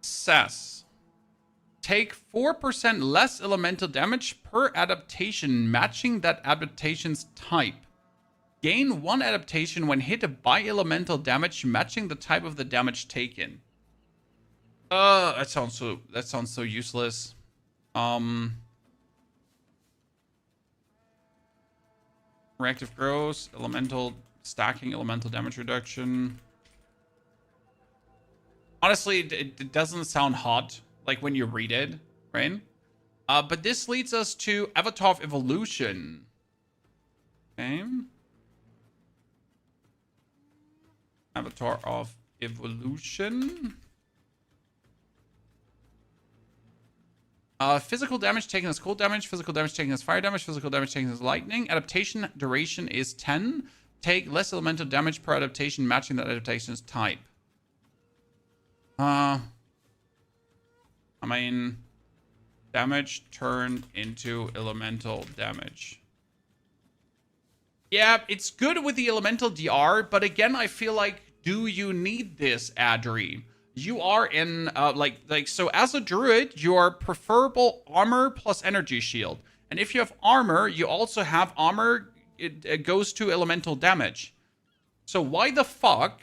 says, take 4% less elemental damage per adaptation matching that adaptation's type. Gain 1 adaptation when hit by elemental damage matching the type of the damage taken. That sounds so useless. Reactive growth, elemental stacking, elemental damage reduction. Honestly, it doesn't sound hot, like when you read it, right? But this leads us to Avatar of Evolution. Okay. Avatar of Evolution. Physical damage taken as cold damage, physical damage taken as fire damage, physical damage taken as lightning. Adaptation duration is 10. Take less elemental damage per adaptation matching that adaptation's type. I mean, damage turned into elemental damage. Yeah, it's good with the elemental DR, but again, I feel like, do you need this, Adri? You are in, so as a druid, your preferable armor plus energy shield. And if you have armor, you also have armor, it goes to elemental damage. So why the fuck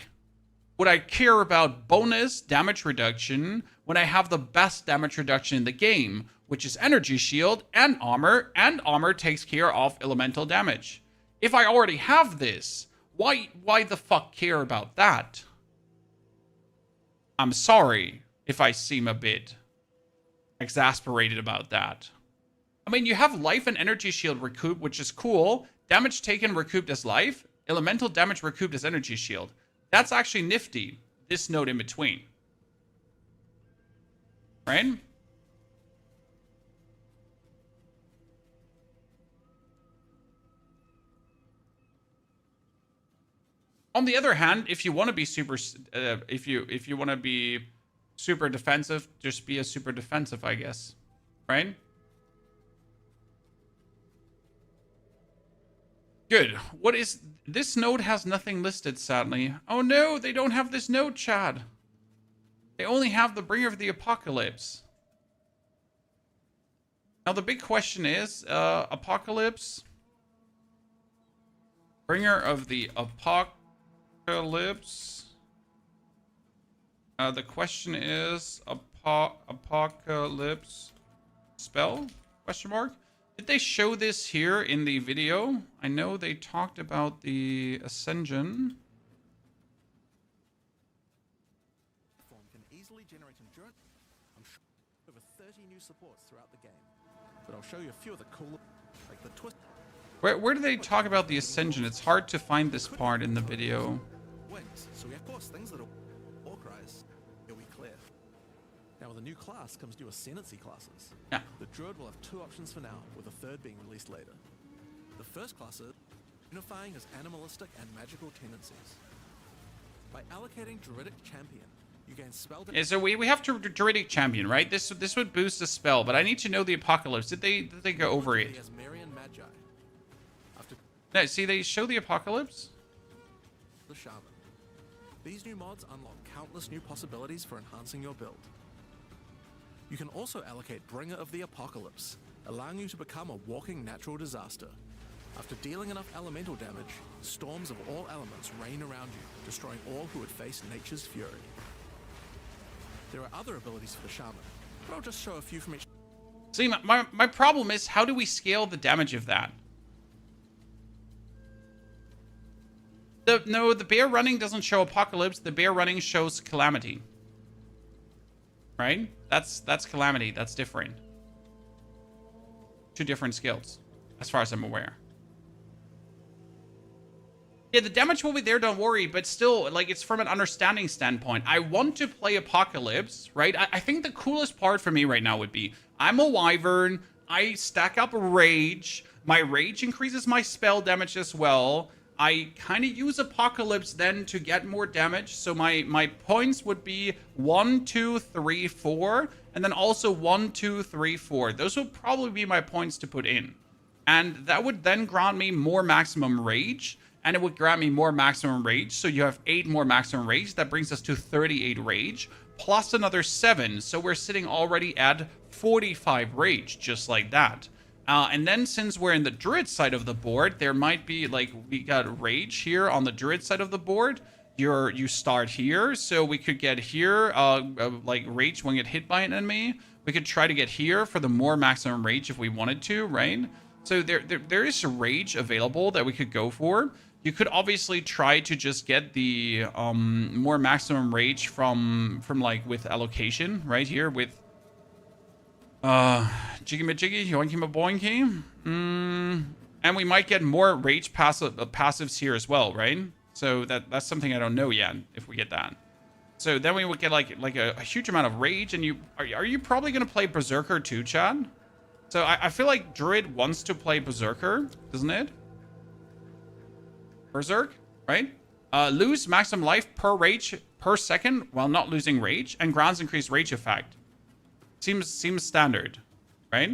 would I care about bonus damage reduction when I have the best damage reduction in the game, which is energy shield and armor takes care of elemental damage? If I already have this, why the fuck care about that? I'm sorry if I seem a bit exasperated about that. I mean, you have life and energy shield recoup, which is cool. Damage taken recouped as life. Elemental damage recouped as energy shield. That's actually nifty. This node in between. Right? On the other hand, if you want to be super, if you want to be super defensive, just be a super defensive, I guess, right? Good. What is this node has nothing listed, sadly. Oh no, they don't have this node, Chad. They only have the Bringer of the Apocalypse. Now the big question is, Apocalypse, Bringer of the Apocalypse. The question is apocalypse spell? Question mark. Did they show this here in the video? I know they talked about the Ascension. Can easily generate endurance. I'm sure over 30 new supports throughout the game, but I'll show you a few of the cool, like the twist. Where do they talk about the Ascension? It's hard to find this part in the video. Wings. So of course things that are war cries. Here we clear. Now with a new class comes new Ascendancy classes. Yeah. The Druid will have 2 options for now, with a third being released later. The first class is unifying his animalistic and magical tendencies. By allocating Druidic Champion, you gain spell Yeah, so we have to Druidic Champion, right? This would boost the spell, but I need to know the Apocalypse. Did they go over it? As Marian Magi. After No, see, they show the Apocalypse. the Shaman. These new mods unlock countless new possibilities for enhancing your build. You can also allocate Bringer of the Apocalypse, allowing you to become a walking natural disaster. After dealing enough elemental damage, storms of all elements rain around you, destroying all who would face nature's fury. There are other abilities for the Shaman, but I'll just show a few from each. See, my problem is, how do we scale the damage of that? No, the bear running doesn't show Apocalypse. The bear running shows Calamity. Right? That's Calamity. That's different. 2 different skills, as far as I'm aware. Yeah, the damage will be there, don't worry, but still, like, it's from an understanding standpoint. I want to play Apocalypse, right? I think the coolest part for me right now would be, I'm a Wyvern, I stack up Rage, my Rage increases my spell damage as well. I kind of use Apocalypse then to get more damage, so my points would be 1, 2, 3, 4, and then also 1, 2, 3, 4. Those would probably be my points to put in. And that would then grant me more maximum Rage, and it would grant me more maximum Rage, so you have 8 more maximum Rage. That brings us to 38 Rage, plus another 7, so we're sitting already at 45 Rage, just like that. And then since we're in the Druid side of the board, there might be, like, we got Rage here on the Druid side of the board. You start here, so we could get here, like, Rage when you get hit by an enemy. We could try to get here for the more maximum Rage if we wanted to, right? So there is Rage available that we could go for. You could obviously try to just get the more maximum Rage from like with allocation right here with Jiggy Majiggy, Yoinky Maboinky. And we might get more Rage passives here as well, right? So that's something I don't know yet if we get that. So then we would get like a huge amount of Rage, and are you probably gonna play Berserker too, Chad? So I feel like Druid wants to play Berserker, doesn't it? Berserk, right? Lose maximum life per Rage per second while not losing Rage, and grants increased Rage effect. Seems standard, right?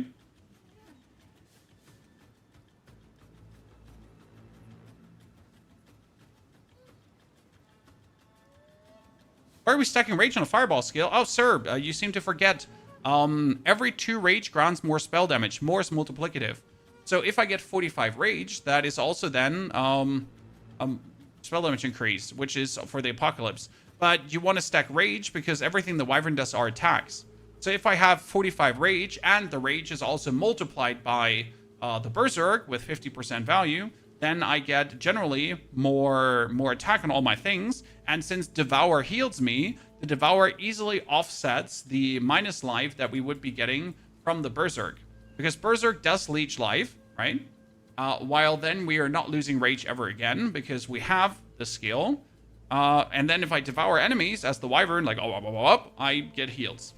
Why are we stacking Rage on a Fireball skill? Oh, sir, you seem to forget. Every 2 Rage grants more spell damage. More is multiplicative. So if I get 45 Rage, that is also then spell damage increase, which is for the Apocalypse. But you want to stack Rage because everything the Wyvern does are attacks. So if I have 45 Rage and the Rage is also multiplied by the Berserk with 50% value, then I get generally more attack on all my things. And since Devour heals me, the Devour easily offsets the minus life that we would be getting from the Berserk. Because Berserk does leech life, right? While then we are not losing Rage ever again because we have the skill. And then if I Devour enemies as the Wyvern, like, I get heals.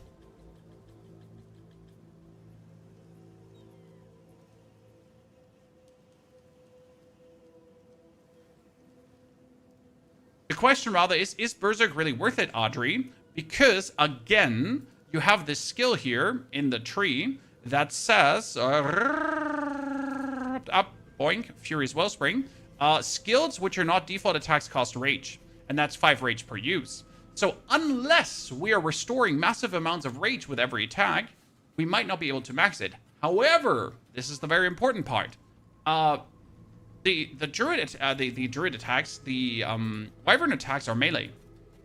The question rather is Berserk really worth it, Audrey? Because, again, you have this skill here in the tree that says, up, boink, Fury's Wellspring, skills which are not default attacks cost Rage, and that's 5 Rage per use. So unless we are restoring massive amounts of Rage with every attack, we might not be able to max it. However, this is the very important part. The Druid attacks, the Wyvern attacks are melee.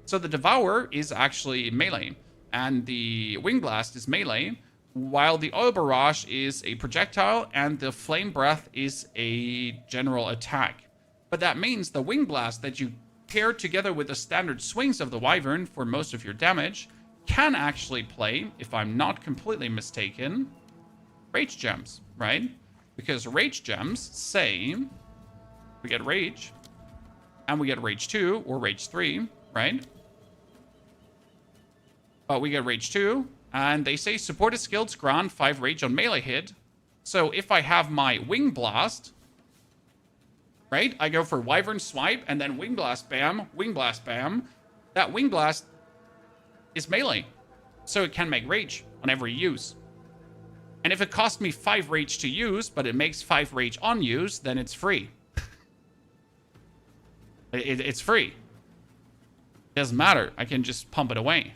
So the Devour is actually melee, and the Wing Blast is melee, while the Oil Barrage is a projectile, and the Flame Breath is a general attack. But that means the Wing Blast that you pair together with the standard swings of the Wyvern for most of your damage can actually play, if I'm not completely mistaken, Rage Gems, right? Because rage gems say we get rage, and we get rage 2 or rage 3, right? But we get rage 2, and they say supported skills grant 5 rage on melee hit. So if I have my wing blast, right? I go for wyvern swipe and then wing blast bam, wing blast bam. That wing blast is melee, so it can make rage whenever you use. And if it costs me 5 rage to use, but it makes 5 rage on use, then it's free. It's free. It doesn't matter. I can just pump it away.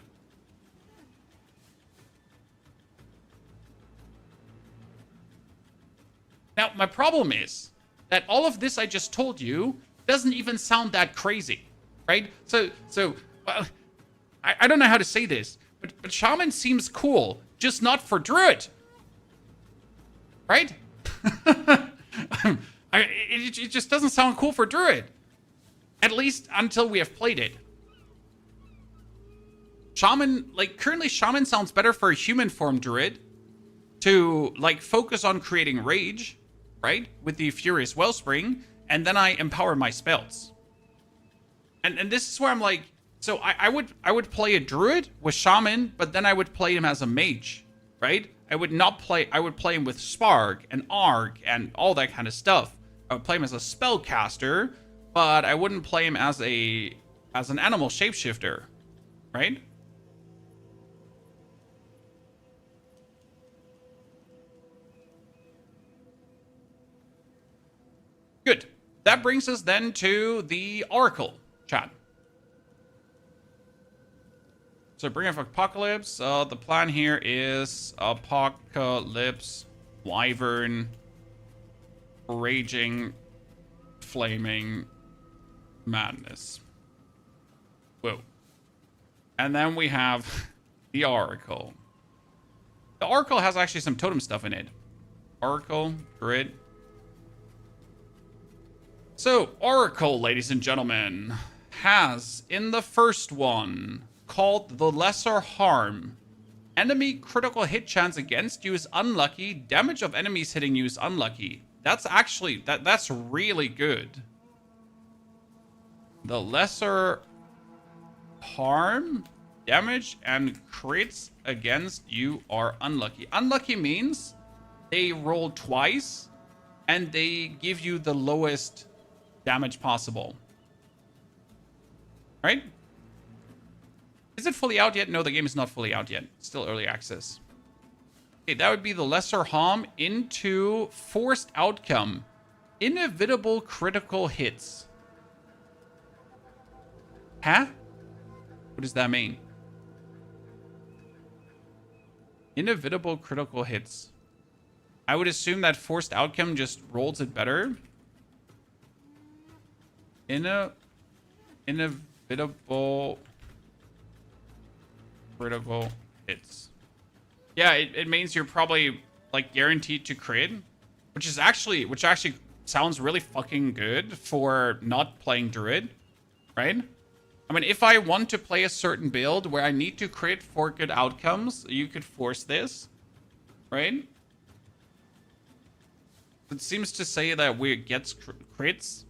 Now, my problem is that all of this I just told you doesn't even sound that crazy, right? So well, I don't know how to say this, but Shaman seems cool, just not for Druid, right? It just doesn't sound cool for Druid, at least until we have played it. Shaman, like, currently Shaman sounds better for a human form Druid to, like, focus on creating rage, right, with the Furious Wellspring, and then I empower my spells. And this is where I'm like, so I would play a Druid with Shaman, but then I would play him as a mage, right? I would play him with Spark and Arc and all that kind of stuff. I would play him as a spellcaster, but I wouldn't play him as an animal shapeshifter, right? Good. That brings us then to the Oracle, chat. So bring up Apocalypse. The plan here is Apocalypse, Wyvern, Raging, Flaming, Madness. Whoa. And then we have the Oracle. The Oracle has actually some totem stuff in it. Oracle, Grid. So, Oracle, ladies and gentlemen, has, in the first one, called the Lesser Harm. Enemy critical hit chance against you is unlucky. Damage of enemies hitting you is unlucky. That's actually, that's really good. The Lesser Harm, damage, and crits against you are unlucky. Unlucky means they roll twice, and they give you the lowest damage possible. Right? Is it fully out yet? No, the game is not fully out yet. It's still early access. Okay, that would be the Lesser Harm into Forced Outcome. Inevitable critical hits. Huh? What does that mean? Inevitable critical hits. I would assume that Forced Outcome just rolls it better. Inevitable critical hits. Yeah, it means you're probably like guaranteed to crit, which actually sounds really fucking good for not playing Druid, right? I mean, if I want to play a certain build where I need to crit for good outcomes, you could force this, right? It seems to say that we get crits.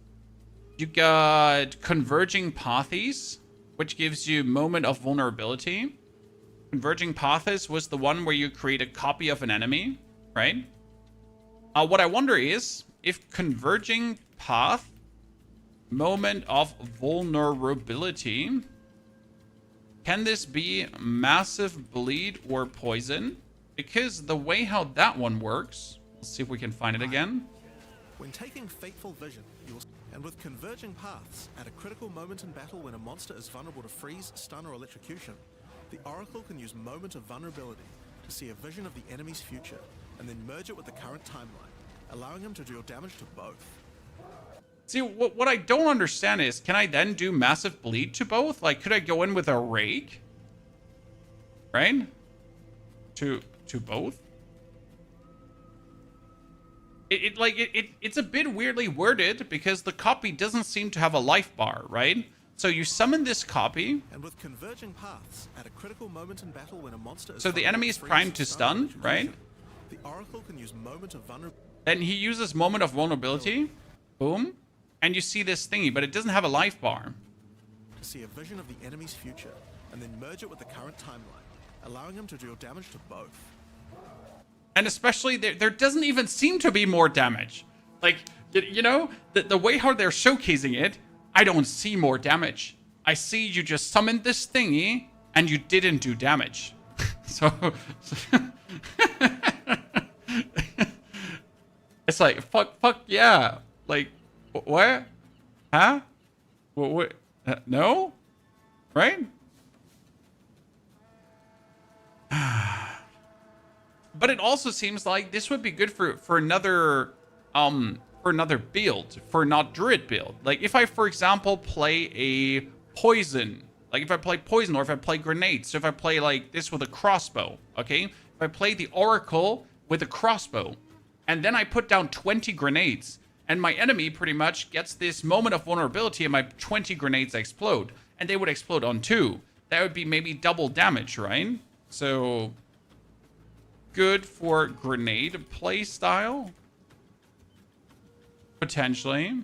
You got Converging Pathes, which gives you Moment of Vulnerability. Converging Pathes was the one where you create a copy of an enemy, right? What I wonder is, if Converging Path, Moment of Vulnerability, can this be Massive Bleed or Poison? Because the way how that one works, let's see if we can find it again. When taking Fateful Vision, you will... And with Converging Paths, at a critical moment in battle when a monster is vulnerable to freeze, stun, or electrocution, the Oracle can use Moment of Vulnerability to see a vision of the enemy's future, and then merge it with the current timeline, allowing him to deal damage to both. See, what I don't understand is, can I then do Massive Bleed to both? Like, could I go in with a Rake? Right? To both? It's a bit weirdly worded because the copy doesn't seem to have a life bar, right? So you summon this copy. And with Converging Paths, at a critical moment in battle when a monster is so the enemy is primed to stun, right? The Oracle can use Moment of Vulnerability. Then he uses Moment of Vulnerability. Boom. And you see this thingy, but it doesn't have a life bar. To see a vision of the enemy's future, and then merge it with the current timeline, allowing him to deal damage to both. And especially, there doesn't even seem to be more damage. Like, you know, the way how they're showcasing it, I don't see more damage. I see you just summoned this thingy, and you didn't do damage. So it's like, fuck yeah. Like, what? Huh? What? No? Right? But it also seems like this would be good for another build, for not druid build. Like if I, for example, play a poison, like if I play poison, or if I play grenades, so if I play like this with a crossbow, okay? If I play the oracle with a crossbow, and then I put down 20 grenades, and my enemy pretty much gets this moment of vulnerability, and my 20 grenades explode, and they would explode on 2. That would be maybe double damage, right? So good for grenade play style, potentially.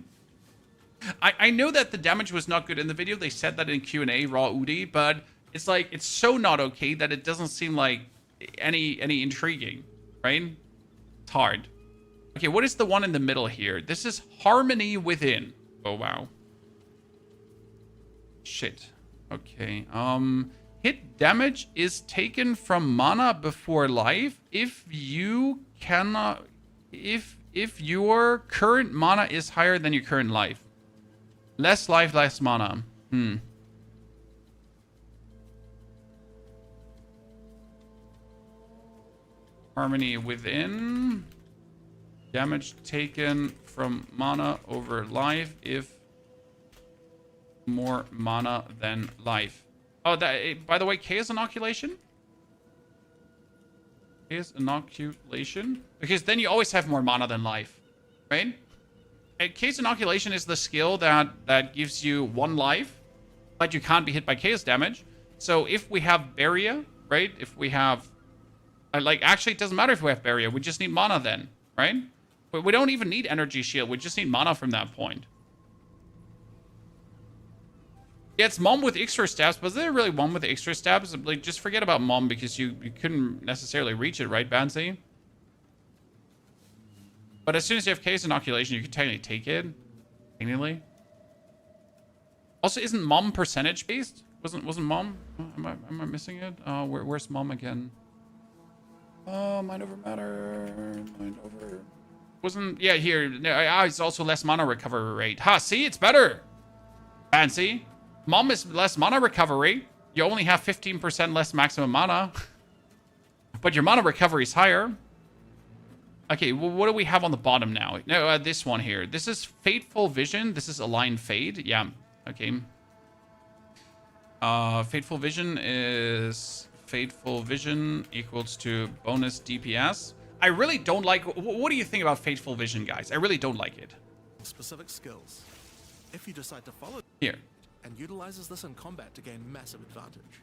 I know that the damage was not good in the video. They said that in Q&A, raw Udi, but it's like, it's so not okay that it doesn't seem like any intriguing, right? It's hard. Okay, what is the one in the middle here? This is Harmony Within. Oh, wow. Shit. Okay, hit damage is taken from mana before life if you cannot... If your current mana is higher than your current life. Less life, less mana. Harmony Within. Damage taken from mana over life if more mana than life. Oh, that, by the way, Chaos Inoculation? Chaos Inoculation? Because then you always have more mana than life, right? And Chaos Inoculation is the skill that gives you 1 life, but you can't be hit by chaos damage. So if we have Barrier, right? If we have... like, actually, it doesn't matter if we have Barrier. We just need mana then, right? But we don't even need Energy Shield. We just need mana from that point. Yeah, it's Mom with extra stabs. Was there really one with extra stabs? Like, just forget about Mom because you couldn't necessarily reach it, right, Bansy? But as soon as you have Chaos Inoculation, you can technically take it. Technically. Also, isn't Mom percentage based? Wasn't Mom? Am I missing it? Where's Mom again? Mind over matter. Mind over. Wasn't, yeah, here. It's also less mana recovery rate. Ha, see, it's better. Fancy. Mom is less mana recovery. You only have 15% less maximum mana. But your mana recovery is higher. Okay, well, what do we have on the bottom now? No, this one here. This is Fateful Vision. This is Aligned Fade. Yeah, okay. Fateful Vision is... Fateful Vision equals to bonus DPS. I really don't like... What do you think about Fateful Vision, guys? I really don't like it. Specific skills. If you decide to follow... Here. And utilizes this in combat to gain massive advantage.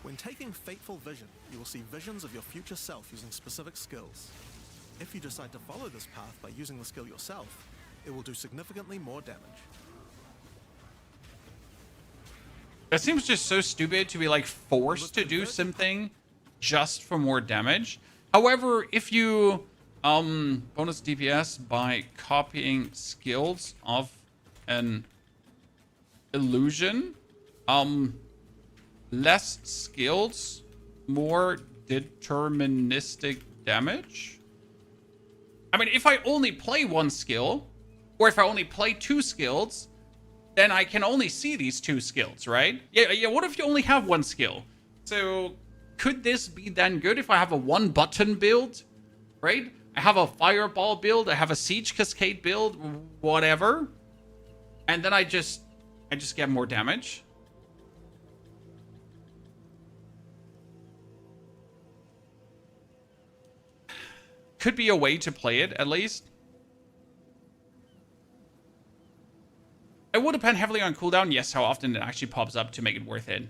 When taking Fateful Vision, you will see visions of your future self using specific skills. If you decide to follow this path by using the skill yourself, it will do significantly more damage. That seems just so stupid to be like forced to do something just for more damage. However, if you bonus DPS by copying skills of an illusion, less skills, more deterministic damage. I mean, if I only play 1 skill, or if I only play 2 skills, then I can only see these 2 skills, right? Yeah, what if you only have 1 skill? So could this be then good if I have a 1-button build, right? I have a Fireball build, I have a Siege Cascade build, whatever. And then I just get more damage. Could be a way to play it, at least. It will depend heavily on cooldown. Yes, how often it actually pops up to make it worth it.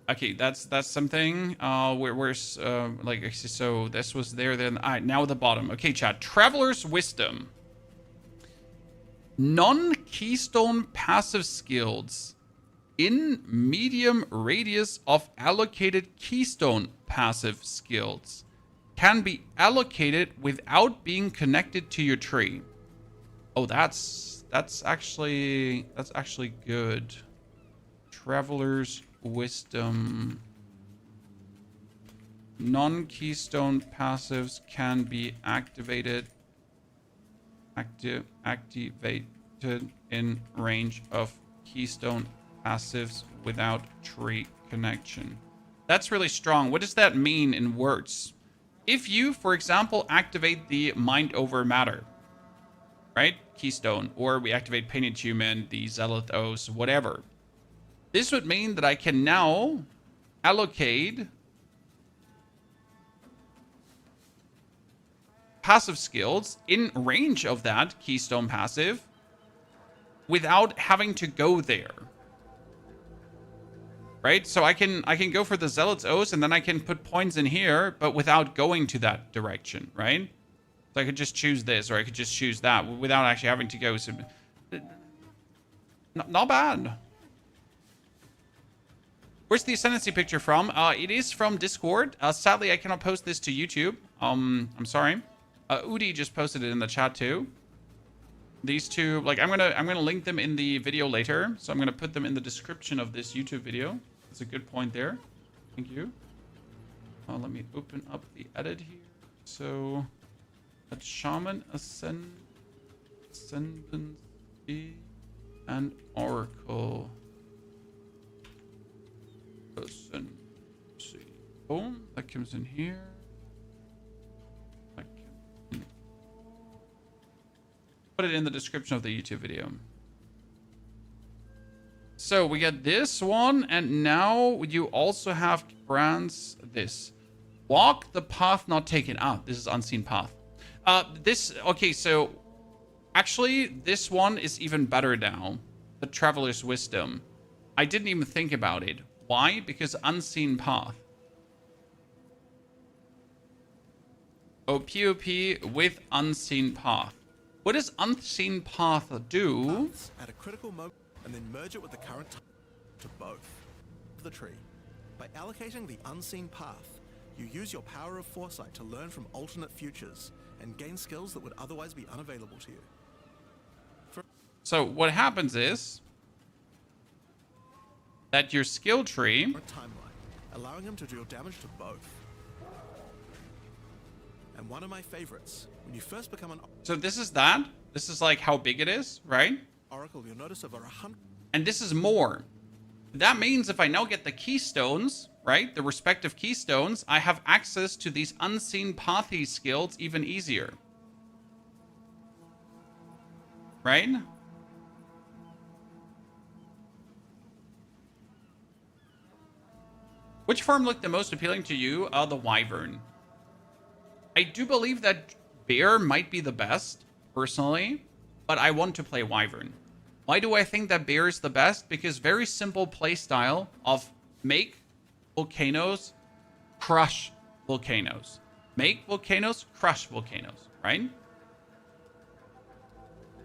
Okay, that's something. Where's like, so this was there. Then all right, now at the bottom. Okay, chat. Traveler's Wisdom. Non-keystone passive skills in medium radius of allocated keystone passive skills can be allocated without being connected to your tree. Oh, that's actually good. Traveler's Wisdom. Non-keystone passives can be activated in range of keystone passives without tree connection. That's really strong. What does that mean in words? If you, for example, activate the Mind Over Matter, right? Keystone, or we activate Painted Human, the Zealot Oaths, whatever. This would mean that I can now allocate passive skills in range of that keystone passive without having to go there. Right? So I can go for the Zealot's Oath and then I can put points in here, but without going to that direction, right? So I could just choose this, or I could just choose that without actually having to go. So, not bad. Where's the Ascendancy picture from? It is from Discord. Sadly, I cannot post this to YouTube. I'm sorry. Udi just posted it in the chat too. These two, like, I'm gonna link them in the video later. So I'm gonna put them in the description of this YouTube video. That's a good point there. Thank you. Let me open up the edit here. So, at Shaman, Ascendancy, and Oracle. Ascendancy. Boom. That comes in here. Put it in the description of the YouTube video. So we get this one, and now you also have grants this. Walk the path not taken. This is unseen path. Okay, so actually this one is even better now. The Traveler's Wisdom. I didn't even think about it. Why? Because unseen path. Oh, POP with unseen path. What does unseen path do? At a critical moment, and then merge it with the current to both the tree. By allocating the unseen path, you use your power of foresight to learn from alternate futures and gain skills that would otherwise be unavailable to you. So what happens is that your skill tree Timeline, allowing him to deal damage to both. And one of my favorites, when you first become an so this is that. This is like how big it is, right? Oracle, you'll notice over 100. And this is more. That means if I now get the keystones, right? The respective keystones, I have access to these unseen pathy skills even easier. Right? Which farm looked the most appealing to you? The Wyvern. I do believe that Bear might be the best, personally, but I want to play Wyvern. Why do I think that Bear is the best? Because very simple playstyle of make volcanoes, crush volcanoes. Make volcanoes, crush volcanoes, right?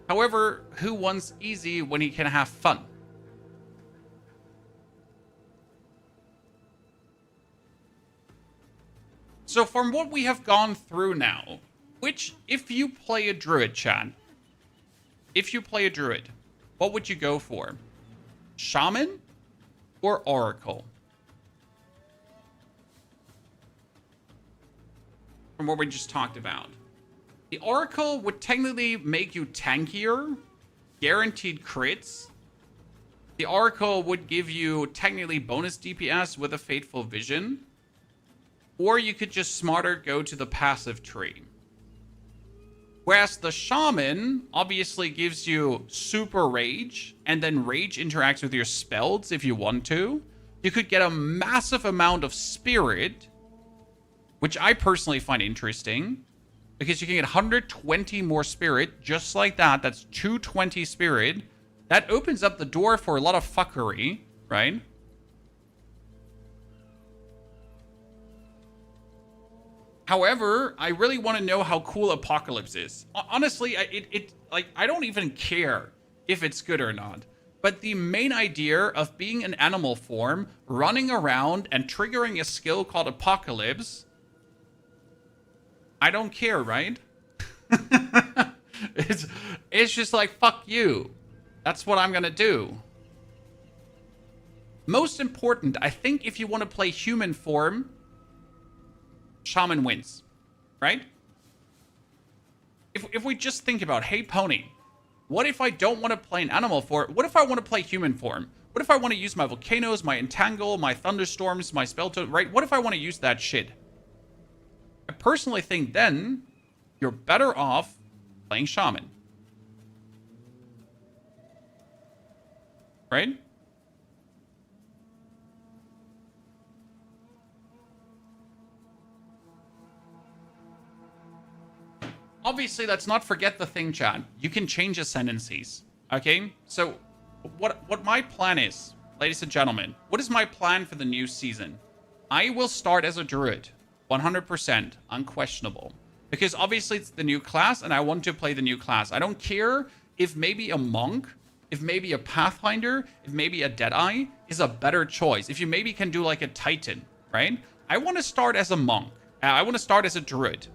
However, who wants easy when he can have fun? So from what we have gone through now, which, if you play a druid, chat, if you play a druid, what would you go for? Shaman or Oracle? From what we just talked about. The Oracle would technically make you tankier, guaranteed crits. The Oracle would give you technically bonus DPS with a Fateful Vision. Or you could just smarter go to the passive tree. Whereas the Shaman obviously gives you super rage, and then rage interacts with your spells if you want to. You could get a massive amount of spirit, which I personally find interesting, because you can get 120 more spirit just like that. That's 220 spirit. That opens up the door for a lot of fuckery, right? However, I really want to know how cool Apocalypse is. Honestly, I don't even care if it's good or not. But the main idea of being an animal form, running around and triggering a skill called Apocalypse, I don't care, right? it's just like, fuck you. That's what I'm gonna do. Most important, I think if you want to play human form, Shaman wins, right? If we just think about, hey, Pony, what if I don't want to play an animal form? What if I want to play human form? What if I want to use my volcanoes, my entangle, my thunderstorms, my spell to, right? What if I want to use that shit? I personally think then you're better off playing Shaman. Right? Obviously, let's not forget the thing, Chad. You can change Ascendancies. Okay? So, what my plan is, ladies and gentlemen, what is my plan for the new season? I will start as a druid. 100%. Unquestionable. Because obviously it's the new class, and I want to play the new class. I don't care if maybe a monk, if maybe a pathfinder, if maybe a deadeye is a better choice. If you maybe can do like a titan, right? I want to start as a monk. I want to start as a druid.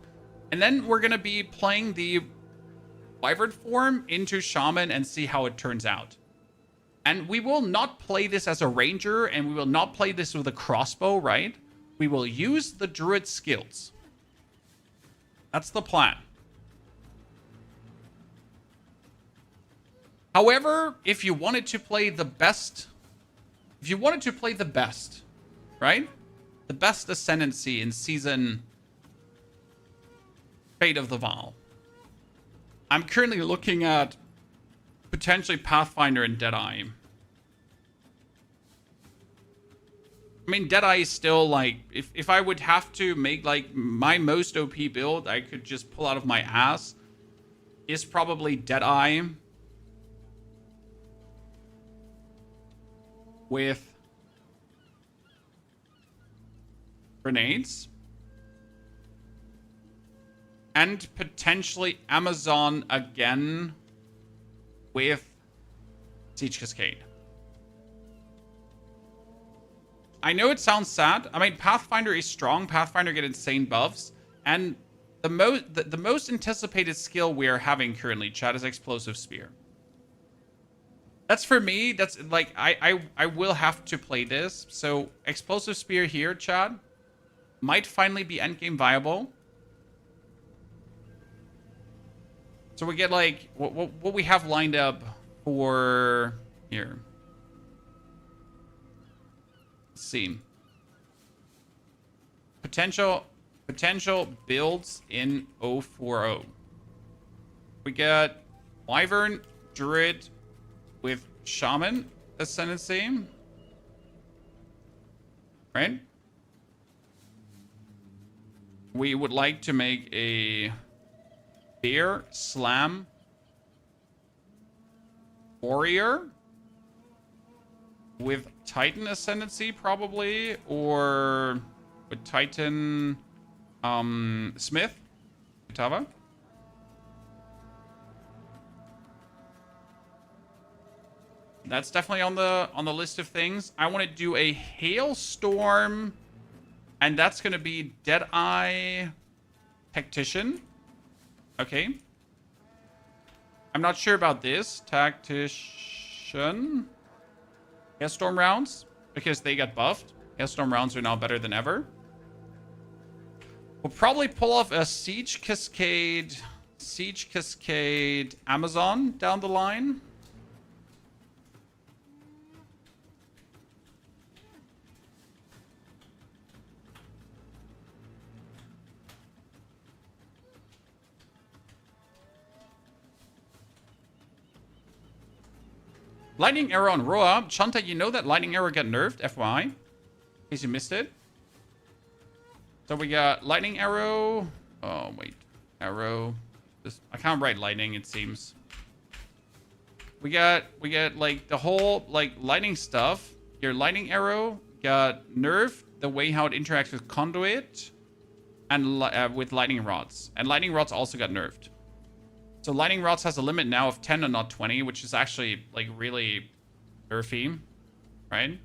And then we're going to be playing the wyvern form into shaman and see how it turns out. And we will not play this as a ranger, and we will not play this with a crossbow, right? We will use the druid skills. That's the plan. However, if you wanted to play the best, right? The best Ascendancy in season Fate of the Vaal. I'm currently looking at potentially Pathfinder and Deadeye. I mean, Deadeye is still like, if I would have to make like my most OP build, I could just pull out of my ass, is probably Deadeye with grenades. And potentially Amazon again with Siege Cascade. I know it sounds sad. I mean, Pathfinder is strong. Pathfinder get insane buffs. And the most anticipated skill we are having currently, chat, is Explosive Spear. That's for me. That's like, I will have to play this. So Explosive Spear here, chat, might finally be endgame viable. So we get like what we have lined up for here. Let's see. Potential builds in 040. We got Wyvern, Druid with Shaman Ascendancy. Right? We would like to make a Bear Slam Warrior with Titan Ascendancy probably, or with Titan Smith Tava. That's definitely on the list of things. I want to do a Hailstorm, and that's going to be Deadeye Tactician. Okay. I'm not sure about this. Tactician. Hailstorm rounds, because they got buffed. Hailstorm rounds are now better than ever. We'll probably pull off a Siege Cascade Amazon down the line. Lightning Arrow on Roa. Chanta, you know that Lightning Arrow got nerfed, FYI. In case you missed it. So we got Lightning Arrow. Oh, wait. Arrow. I can't write lightning, it seems. We got like the whole like lightning stuff. Your Lightning Arrow got nerfed. The way how it interacts with Conduit. and with lightning rods. And lightning rods also got nerfed. So lightning rods has a limit now of 10 and not 20, which is actually like really nerfy, right?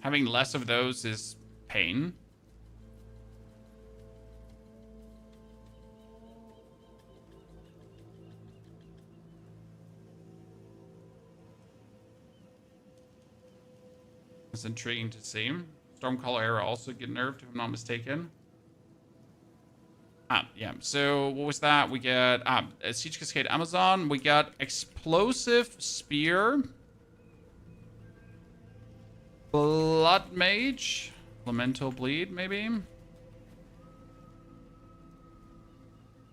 Having less of those is pain. It's intriguing to see. Stormcaller era also get nerfed, if I'm not mistaken. Yeah. So what was that? We get Siege Cascade Amazon. We got Explosive Spear. Blood Mage. Elemental Bleed, maybe.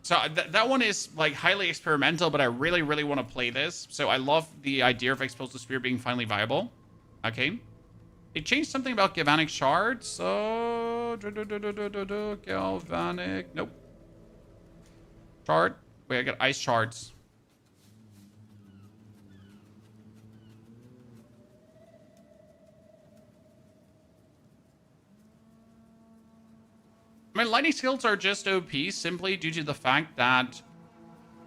So that one is like highly experimental, but I really, really want to play this. So I love the idea of Explosive Spear being finally viable. Okay. They changed something about Galvanic Shards. So... Galvanic... Nope. Shard. Wait, I got Ice Shards. I mean, lightning skills are just OP simply due to the fact that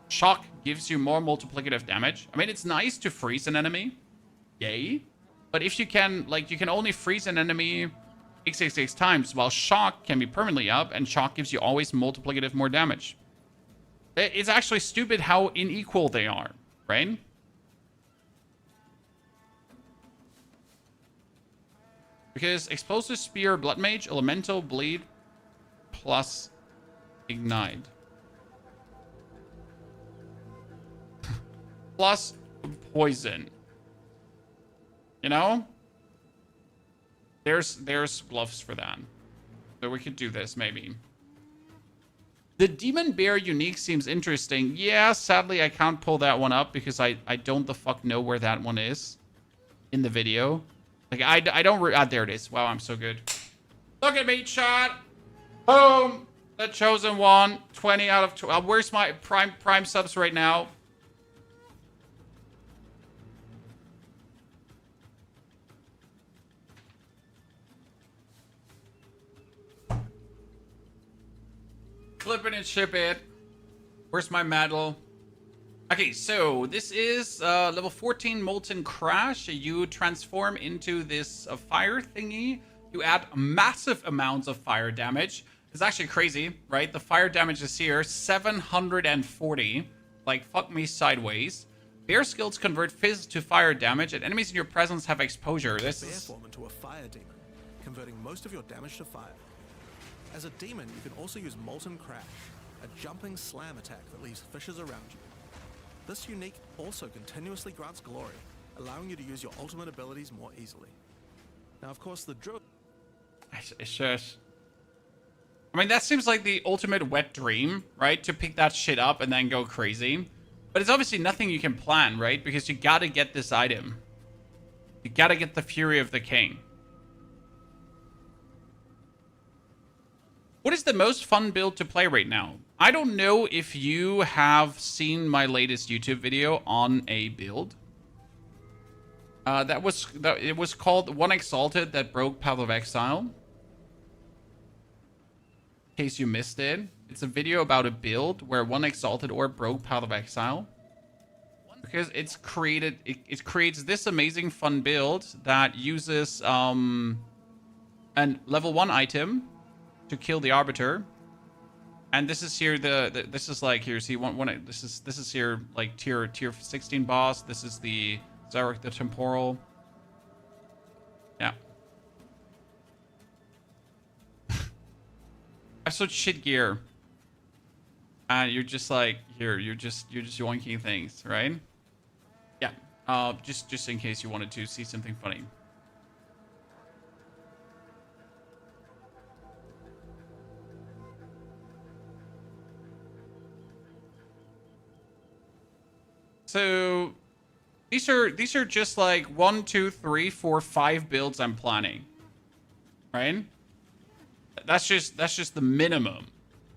Shock gives you more multiplicative damage. I mean, it's nice to freeze an enemy. Yay. But if you can, like, you can only freeze an enemy XXX times, while Shock can be permanently up, and Shock gives you always multiplicative more damage. It's actually stupid how unequal they are, right? Because Explosive Spear, Blood Mage, Elemental, Bleed, plus Ignite. Plus Poison. You know? There's bluffs for that. So we could do this, maybe. The Demon Bear unique seems interesting. Yeah, sadly, I can't pull that one up because I don't the fuck know where that one is in the video. Like, I don't... there it is. Wow, I'm so good. Look at me, chat. Boom. The chosen one. 20 out of 12. Where's my prime subs right now? Clip it and ship it. Where's my medal? Okay, so this is level 14 Molten Crash. You transform into this fire thingy. You add massive amounts of fire damage. It's actually crazy, right? The fire damage is here, 740. Like, fuck me sideways. Bear skills convert fizz to fire damage, and enemies in your presence have exposure. This Bear is... form into a fire demon, converting most of your damage to fire. As a demon, you can also use Molten Crash, a jumping slam attack that leaves fissures around you. This unique also continuously grants glory, allowing you to use your ultimate abilities more easily. Now, of course, the drill... Shush. I mean, that seems like the ultimate wet dream, right? To pick that shit up and then go crazy. But it's obviously nothing you can plan, right? Because you gotta get this item. You gotta get the Fury of the King. What is the most fun build to play right now? I don't know if you have seen my latest YouTube video on a build. It was called One Exalted that broke Path of Exile. In case you missed it, it's a video about a build where One Exalted or broke Path of Exile. Because it's created, it creates this amazing fun build that uses an level 1 item to kill the Arbiter. And this is here this is like here, see this is here like tier 16 boss. This is the Zarek the Temporal. Yeah. I have such shit gear. And you're just like here, you're just yoinking things, right? Yeah. Just in case you wanted to see something funny. So these are just like 1, 2, 3, 4, 5 builds I'm planning. Right? That's just the minimum.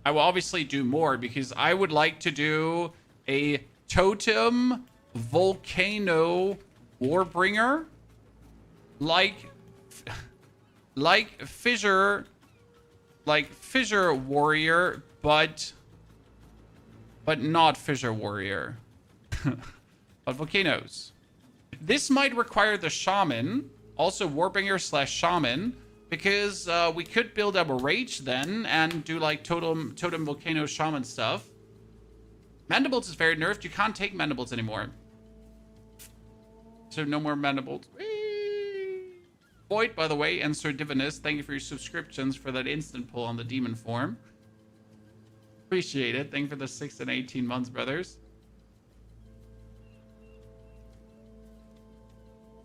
I will obviously do more because I would like to do a Totem Volcano Warbringer. Like like fissure warrior, but not fissure warrior. But volcanoes. This might require the shaman, also warbringer / shaman, because we could build up a rage then and do like totem volcano shaman stuff. Mandibles is very nerfed. You can't take mandibles anymore. So no more mandibles. Whee! Void, by the way, and Sir Divinus, thank you for your subscriptions for that instant pull on the demon form. Appreciate it. Thank you for the 6 and 18 months, brothers.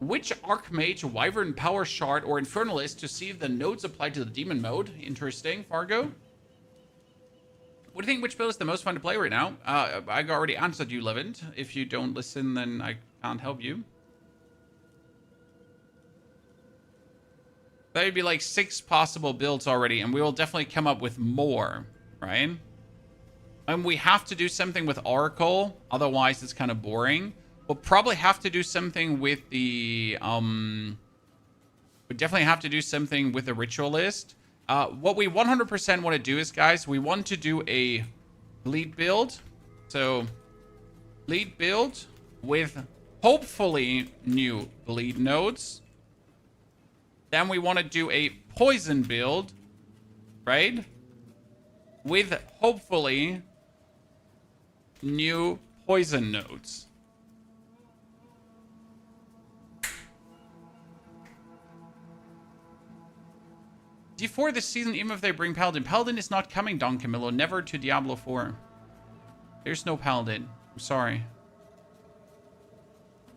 Which Archmage, Wyvern Power Shard, or Infernalist to see if the nodes apply to the demon mode? Interesting, Fargo. What do you think? Which build is the most fun to play right now? I already answered you, Levent. If you don't listen, then I can't help you. That would be like 6 possible builds already, and we will definitely come up with more, right? And we have to do something with Oracle, otherwise it's kind of boring. We'll probably have to do something with the, we definitely have to do something with the Ritualist. What we 100% want to do is, guys, we want to do a lead build. So, lead build with hopefully new bleed nodes. Then we want to do a poison build, right? With hopefully new poison nodes. D4 this season, even if they bring Paladin. Paladin is not coming, Don Camillo. Never to Diablo 4. There's no Paladin. I'm sorry.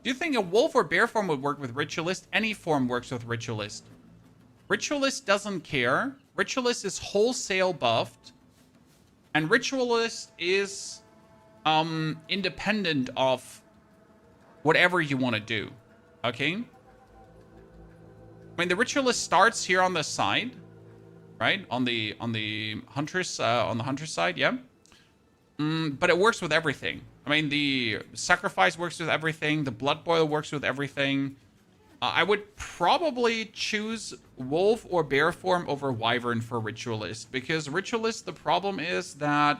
Do you think a wolf or bear form would work with Ritualist? Any form works with Ritualist. Ritualist doesn't care. Ritualist is wholesale buffed. And Ritualist is independent of whatever you want to do. Okay? I mean, the Ritualist starts here on the side. Right? On the hunter's side, yeah. But it works with everything. I mean, the sacrifice works with everything. The blood boil works with everything. I would probably choose wolf or bear form over wyvern for Ritualist, because Ritualist, the problem is that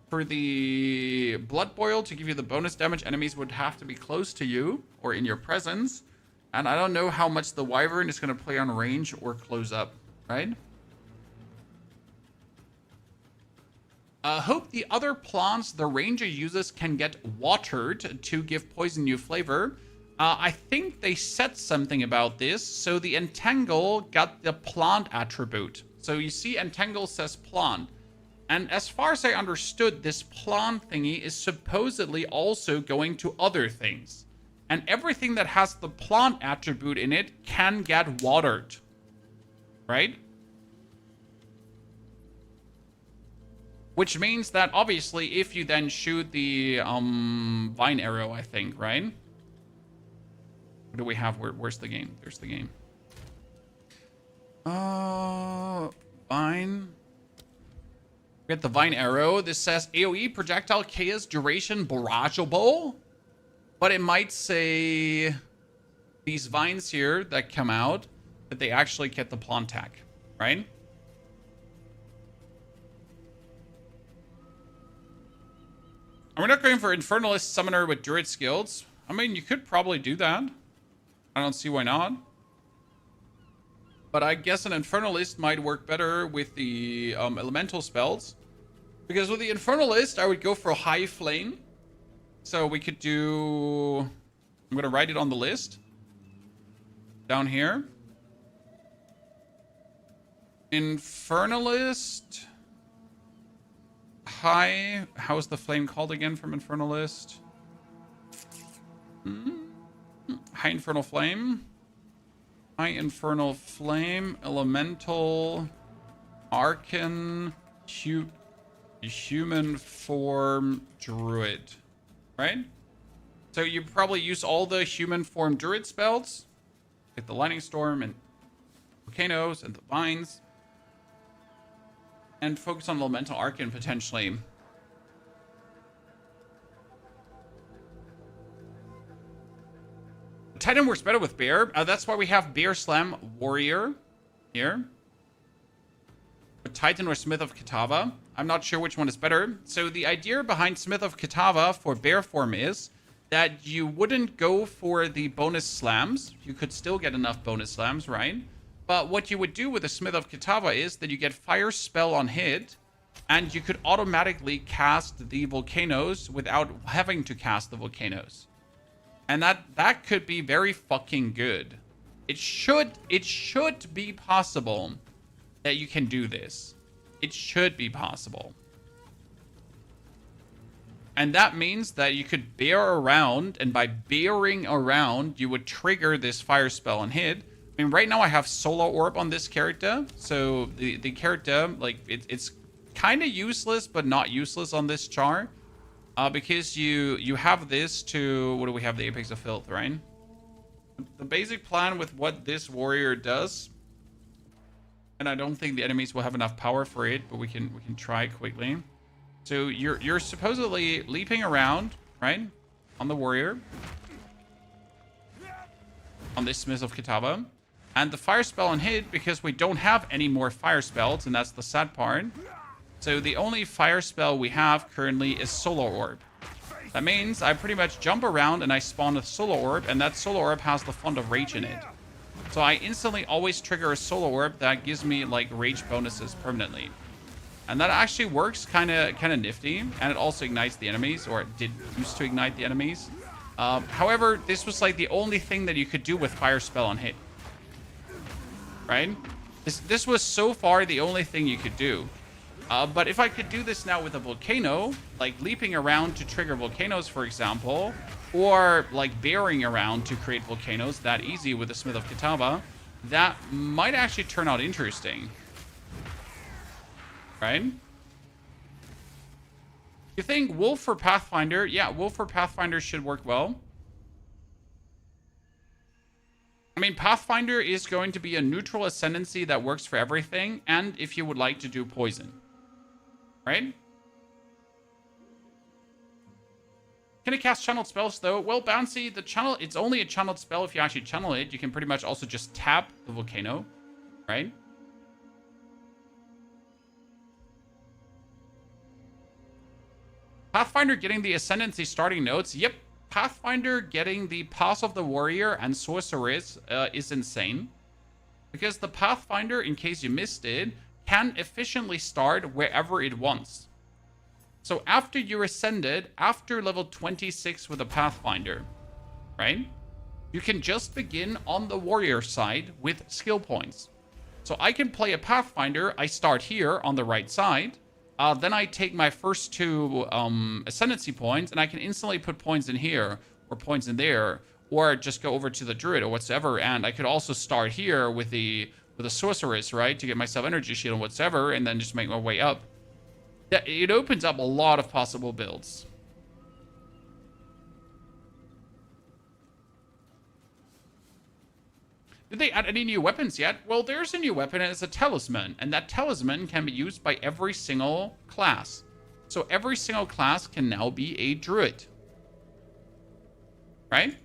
for the blood boil to give you the bonus damage, enemies would have to be close to you or in your presence, and I don't know how much the wyvern is going to play on range or close up, right? Hope the other plants the ranger uses can get watered to give poison new flavor. I think they said something about this. So the entangle got the plant attribute. So you see entangle says plant. And as far as I understood, this plant thingy is supposedly also going to other things. And everything that has the plant attribute in it can get watered. Right? Which means that, obviously, if you then shoot the vine arrow, I think, right? What do we have? Where's the game? There's the game. Vine. We got the vine arrow. This says AoE projectile chaos duration barrageable. But it might say these vines here that come out, that they actually get the plant tag, right? We're not going for Infernalist Summoner with Druid skills. I mean, you could probably do that. I don't see why not. But I guess an Infernalist might work better with the elemental spells. Because with the Infernalist, I would go for High Flame. So we could do... I'm going to write it on the list. Down here. Infernalist... High... How's the flame called again from Infernalist? High Infernal Flame. High Infernal Flame. Elemental. Arcan. Human Form Druid. Right? So you probably use all the human form Druid spells. Like the Lightning Storm and Volcanoes and the Vines. And focus on Elemental Arcan potentially. Titan works better with Bear. That's why we have Bear Slam Warrior. here. Titan or Smith of Kitava. I'm not sure which one is better. So the idea behind Smith of Kitava for bear form is that you wouldn't go for the bonus slams. You could still get enough bonus slams, right? But what you would do with the Smith of Kitava is that you get fire spell on hit, and you could automatically cast the volcanoes without having to cast the volcanoes. And that could be very fucking good. It should be possible that you can do this. It should be possible. And that means that you could bear around, and by bearing around, you would trigger this fire spell and hit. I mean, right now I have Solar Orb on this character, so the character, like, it's kind of useless, but not useless on this char, because you have this to, what do we have, the Apex of Filth, right? The basic plan with what this warrior does, and I don't think the enemies will have enough power for it, but we can try quickly. So you're supposedly leaping around, right, on the warrior, on this Smith of Kitava, and the fire spell on hit, because we don't have any more fire spells, and that's the sad part. So the only fire spell we have currently is Solar Orb. That means I pretty much jump around and I spawn a Solar Orb, and that Solar Orb has the Font of Rage in it. So I instantly always trigger a Solar Orb that gives me like rage bonuses permanently. And that actually works kind of nifty, and it also ignites the enemies, or it did used to ignite the enemies. However, this was like the only thing that you could do with fire spell on hit. Right? This was so far the only thing you could do. But if I could do this now with a volcano, like leaping around to trigger volcanoes, for example, or like bearing around to create volcanoes that easy with the Smith of Kitava, that might actually turn out interesting. Right? You think Wolf for Pathfinder? Yeah, Wolf for Pathfinder should work well. I mean, Pathfinder is going to be a neutral ascendancy that works for everything, and if you would like to do poison. Right? Can it cast channeled spells, though? Well, Bouncy, the channel, it's only a channeled spell if you actually channel it. You can pretty much also just tap the volcano. Right? Pathfinder getting the Ascendancy starting notes. Yep. Pathfinder getting the Pass of the Warrior and Sorceress is insane. Because the Pathfinder, in case you missed it, can efficiently start wherever it wants. So after you're ascended, after level 26 with a Pathfinder, right? You can just begin on the warrior side with skill points. So I can play a Pathfinder. I start here on the right side. Then I take my first two ascendancy points, and I can instantly put points in here or points in there, or just go over to the druid or whatsoever. And I could also start here with the sorceress, right, to get myself energy shield and whatsoever, and then just make my way up. It opens up a lot of possible builds. Did they add any new weapons yet? Well, there's a new weapon, and it's a talisman. And that talisman can be used by every single class. So every single class can now be a druid. Right?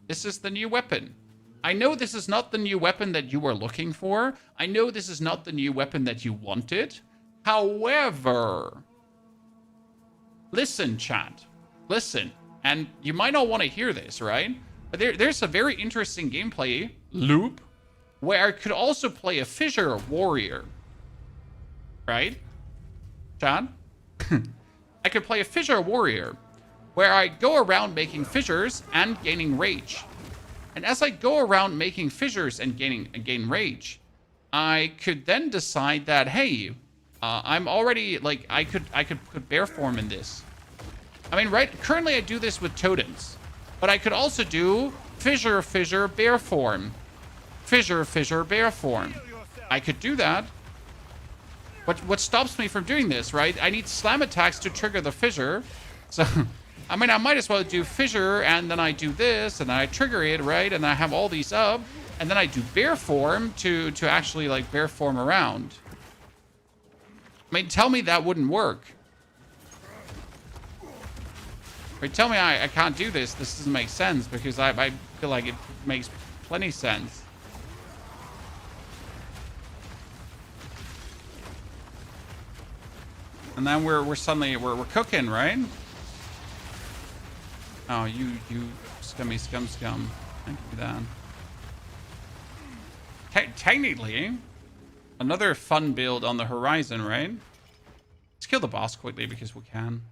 This is the new weapon. I know this is not the new weapon that you were looking for. I know this is not the new weapon that you wanted. However, listen, chat. Listen. And you might not want to hear this, right? But there's a very interesting gameplay loop where I could also play a fissure warrior. Right? Chat? I could play a fissure warrior where I go around making fissures and gaining rage. And as I go around making fissures and gain rage, I could then decide that, hey, I'm already, like, I could put bear form in this. I mean, right, currently I do this with totems, but I could also do fissure, bear form. Fissure, bear form. I could do that. What stops me from doing this, right? I need slam attacks to trigger the fissure. So, I mean, I might as well do fissure, and then I do this, and then I trigger it, right? And I have all these up, and then I do bear form to actually, like, bear form around. I mean, tell me that wouldn't work. Right, tell me I can't do this. This doesn't make sense, because I feel like it makes plenty sense. And then we're suddenly we're cooking, right? Oh, you scummy scum. Thank you, Dan. Technically, another fun build on the horizon, right? Let's kill the boss quickly because we can.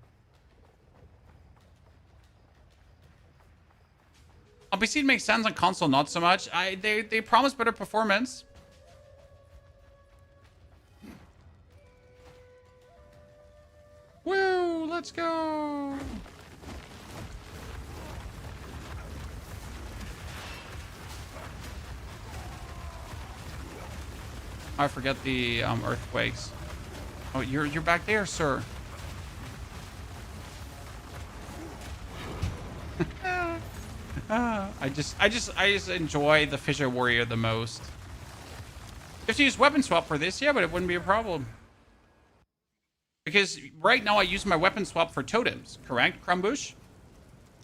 On PC it makes sense, on console not so much. They promise better performance. Woo, let's go. I forget the earthquakes. Oh, you're back there, sir. I just enjoy the Fissure Warrior the most. You have to use weapon swap for this, yeah, but it wouldn't be a problem. Because right now I use my weapon swap for totems, correct, Crumbush?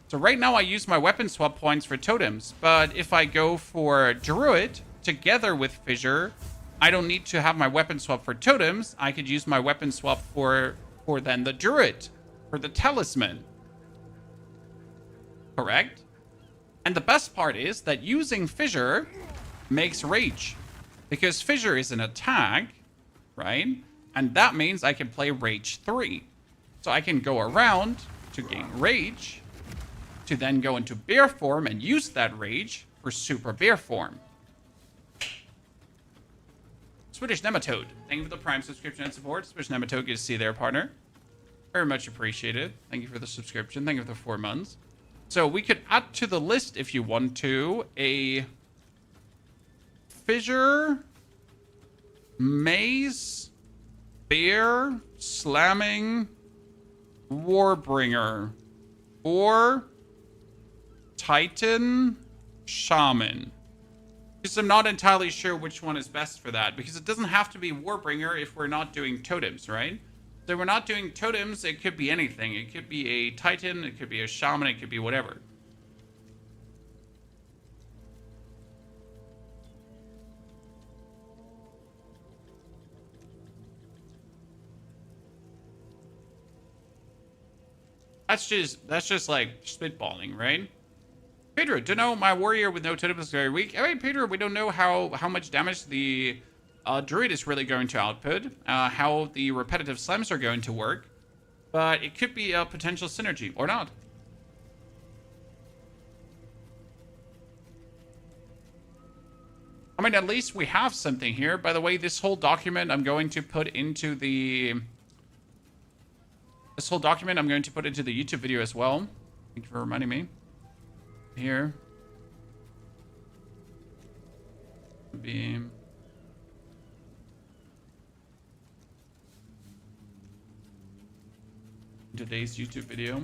So right now I use my weapon swap points for totems, but if I go for Druid together with Fissure, I don't need to have my weapon swap for totems. I could use my weapon swap for then the Druid, for the Talisman. Correct? And the best part is that using Fissure makes Rage. Because Fissure is an attack, right? And that means I can play Rage 3. So I can go around to gain Rage, to then go into Bear form and use that Rage for Super Bear form. Swedish Nematode, thank you for the Prime subscription and support. Swedish Nematode, good to see you there, partner. Very much appreciated. Thank you for the subscription. Thank you for the 4 months. So we could add to the list, if you want to, a Fissure, Maze, Bear, Slamming, Warbringer, or Titan, Shaman. Because I'm not entirely sure which one is best for that. Because it doesn't have to be Warbringer if we're not doing totems, right? So we're not doing totems, it could be anything. It could be a Titan, it could be a Shaman, it could be whatever. That's just like spitballing, right? Pedro, don't know, my warrior with no totem is very weak. All right, Pedro, we don't know how much damage the druid is really going to output, how the repetitive slimes are going to work, but it could be a potential synergy, or not. I mean, at least we have something here. By the way, this whole document I'm going to put into the... This whole document I'm going to put into the YouTube video as well. Thank you for reminding me. Here. Beam. Today's YouTube video.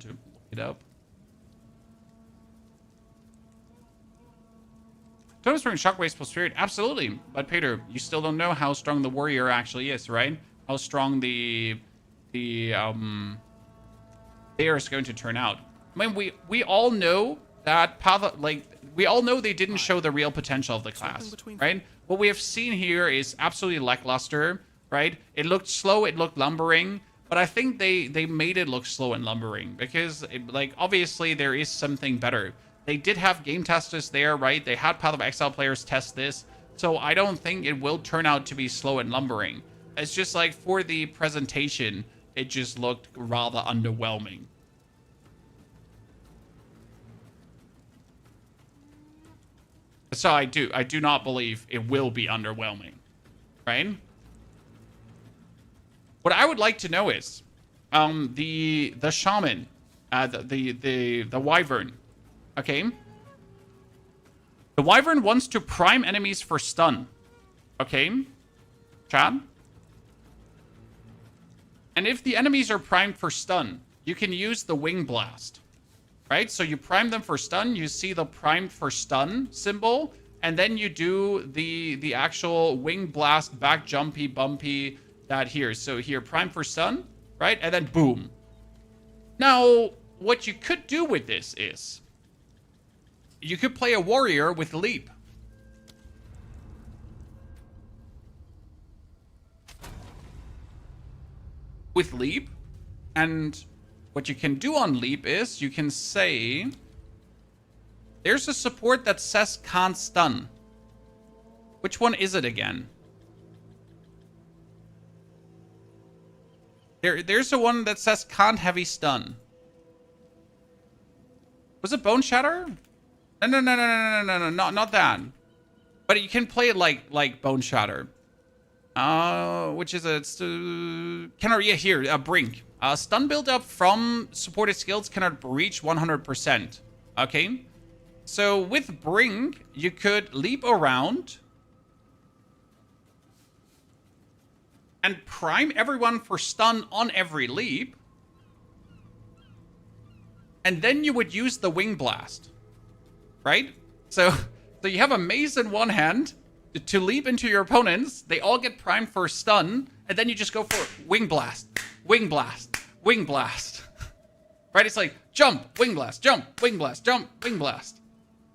To look it up. Totem Spring Shockwaves plus Spirit, absolutely. But Peter, you still don't know how strong the warrior actually is, right? How strong the bear is going to turn out. I mean, we all know that we all know they didn't show the real potential of the class, right? What we have seen here is absolutely lackluster, right? It looked slow, it looked lumbering, but I think they made it look slow and lumbering because, obviously there is something better. They did have game testers there, right? They had Path of Exile players test this, so I don't think it will turn out to be slow and lumbering. It's just like for the presentation, it just looked rather underwhelming. So I do not believe it will be underwhelming, right? What I would like to know is, the shaman, the wyvern, okay? The wyvern wants to prime enemies for stun, okay? Chad? And if the enemies are primed for stun, you can use the wing blast. Right? So you prime them for stun, you see the primed for stun symbol, and then you do the actual wing blast back jumpy bumpy that here. So here, prime for stun, right? And then boom. Now, what you could do with this is you could play a warrior with leap. With leap. And what you can do on leap is you can say there's a support that says can't stun. Which one is it again? There's the one that says can't heavy stun. Was it Bone Shatter? No, not that. But you can play it like Bone Shatter. Which is Brink. Stun build up from supported skills cannot reach 100%. Okay? So with Brink, you could leap around and prime everyone for stun on every leap. And then you would use the Wing Blast. Right? So you have a mace in one hand to leap into your opponents. They all get primed for stun. And then you just go for Wing Blast. Wing Blast. Wing Blast. Right? It's like jump, Wing Blast, jump, Wing Blast, jump, Wing Blast.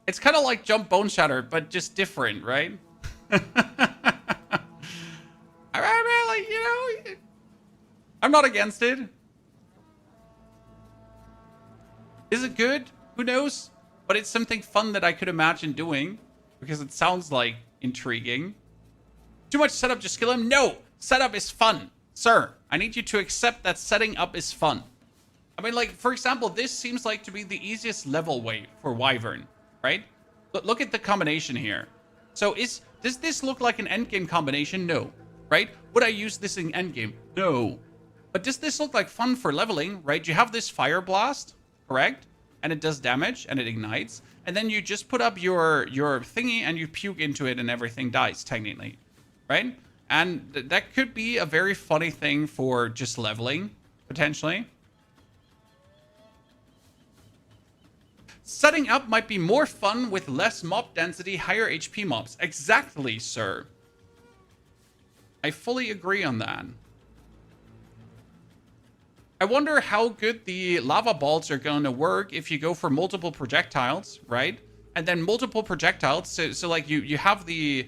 It's kind of like jump Bone Shatter, but just different, right? I'm not against it. Is it good? Who knows? But it's something fun that I could imagine doing because it sounds like intriguing. Too much setup to skill him? No! Setup is fun. Sir, I need you to accept that setting up is fun. I mean, like, for example, this seems like to be the easiest level way for Wyvern, right? Look at the combination here. So does this look like an endgame combination? No. Right? Would I use this in endgame? No. But does this look like fun for leveling, right? You have this Fire Blast, correct? And it does damage, and it ignites. And then you just put up your thingy, and you puke into it, and everything dies, technically. Right? And that could be a very funny thing for just leveling, potentially. Setting up might be more fun with less mob density, higher HP mobs. Exactly, sir. I fully agree on that. I wonder how good the lava balls are going to work if you go for multiple projectiles, right? And then multiple projectiles. So like you have the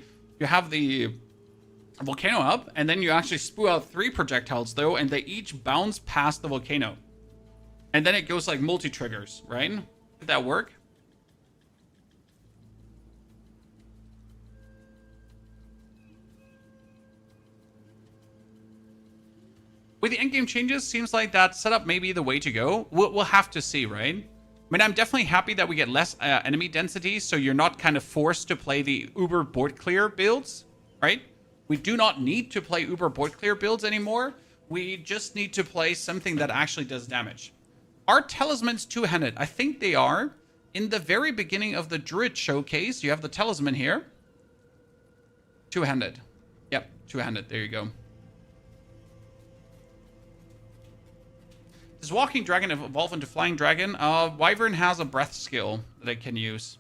volcano up, and then you actually spew out 3 projectiles though, and they each bounce past the volcano. And then it goes like multi-triggers, right? Did that work? With the endgame changes, seems like that setup may be the way to go. We'll have to see, right? I mean, I'm definitely happy that we get less enemy density, so you're not kind of forced to play the uber board clear builds, right? We do not need to play uber board clear builds anymore. We just need to play something that actually does damage. Are talismans two-handed? I think they are. In the very beginning of the Druid showcase, you have the talisman here. Two-handed. Yep, two-handed. There you go. Does Walking Dragon evolve into Flying Dragon? Wyvern has a breath skill that it can use.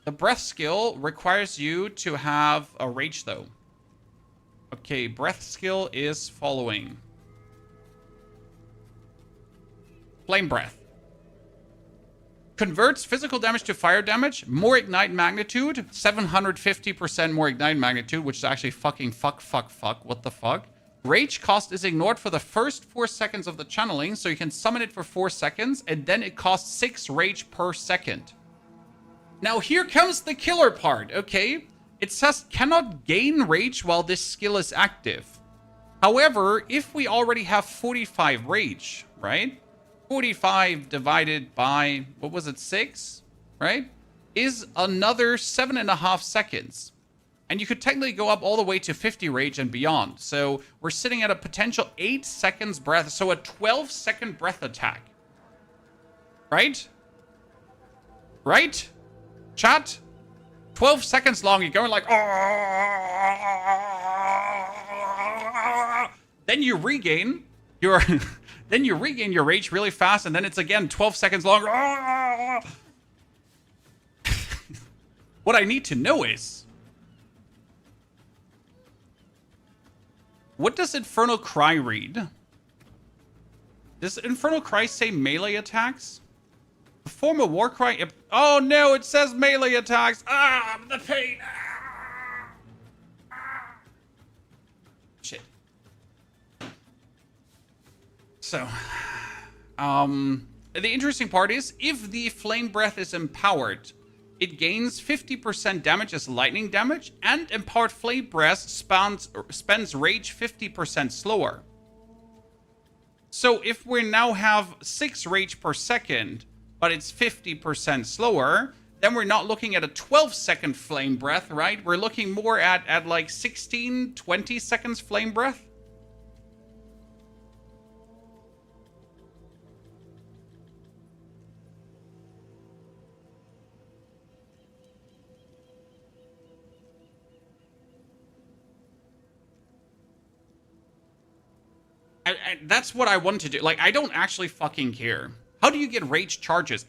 The breath skill requires you to have a rage, though. Okay, breath skill is following. Flame Breath. Converts physical damage to fire damage. More ignite magnitude. 750% more ignite magnitude, which is actually fucking fuck. What the fuck? Rage cost is ignored for the first 4 seconds of the channeling, so you can summon it for 4 seconds, and then it costs 6 rage per second. Now here comes the killer part, okay? It says cannot gain rage while this skill is active. However, if we already have 45 rage, right? 45 divided by, what was it, 6, right? Is another 7.5 seconds. And you could technically go up all the way to 50 rage and beyond. So we're sitting at a potential 8 seconds breath. So a 12-second breath attack. Right? Right? Chat? 12 seconds long. You're going like... Then you regain your... then you regain your rage really fast. And then it's again 12 seconds long. What I need to know is... what does Infernal Cry read? Does Infernal Cry say melee attacks? Perform a war cry. Oh no, it says melee attacks. Ah, the pain. Ah. Shit. So, the interesting part is, if the Flame Breath is empowered, it gains 50% damage as lightning damage, and Empowered Flame Breath spends Rage 50% slower. So if we now have 6 Rage per second, but it's 50% slower, then we're not looking at a 12-second Flame Breath, right? We're looking more at like 16, 20 seconds Flame Breath. That's what I want to do. Like, I don't actually fucking care. How do you get rage charges?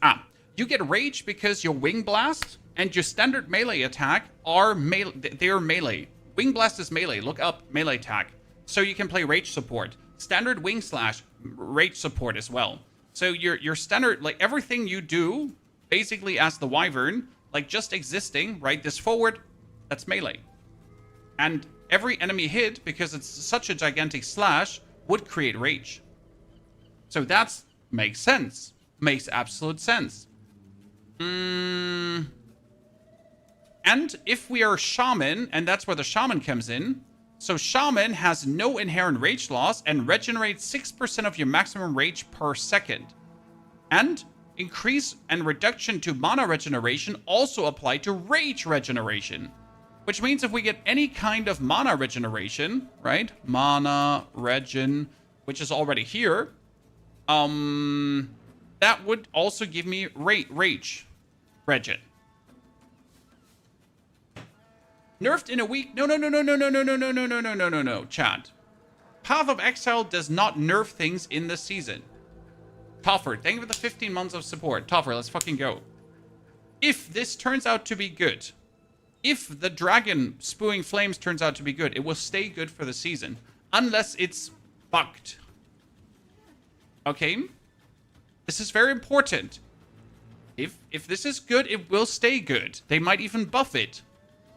You get rage because your Wing Blast and your standard melee attack are they're melee. Wing Blast is melee. Look up melee attack. So you can play rage support. Standard Wing Slash, rage support as well. So your standard, like everything you do, basically as the Wyvern, like just existing, right? This forward, that's melee. And every enemy hit, because it's such a gigantic slash, would create rage. So that makes sense. Makes absolute sense. And if we are Shaman, and that's where the Shaman comes in, so Shaman has no inherent rage loss and regenerates 6% of your maximum rage per second. And increase and reduction to mana regeneration also apply to rage regeneration. Which means if we get any kind of mana regeneration, right? Mana regen, which is already here. That would also give me rage regen. Nerfed in a week? No, chat. Path of Exile does not nerf things in the season. Toffer, thank you for the 15 months of support. Toffer, let's fucking go. If this turns out to be good, if the dragon spewing flames turns out to be good, it will stay good for the season. Unless it's bugged. Okay? This is very important. If this is good, it will stay good. They might even buff it.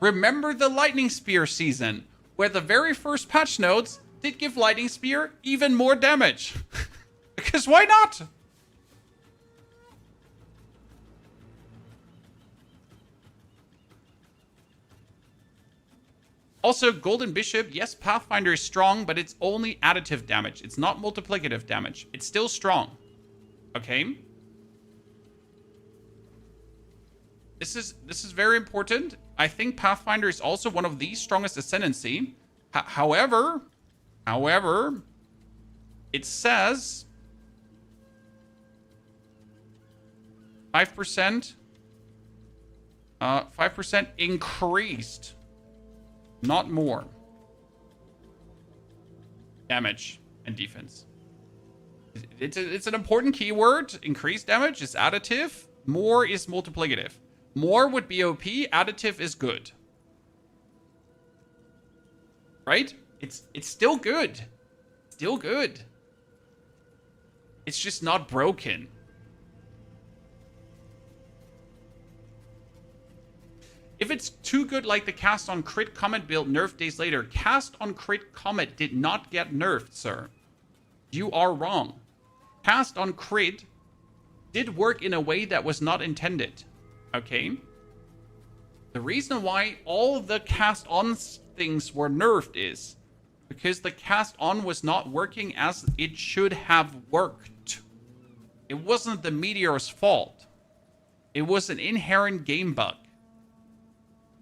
Remember the Lightning Spear season, where the very first patch notes did give Lightning Spear even more damage. Because why not? Also, Golden Bishop, yes, Pathfinder is strong, but it's only additive damage. It's not multiplicative damage. It's still strong. Okay? This is very important. I think Pathfinder is also one of the strongest Ascendancy. However, it says 5%, 5% increased. Not more. Damage and defense. It's an important keyword. Increased damage is additive. More is multiplicative. More would be OP. Additive is good. Right? It's still good. Still good. It's just not broken. If it's too good like the Cast on Crit Comet build nerfed days later, Cast on Crit Comet did not get nerfed, sir. You are wrong. Cast on Crit did work in a way that was not intended. Okay? The reason why all the Cast on things were nerfed is because the Cast on was not working as it should have worked. It wasn't the Meteor's fault. It was an inherent game bug.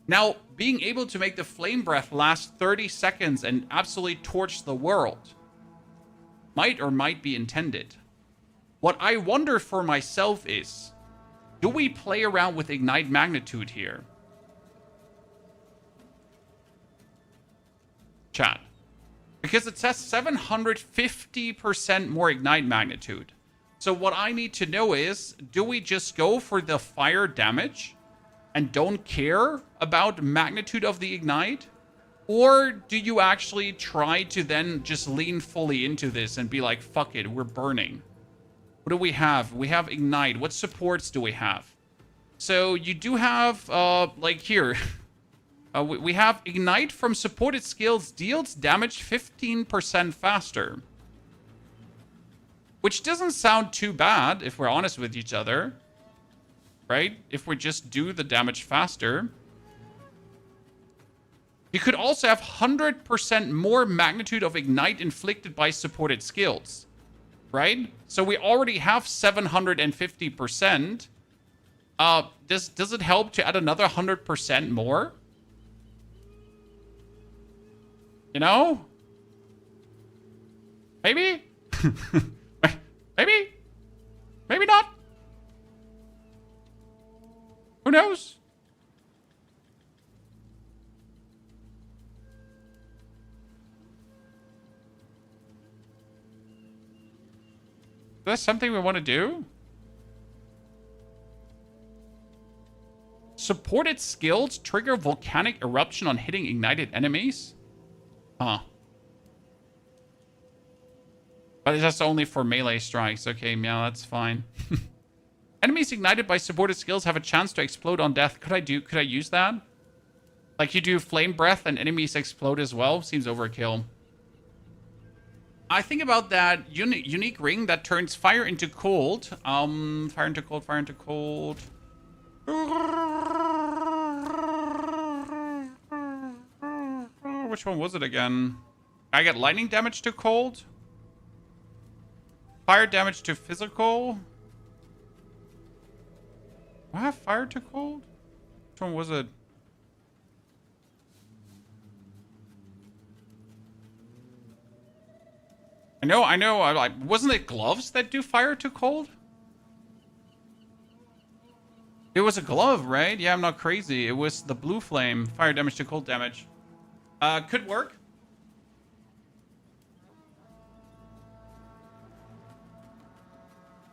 Now, being able to make the Flame Breath last 30 seconds and absolutely torch the world might or might be intended. What I wonder for myself is, do we play around with Ignite Magnitude here? Chat. Because it says 750% more Ignite Magnitude. So what I need to know is, do we just go for the fire damage and don't care about magnitude of the Ignite? Or do you actually try to then just lean fully into this and be like, fuck it, we're burning? What do we have? We have Ignite. What supports do we have? So you do have, like here, we have Ignite from supported skills deals damage 15% faster. Which doesn't sound too bad, if we're honest with each other. Right? If we just do the damage faster. You could also have 100% more magnitude of Ignite inflicted by supported skills. Right? So we already have 750%. Does it help to add another 100% more? You know? Maybe? Maybe? Maybe not? Who knows? Is that something we want to do? Supported skills trigger volcanic eruption on hitting ignited enemies? Huh. But that's only for melee strikes. Okay, yeah, that's fine. Enemies ignited by supported skills have a chance to explode on death. Could I use that? Like you do flame breath and enemies explode as well? Seems overkill. I think about that unique ring that turns fire into cold. Fire into cold, fire into cold. Which one was it again? I get lightning damage to cold. Fire damage to physical. Do I have fire to cold? Which one was it? I know. Wasn't it gloves that do fire to cold? It was a glove, right? Yeah, I'm not crazy. It was the blue flame. Fire damage to cold damage. Could work.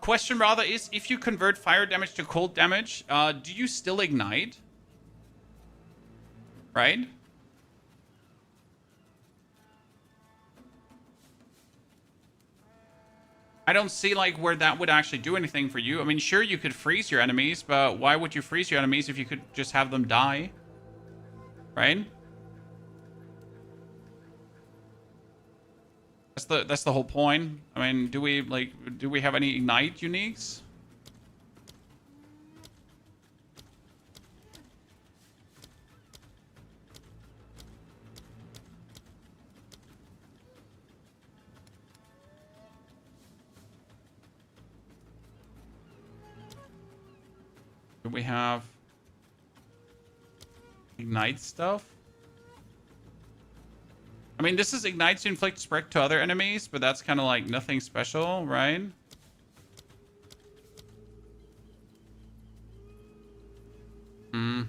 Question rather is, if you convert fire damage to cold damage, do you still ignite? Right? I don't see like where that would actually do anything for you. I mean, sure, you could freeze your enemies, but why would you freeze your enemies if you could just have them die? Right? That's the whole point. I mean, do we have any ignite uniques? Do we have ignite stuff? I mean, this is ignite to inflict spread to other enemies, but that's kind of like nothing special, right? Hmm.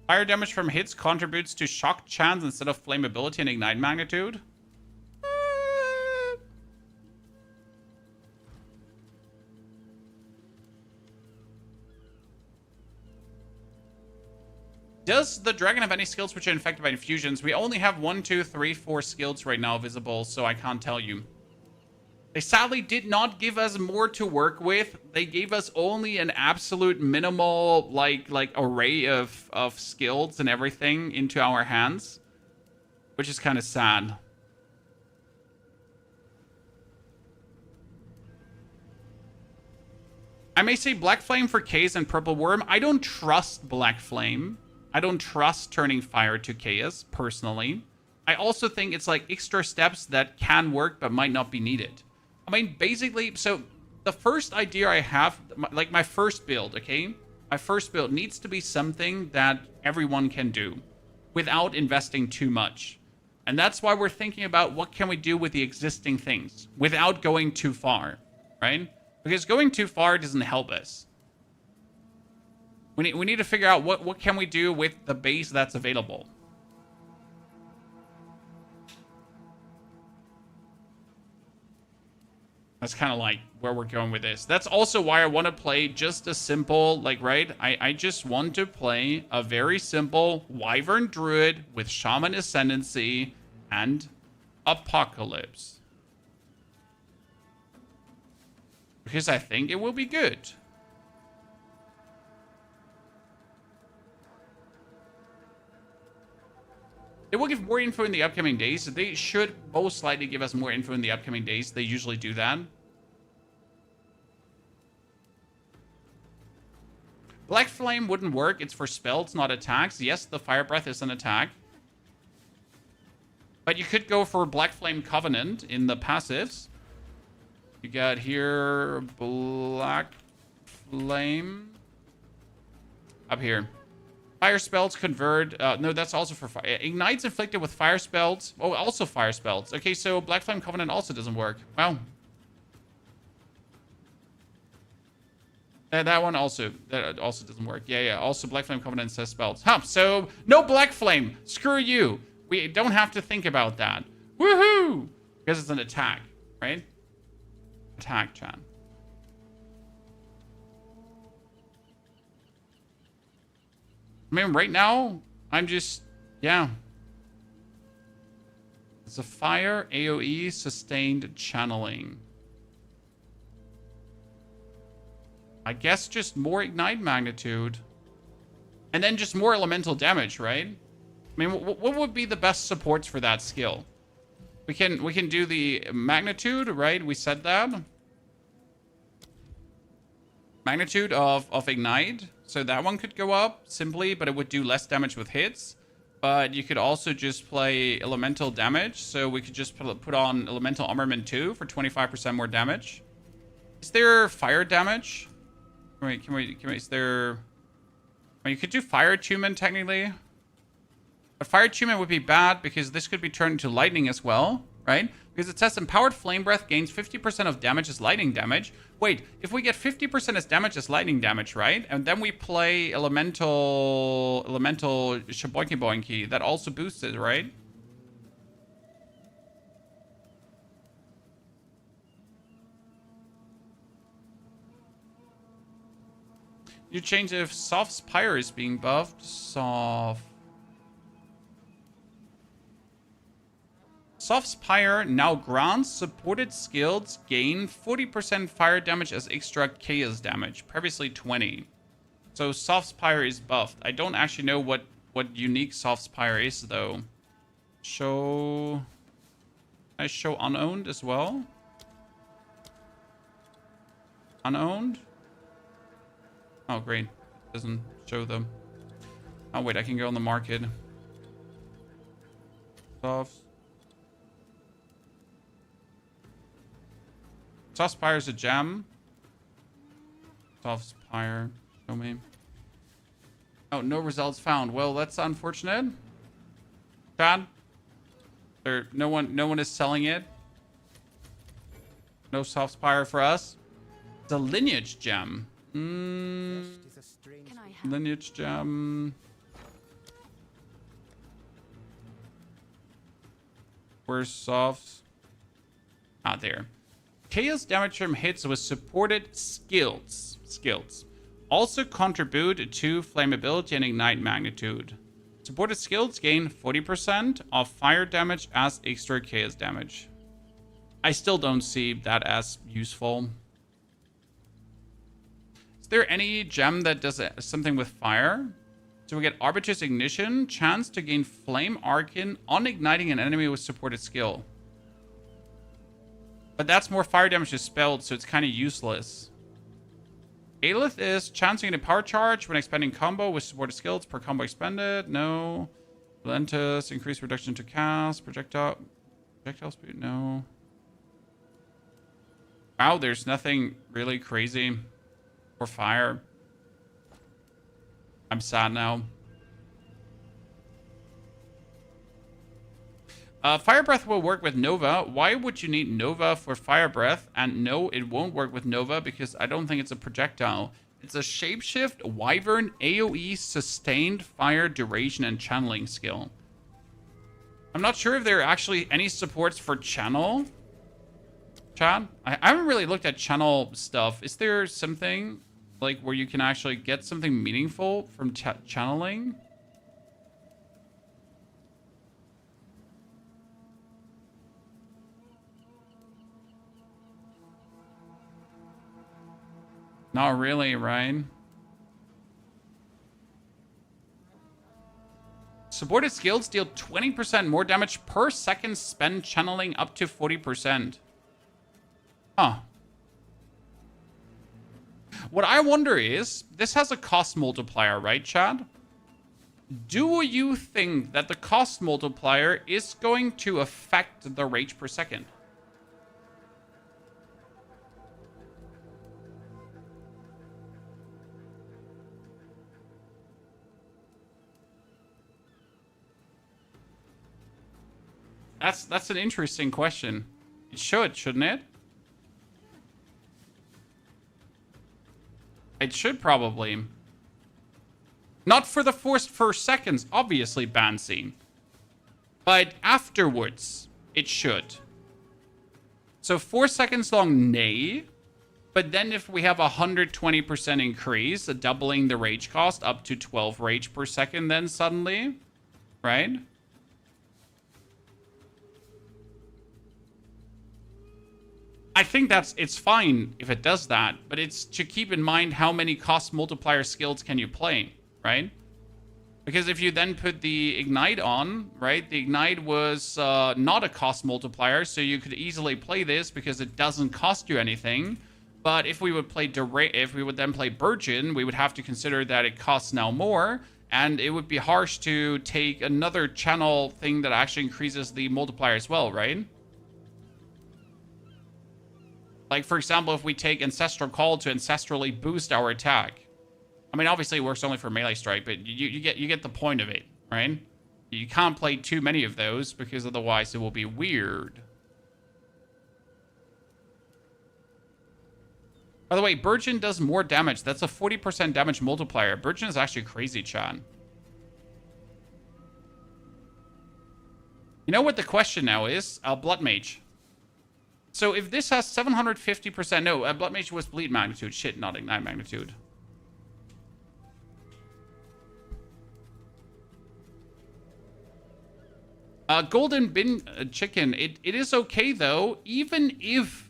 Fire damage from hits contributes to shock chance instead of flammability and ignite magnitude. Does the dragon have any skills which are infected by infusions? We only have 1, 2, 3, 4 skills right now visible, so I can't tell you. They sadly did not give us more to work with. They gave us only an absolute minimal like array of skills and everything into our hands, which is kind of sad. I may say Black Flame for Chaos and Purple Worm. I don't trust Black Flame. I don't trust turning fire to chaos, personally. I also think it's like extra steps that can work but might not be needed. I mean, basically, so the first idea I have, like my first build, okay? My first build needs to be something that everyone can do without investing too much. And that's why we're thinking about what can we do with the existing things without going too far, right? Because going too far doesn't help us. We need to figure out what can we do with the base that's available. That's kind of like where we're going with this. That's also why I want to play just a simple, like, right? I just want to play a very simple Wyvern Druid with Shaman Ascendancy and Apocalypse. Because I think it will be good. They will give more info in the upcoming days. They should most likely give us more info in the upcoming days. They usually do that. Black Flame wouldn't work. It's for spells, not attacks. Yes, the Fire Breath is an attack. But you could go for Black Flame Covenant in the passives. You got here Black Flame. Up here. Fire spells convert. No, that's also for fire. Ignites inflicted with fire spells. Oh, also fire spells. Okay, so Black Flame Covenant also doesn't work. Wow. That one also doesn't work. Yeah. Also, Black Flame Covenant says spells. Huh, so no Black Flame. Screw you. We don't have to think about that. Woohoo! Because it's an attack, right? Attack, chat. I mean, right now, I'm just, yeah. It's a fire AoE sustained channeling. I guess just more ignite magnitude. And then just more elemental damage, right? I mean, what would be the best supports for that skill? We can do the magnitude, right? We said that. Magnitude of ignite. So that one could go up simply, but it would do less damage with hits. But you could also just play elemental damage. So we could just put on elemental armament 2 for 25% more damage. Is there fire damage? Can we, is there... I mean, you could do fire attunement technically. But fire attunement would be bad because this could be turned into lightning as well, right? Because it says empowered flame breath gains 50% of damage as lightning damage. Wait, if we get 50% as damage as lightning damage, right? And then we play elemental shaboinky boinky, that also boosts it, right? You change if Soft's Pyre is being buffed. Soft's Pyre now grants supported skills gain 40% fire damage as extra chaos damage. Previously 20. So Soft's Pyre is buffed. I don't actually know what unique Soft's Pyre is though. Show... I show unowned as well. Unowned? Oh, great. Doesn't show them. Oh, wait. I can go on the market. Soft's Pyre is a gem. Soft's Pyre. Show me. Oh, no results found. Well, that's unfortunate. Chad? No one is selling it. No Soft's Pyre for us. It's a lineage gem. Lineage gem. Where's Soft's? Ah, there. Chaos damage from hits with supported skills. Also contribute to flammability and ignite magnitude. Supported skills gain 40% of fire damage as extra chaos damage. I still don't see that as useful. Is there any gem that does something with fire? So we get Arbitrous Ignition, chance to gain Flame Arcane on igniting an enemy with supported skill. But that's more fire damage to spelled, so it's kind of useless. Aelith is chance to gain a power charge when expending combo with supported skills per combo expended. No. Relentless, increased reduction to cast. Projectile speed, no. Wow, there's nothing really crazy for fire. I'm sad now. Fire Breath will work with Nova. Why would you need Nova for Fire Breath? And no, it won't work with Nova because I don't think it's a projectile. It's a Shapeshift Wyvern AoE sustained fire duration and channeling skill. I'm not sure if there are actually any supports for channel. chat? I haven't really looked at channel stuff. Is there something like where you can actually get something meaningful from channeling? Not really, right? Supported skills deal 20% more damage per second spent channeling up to 40%. Huh. What I wonder is, this has a cost multiplier, right, Chad? Do you think that the cost multiplier is going to affect the rage per second? That's an interesting question. It should, shouldn't it? It should probably. Not for the first 4 seconds, obviously, Bansi. But afterwards, it should. So 4 seconds long, nay. But then if we have a 120% increase, doubling the rage cost up to 12 rage per second then suddenly, right? I think it's fine if it does that, but it's to keep in mind how many cost multiplier skills can you play, right? Because if you then put the Ignite on, right, the Ignite was not a cost multiplier, so you could easily play this because it doesn't cost you anything. But if we would then play Burgeon, we would have to consider that it costs now more, and it would be harsh to take another channel thing that actually increases the multiplier as well, right? Like, for example, if we take Ancestral Call to ancestrally boost our attack. I mean, obviously it works only for melee strike, but you get the point of it, right? You can't play too many of those because otherwise it will be weird. By the way, Burgeon does more damage. That's a 40% damage multiplier. Burgeon is actually crazy, Chan. You know what the question now is? Blood Mage. So if this has 750%... No, Blood Mage was bleed magnitude. Shit, not ignite magnitude. Golden Bin Chicken. It is okay, though, even if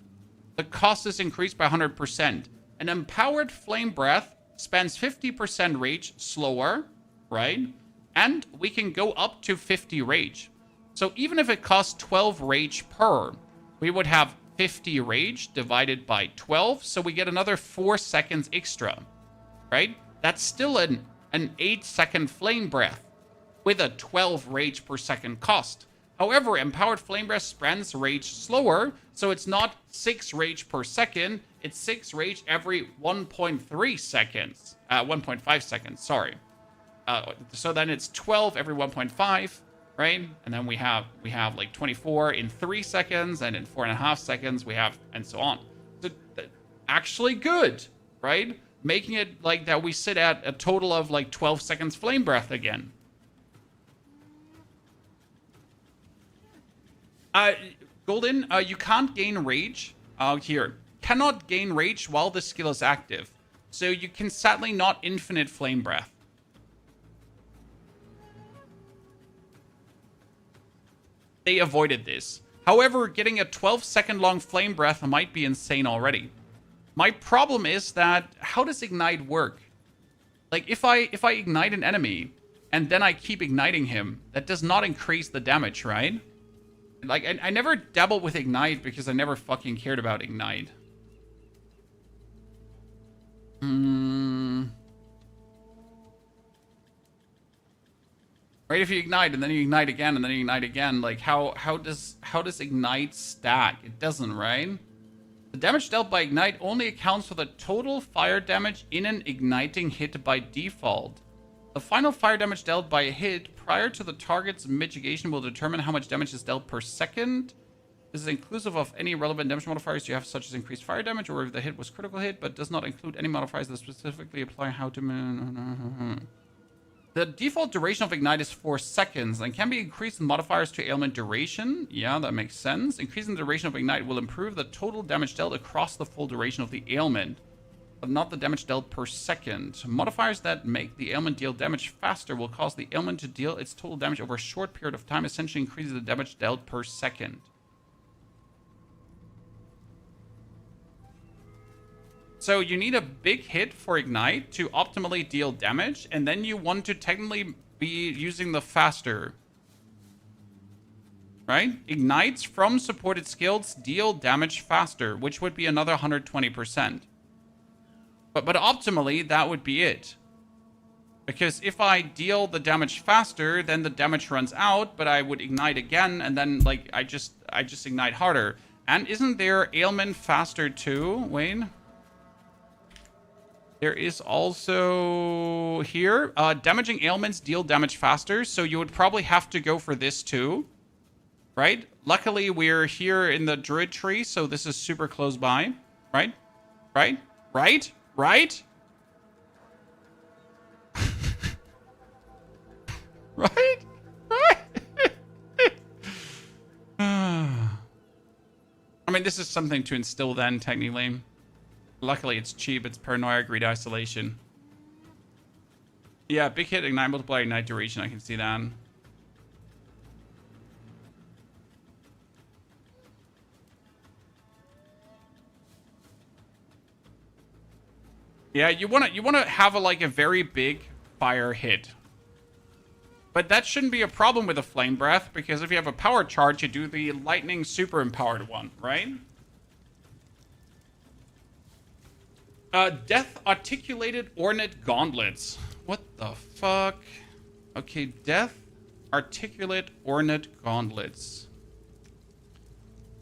the cost is increased by 100%. An Empowered Flame Breath spends 50% rage slower, right? And we can go up to 50 rage. So even if it costs 12 rage per... we would have 50 rage divided by 12, so we get another 4 seconds extra, right? That's still an 8-second flame breath with a 12 rage per second cost. However, Empowered Flame Breath spends rage slower, so it's not 6 rage per second, it's 6 rage every 1.3 seconds. 1.5 seconds, sorry. So then it's 12 every 1.5. Right? And then we have like 24 in 3 seconds, and in 4.5 seconds we have, and so on. So actually good, right? Making it like that we sit at a total of like 12 seconds flame breath again. Golden, you can't gain rage here. Cannot gain rage while the skill is active. So you can sadly not infinite flame breath. They avoided this. However, getting a 12-second long flame breath might be insane already. My problem is that, how does Ignite work? Like, if I ignite an enemy, and then I keep igniting him, that does not increase the damage, right? Like, I never dabbled with Ignite because I never fucking cared about Ignite. Right, if you ignite and then you ignite again and then you ignite again, like how does Ignite stack? It doesn't, right? The damage dealt by Ignite only accounts for the total fire damage in an igniting hit by default. The final fire damage dealt by a hit prior to the target's mitigation will determine how much damage is dealt per second. This is inclusive of any relevant damage modifiers you have, such as increased fire damage, or if the hit was critical hit, but does not include any modifiers that specifically apply how to... The default duration of Ignite is 4 seconds and can be increased with modifiers to ailment duration. Yeah, that makes sense. Increasing the duration of Ignite will improve the total damage dealt across the full duration of the ailment, but not the damage dealt per second. Modifiers that make the ailment deal damage faster will cause the ailment to deal its total damage over a short period of time, essentially increasing the damage dealt per second. So you need a big hit for Ignite to optimally deal damage, and then you want to technically be using the faster. Right? Ignites from supported skills deal damage faster, which would be another 120%. But optimally, that would be it. Because if I deal the damage faster, then the damage runs out, but I would Ignite again, and then, like, I just Ignite harder. And isn't there ailment faster too, Wayne? There is also here, damaging ailments deal damage faster, so you would probably have to go for this too, right? Luckily, we're here in the Druid tree, so this is super close by, right? Right? Right? Right? Right? Right? I mean, this is something to instill then, technically. Luckily, it's cheap. It's Paranoia, Greed, Isolation. Yeah, big hit, Ignite, multiplier, Ignite duration. I can see that. Yeah, you wanna have like a very big fire hit. But that shouldn't be a problem with a Flame Breath, because if you have a power charge, you do the Lightning super empowered one, right? Death Articulated Ornate Gauntlets. What the fuck? Okay, Death Articulate Ornate Gauntlets.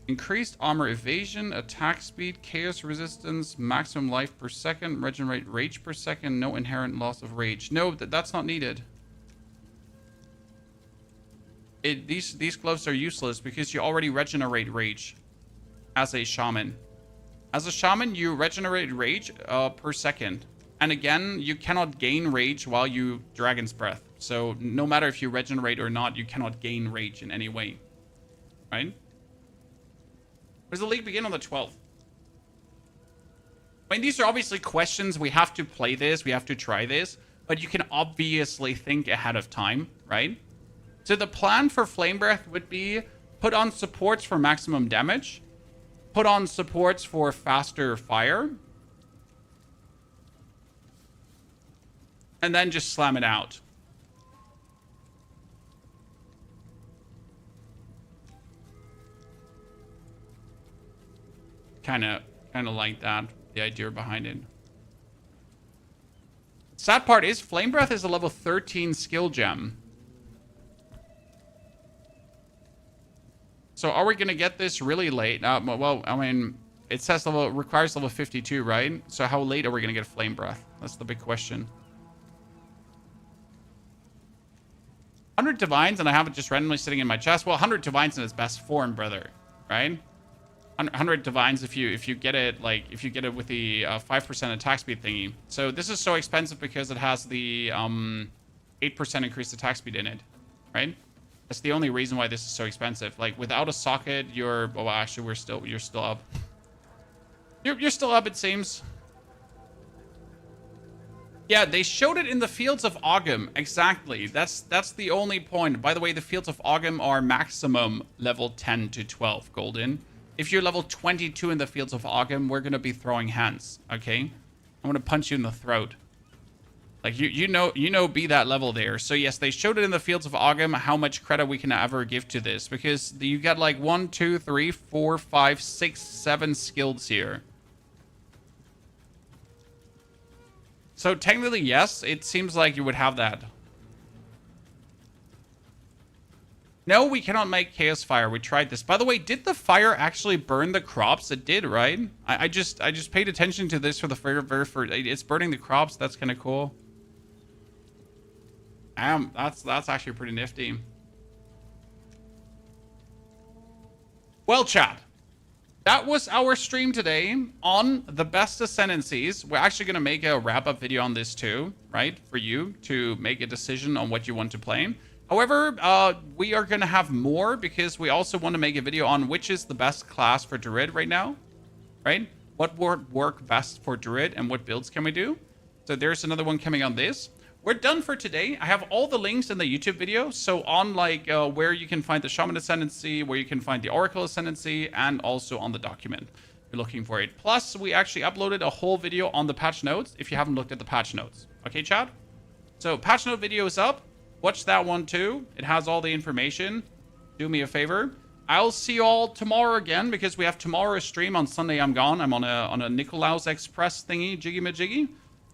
Increased armor evasion, attack speed, chaos resistance, maximum life per second, regenerate rage per second, no inherent loss of rage. No, that's not needed. These gloves are useless because you already regenerate rage as a shaman. As a shaman, you regenerate rage per second. And again, you cannot gain rage while you Dragon's Breath. So no matter if you regenerate or not, you cannot gain rage in any way. Right? Does the league begin on the 12th? I mean, these are obviously questions. We have to play this. We have to try this. But you can obviously think ahead of time, right? So the plan for Flame Breath would be put on supports for maximum damage. Put on supports for faster fire. And then just slam it out. Kind of like that, the idea behind it. Sad part is Flame Breath is a level 13 skill gem. So are we going to get this really late? Well, I mean, it says requires level 52, right? So how late are we going to get Flame Breath? That's the big question. 100 Divines, and I have it just randomly sitting in my chest. Well, 100 Divines in its best form, brother. Right? 100 Divines if you get it, like, if you get it with the 5% attack speed thingy. So this is so expensive because it has the 8% increased attack speed in it. Right? That's the only reason why this is so expensive. Like, without a socket, you're... Oh, actually, you're still up. You're still up, it seems. Yeah, they showed it in the Fields of Ogham. Exactly. That's the only point. By the way, the Fields of Ogham are maximum level 10 to 12 golden. If you're level 22 in the Fields of Ogham, we're going to be throwing hands, okay? I'm going to punch you in the throat. Like, you know, be that level there. So, yes, they showed it in the Fields of Ogham how much credit we can ever give to this. Because you got, like, 1, 2, 3, 4, 5, 6, 7 skills here. So, technically, yes, it seems like you would have that. No, we cannot make Chaos Fire. We tried this. By the way, did the fire actually burn the crops? It did, right? I just paid attention to this for the very first... It's burning the crops. That's kind of cool. That's actually pretty nifty. Well, chat. that was our stream today on the best Ascendancies. We're actually going to make a wrap-up video on this too, right? For you to make a decision on what you want to play. However, we are going to have more because we also want to make a video on which is the best class for Druid right now, right? What would work best for Druid and what builds can we do? So there's another one coming on this. We're done for today. I have all the links in the YouTube video. So on like where you can find the Shaman Ascendancy, where you can find the Oracle Ascendancy, and also on the document if you're looking for it. Plus, we actually uploaded a whole video on the patch notes if you haven't looked at the patch notes. Okay, Chad? So patch note video is up. Watch that one too. It has all the information. Do me a favor. I'll see you all tomorrow again because we have tomorrow's stream. On Sunday, I'm gone. I'm on a Nicolaus Express thingy, jiggy-majiggy.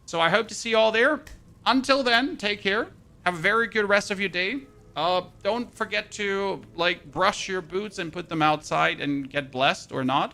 So I hope to see you all there. Until then, take care. Have a very good rest of your day. Don't forget to, like, brush your boots and put them outside and get blessed or not.